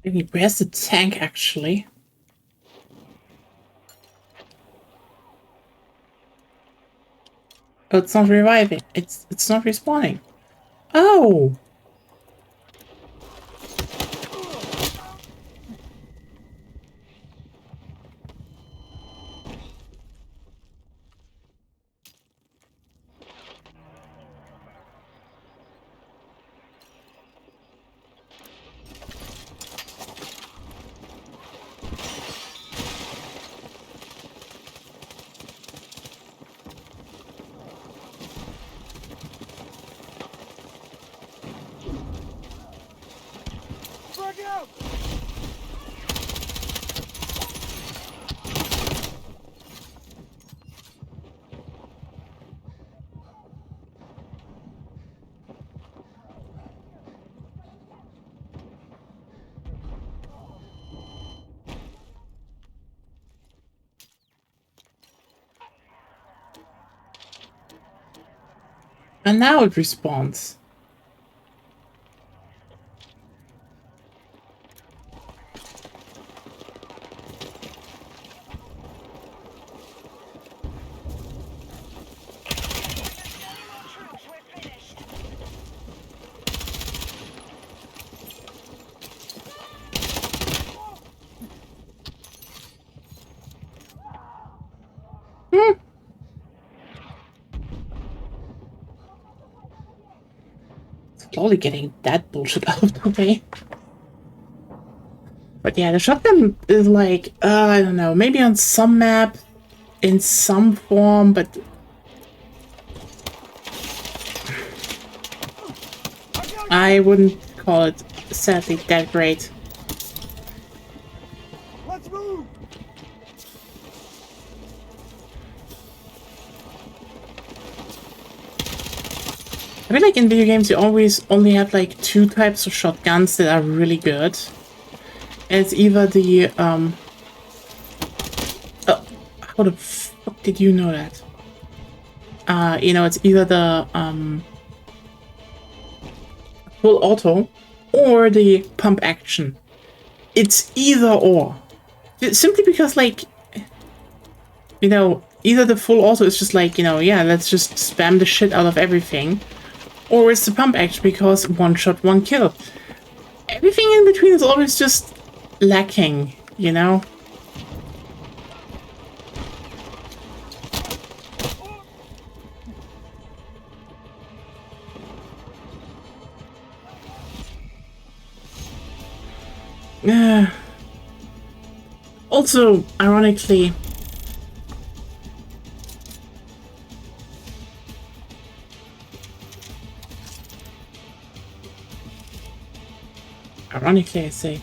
Maybe where's the tank actually? Oh, it's not reviving. It's not respawning. Oh! Frag out! And now it respawns. Troops, we're finished. Slowly getting that bullshit out of the way. But yeah, the shotgun is like, I don't know, maybe on some map, in some form, but I wouldn't call it, sadly, that great. Let's move! I feel like in video games you always only have like two types of shotguns that are really good. And it's either the, oh, how the fuck did you know that? You know, it's either the, full auto or the pump action. It's either or. Simply because, like, you know, either the full auto is just like, you know, yeah, let's just spam the shit out of everything, or it's the pump action because one shot, one kill. Everything in between is always just lacking, you know? Also, ironically, I say,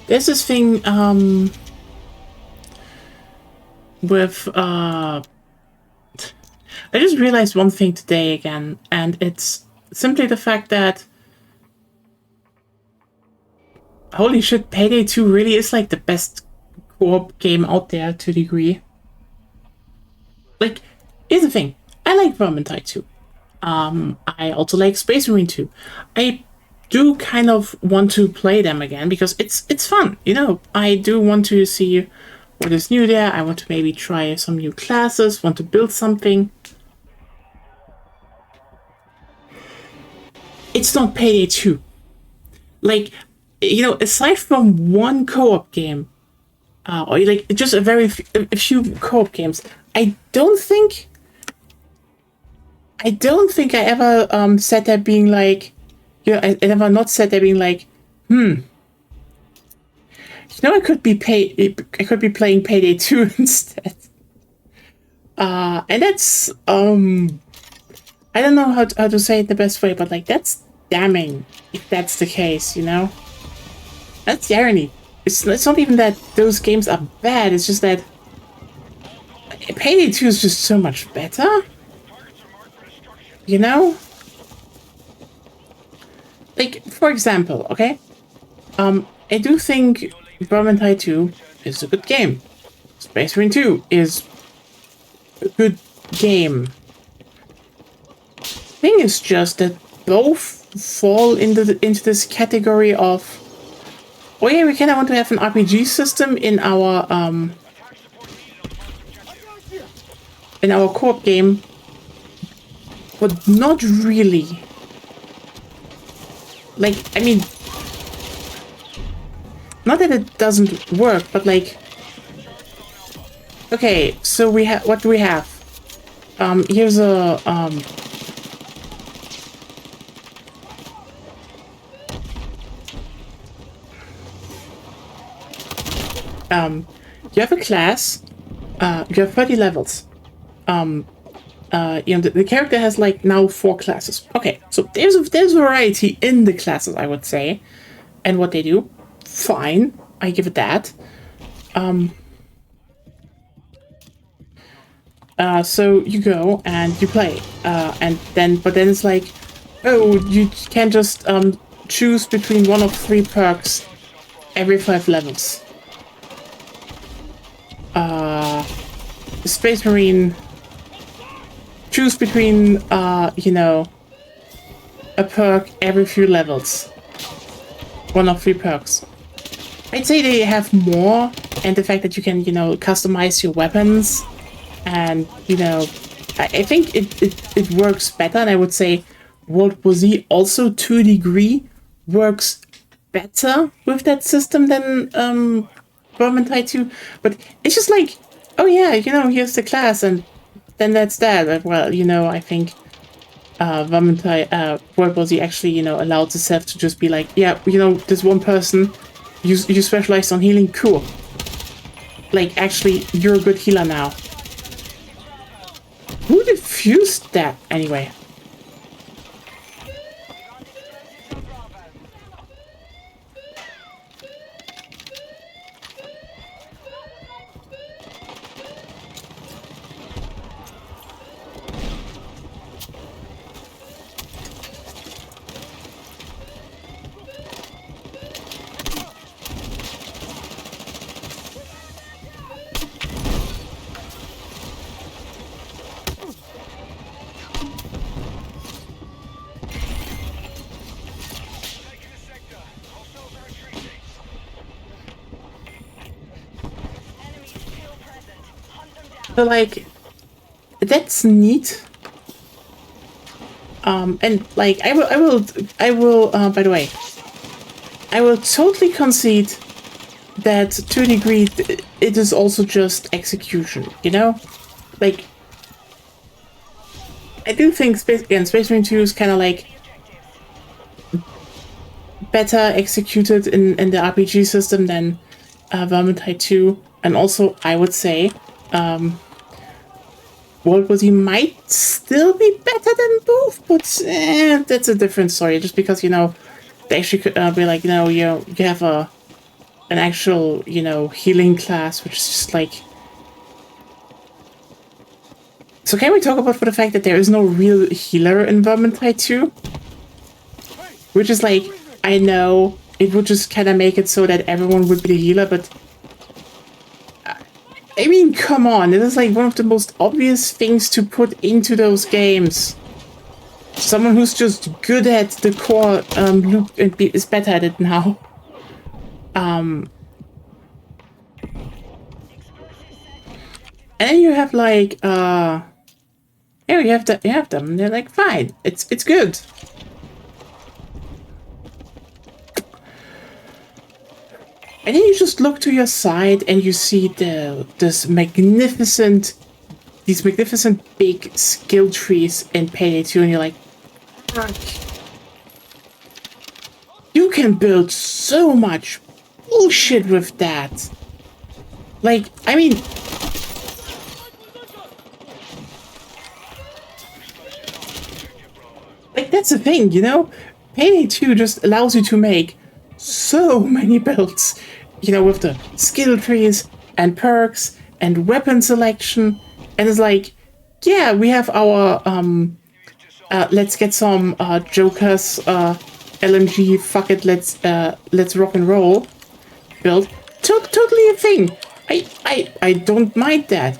there's this thing, with, I just realized one thing today again, and it's simply the fact that, holy shit, Payday 2 really is like the best co-op game out there to a degree. Like, here's the thing, I like Vermintide 2. I also like Space Marine 2. I do kind of want to play them again because it's fun, you know. I do want to see what is new there. I want to maybe try some new classes, want to build something. It's not Payday 2. Like, you know, aside from one co-op game, or like just a few co-op games, I don't think I ever sat there being like, you know, I never not sat there being like, you know, I could be playing Payday 2 instead. And that's I don't know how to say it the best way, but like that's damning if that's the case, you know? That's the irony. It's not even that those games are bad, it's just that Payday 2 is just so much better. You know? Like, for example, okay? I do think Vermintide 2 is a good game. Space Marine 2 is a good game. Thing is just that both fall into this category of, oh yeah, we kind of want to have an RPG system in our co-op game, but not really. Like, I mean, not that it doesn't work, but like, okay, so we have, what do we have? Here's a you have a class, you have 30 levels. You know, the character has like now 4 classes. Okay, so there's variety in the classes, I would say, and what they do. Fine, I give it that. So you go and you play, but then it's like, oh, you can just choose between one of 3 perks every 5 levels. Space Marine, choose between, you know, a perk every few levels. One of 3 perks. I'd say they have more, and the fact that you can, you know, customize your weapons, and, you know, I think it works better, and I would say World War Z also, to a degree, works better with that system than Vermintide 2, but it's just like, oh yeah, you know, here's the class, and then that's that. Well, you know, I think Vermintide, World War Z actually, you know, allows itself to just be like, yeah, you know, this one person, you specialize on healing, cool. Like, actually, you're a good healer now. Who diffused that, anyway? So like, that's neat. And like, I will. By the way, I will totally concede that to a degree, it is also just execution. You know, like, I do think Space Marine 2 is kind of like better executed in the RPG system than Vermintide 2, and also I would say World War Z might still be better than both, but that's a different story. Just because, you know, they actually could be like, you know, you have an actual, you know, healing class, which is just like. So can we talk about for the fact that there is no real healer in Vermintide 2? Which is like, I know it would just kind of make it so that everyone would be the healer, but I mean, come on, it is like one of the most obvious things to put into those games. Someone who's just good at the core loop and is better at it now. And then you have like yeah, you have them, and they're like, fine, it's good. And then you just look to your side and you see these magnificent big skill trees in Payday 2, and you're like, fuck. You can build so much bullshit with that. Like, I mean, like, that's the thing, you know? Payday 2 just allows you to make so many builds, you know, with the skill trees and perks and weapon selection, and it's like, yeah, we have our let's get some Jokers LMG, fuck it, let's rock and roll build. Totally a thing. I don't mind that.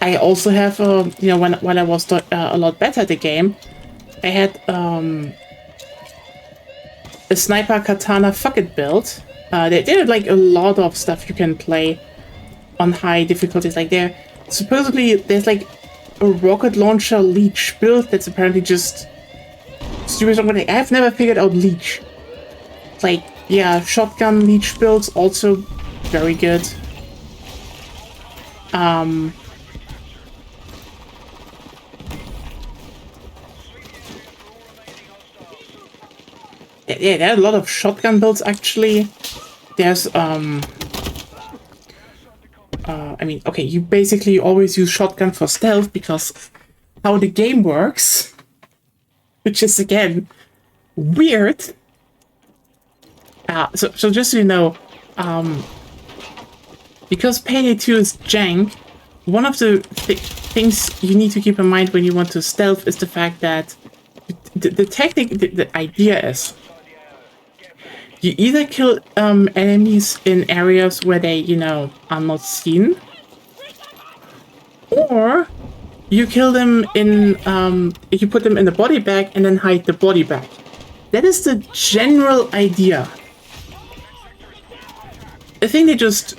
I also have you know, when I was a lot better at the game, I had a sniper katana fuck it build. They did like a lot of stuff you can play on high difficulties. Like there's like a rocket launcher leech build that's apparently just stupid. I've never figured out leech. Like, yeah, shotgun leech builds also very good. Yeah, there are a lot of shotgun builds actually. There's I mean, okay, you basically always use shotgun for stealth because how the game works, which is again weird. So just so you know, because Payday 2 is jank, one of the things you need to keep in mind when you want to stealth is the fact that the idea is you either kill enemies in areas where they, you know, are not seen, or you kill them in, you put them in the body bag and then hide the body bag. That is the general idea. I think they just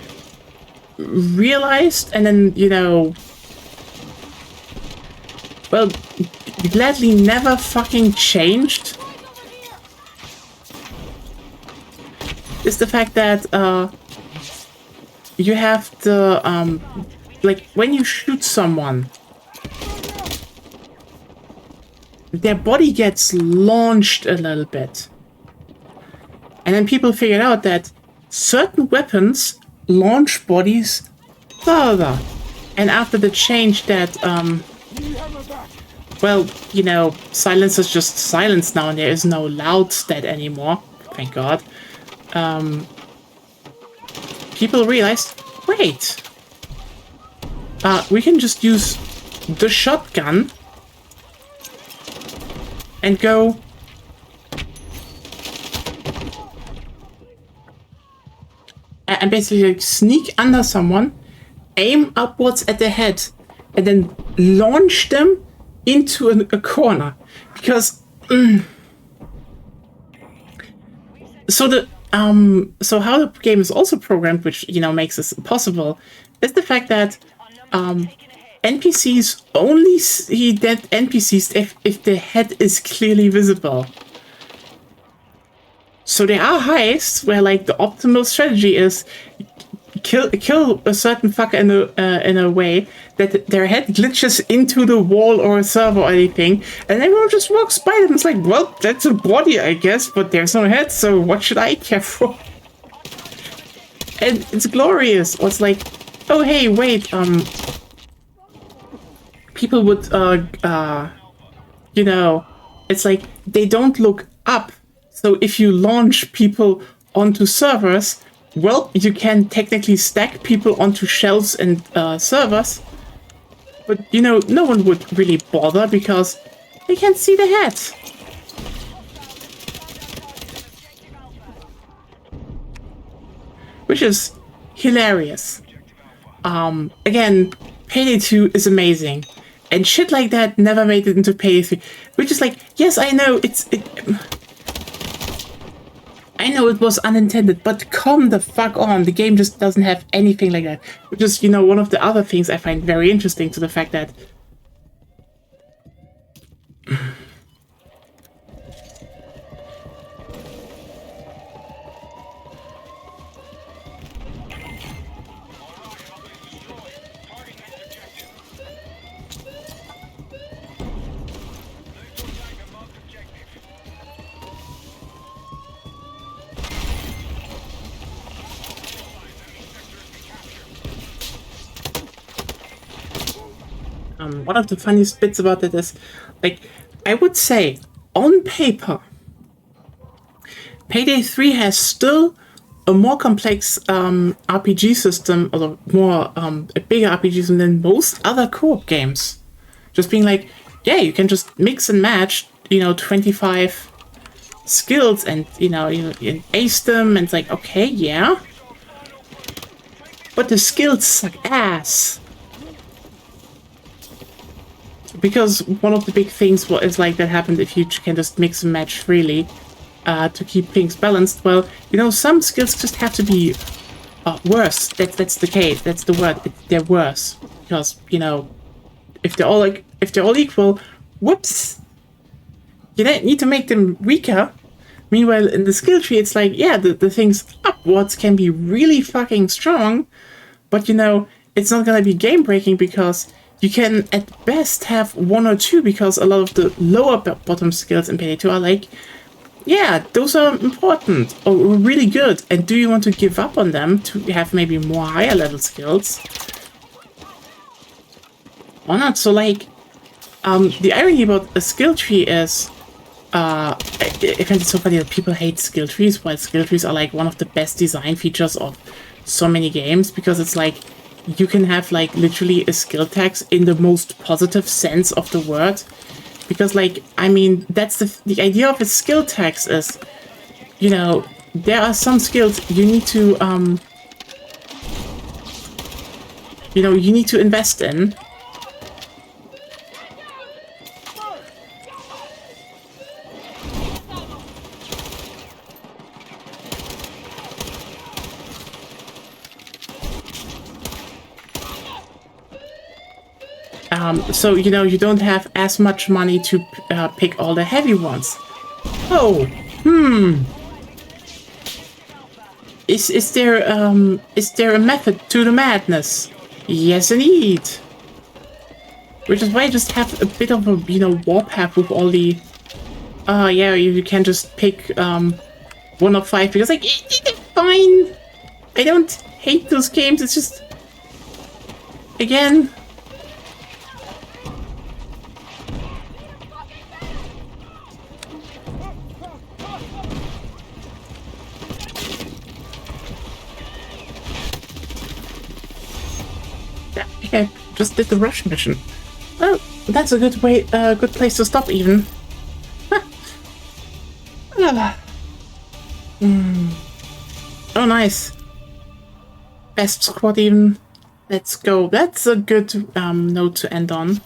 realized and then, you know, well, gladly never fucking changed. Is the fact that you have the like when you shoot someone, their body gets launched a little bit, and then people figured out that certain weapons launch bodies further, and after the change that well, you know, silence is just silence now, and there is no loud stat anymore, thank God. People realized, wait, we can just use the shotgun and go and basically like sneak under someone, aim upwards at the head, and then launch them into a corner. Because so how the game is also programmed, which, you know, makes this possible, is the fact that NPCs only see dead NPCs if their head is clearly visible. So there are heists where like the optimal strategy is kill a certain fucker in a way that their head glitches into the wall or a server or anything, and everyone just walks by them. It's like, well, that's a body, I guess, but there's no head, so what should I care for? And it's glorious. Or it's like, oh hey, wait, people would you know, it's like they don't look up. So if you launch people onto servers, well, you can technically stack people onto shelves and servers, but you know, no one would really bother because they can't see the head. Which is hilarious. Again, Payday 2 is amazing. And shit like that never made it into Payday 3. Which is like, yes, I know, I know it was unintended, but come the fuck on. The game just doesn't have anything like that. Which is, you know, one of the other things I find very interesting to the fact that one of the funniest bits about it is, like, I would say, on paper, Payday 3 has still a more complex RPG system, or a bigger RPG system than most other co-op games. Just being like, yeah, you can just mix and match, you know, 25 skills and, you ace them, and it's like, okay, yeah. But the skills suck ass. Because one of the big things is like that happened if you can just mix and match freely to keep things balanced. Well, you know, some skills just have to be worse. That's the case. That's the word. They're worse because, you know, if they're all equal, whoops, you need to make them weaker. Meanwhile, in the skill tree, it's like, yeah, the things upwards can be really fucking strong, but you know, it's not gonna be game breaking because you can at best have one or two, because a lot of the lower bottom skills in Payday 2 are like, yeah, those are important or really good. And do you want to give up on them to have maybe more higher level skills? Or not? So like, the irony about a skill tree is, I find it so funny that people hate skill trees, while skill trees are like one of the best design features of so many games, because it's like, you can have like literally a skill tags in the most positive sense of the word. Because like, I mean, that's the idea of a skill tags is, you know, there are some skills you need to, you know, you need to invest in. So, you know, you don't have as much money to pick all the heavy ones. Oh, Is there a method to the madness? Yes, indeed. Which is why I just have a bit of a, you know, warpath with all the... yeah, you can just pick one of 5, because like, it's fine. I don't hate those games, it's just... Again... I just did the rush mission. Well, that's a good way, good place to stop even. Oh, nice. Best squad even. Let's go. That's a good note to end on.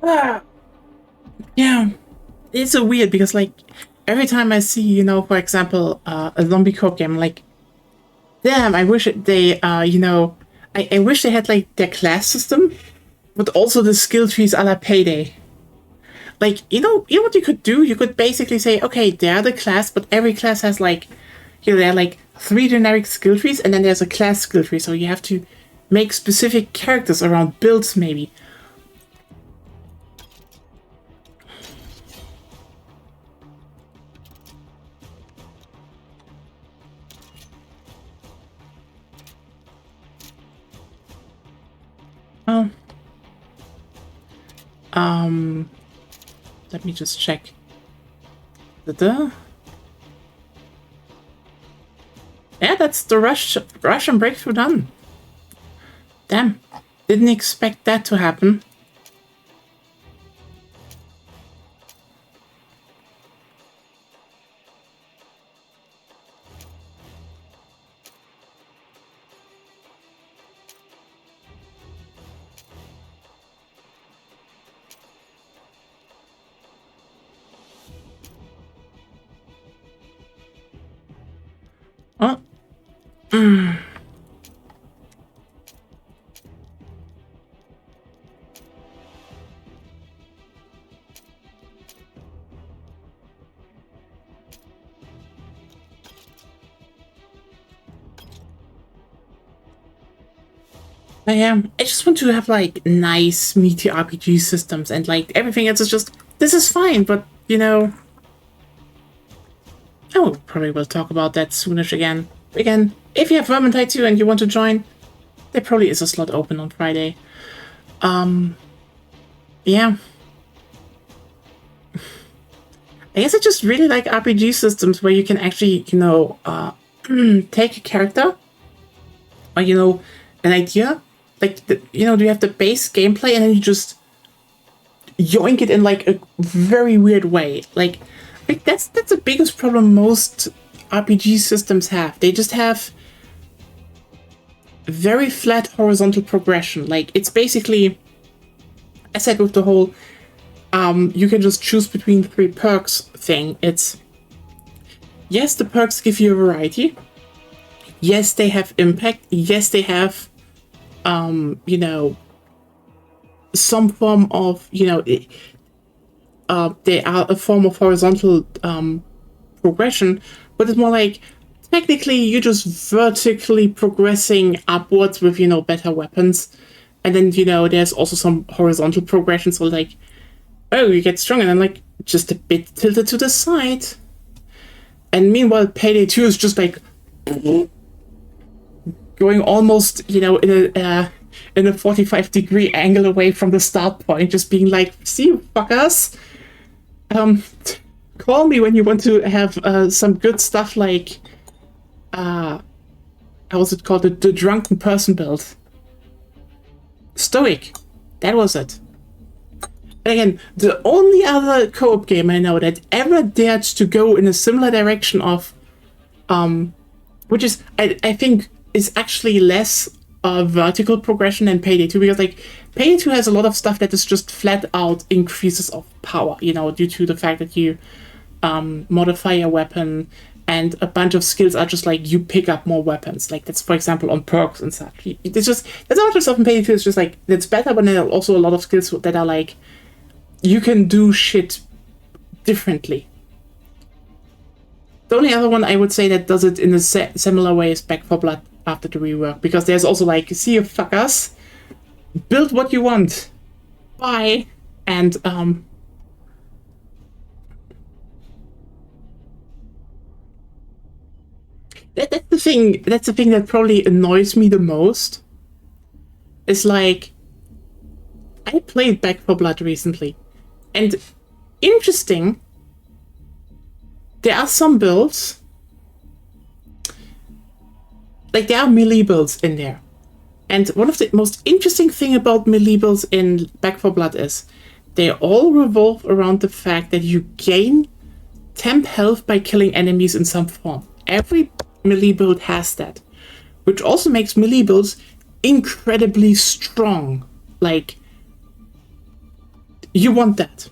Ah, yeah, it's so weird because like every time I see, for example, a zombie co-op game, I'm like, damn, I wish they, I wish they had like their class system, but also the skill trees a la Payday. Like, you know what you could do? You could basically say, okay, they're the class, but every class has like, there are like 3 generic skill trees, and then there's a class skill tree. So you have to make specific characters around builds, maybe. Oh. Let me just check. Da-da. Yeah, that's the Russian breakthrough done. Damn. Didn't expect that to happen. Oh. I am. I just want to have like nice meaty RPG systems, and like everything else is just, this is fine, but oh, probably will talk about that soonish again. Again, if you have Vermintide 2 and you want to join, there probably is a slot open on Friday. Yeah. I guess I just really like RPG systems where you can actually, take a character or, an idea. Like, do you have the base gameplay and then you just yoink it in like a very weird way. Like that's the biggest problem most RPG systems have. They just have very flat horizontal progression. Like it's basically, I said with the whole you can just choose between 3 perks thing. It's, yes, the perks give you a variety. Yes, they have impact. Yes, they have some form of, they are a form of horizontal progression, but it's more like technically you're just vertically progressing upwards with, better weapons. And then, there's also some horizontal progression. So like, oh, you get stronger, and then like just a bit tilted to the side. And meanwhile, Payday 2 is just like going almost, in a 45-degree angle away from the start point, just being like, see you fuckers. Call me when you want to have some good stuff like how was it called? The drunken person build. Stoic. That was it. And again, the only other co-op game I know that ever dared to go in a similar direction of which is I think is actually less vertical progression than Payday 2, because like Payday 2 has a lot of stuff that is just flat out increases of power, due to the fact that you modify your weapon, and a bunch of skills are just like you pick up more weapons. Like that's, for example, on perks and such. It's just, there's a lot of stuff in Payday 2 is just like, it's better, but then there are also a lot of skills that are like, you can do shit differently. The only other one I would say that does it in a similar way is Back 4 Blood after the rework, because there's also like, see you fuckers, build what you want, bye, and that's the thing. That's the thing that probably annoys me the most. Is like, I played Back 4 Blood recently, and interesting. There are some builds, like there are melee builds in there, and one of the most interesting thing about melee builds in Back 4 Blood is they all revolve around the fact that you gain temp health by killing enemies in some form. Every melee build has that, which also makes melee builds incredibly strong. Like, you want that.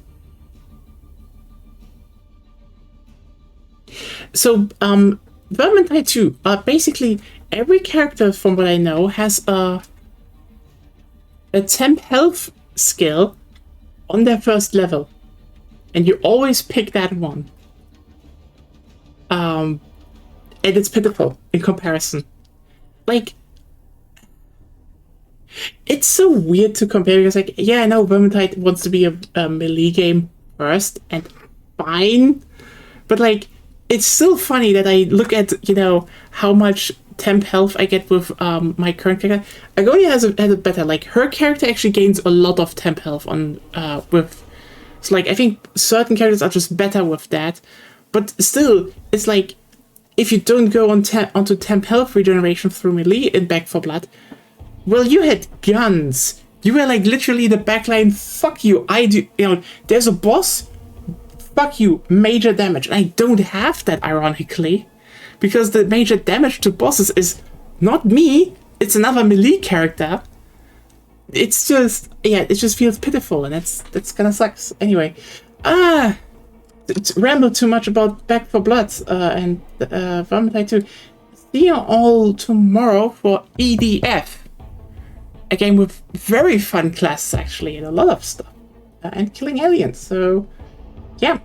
So, Vermintide 2, basically every character from what I know has a temp health skill on their first level. And you always pick that one. And it's pitiful in comparison. Like, it's so weird to compare because, like, yeah, I know Vermintide wants to be a melee game first, and fine. But, like, it's still funny that I look at, you know, how much temp health I get with my current character. Agonia has it better. Like, her character actually gains a lot of temp health on with. So, like, I think certain characters are just better with that. But still, it's like, if you don't go onto temp health regeneration through melee in Back 4 Blood, well, you had guns. You were, like, literally the backline. Fuck you. I do. You know, there's a boss. Fuck you. Major damage. And I don't have that, ironically. Because the major damage to bosses is not me. It's another melee character. It's just, yeah, it just feels pitiful, and that's kind of sucks. Anyway, ramble too much about Back 4 Blood and Vermintide 2. See you all tomorrow for EDF. A game with very fun classes, actually, and a lot of stuff. And killing aliens, so, yeah.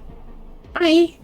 Bye!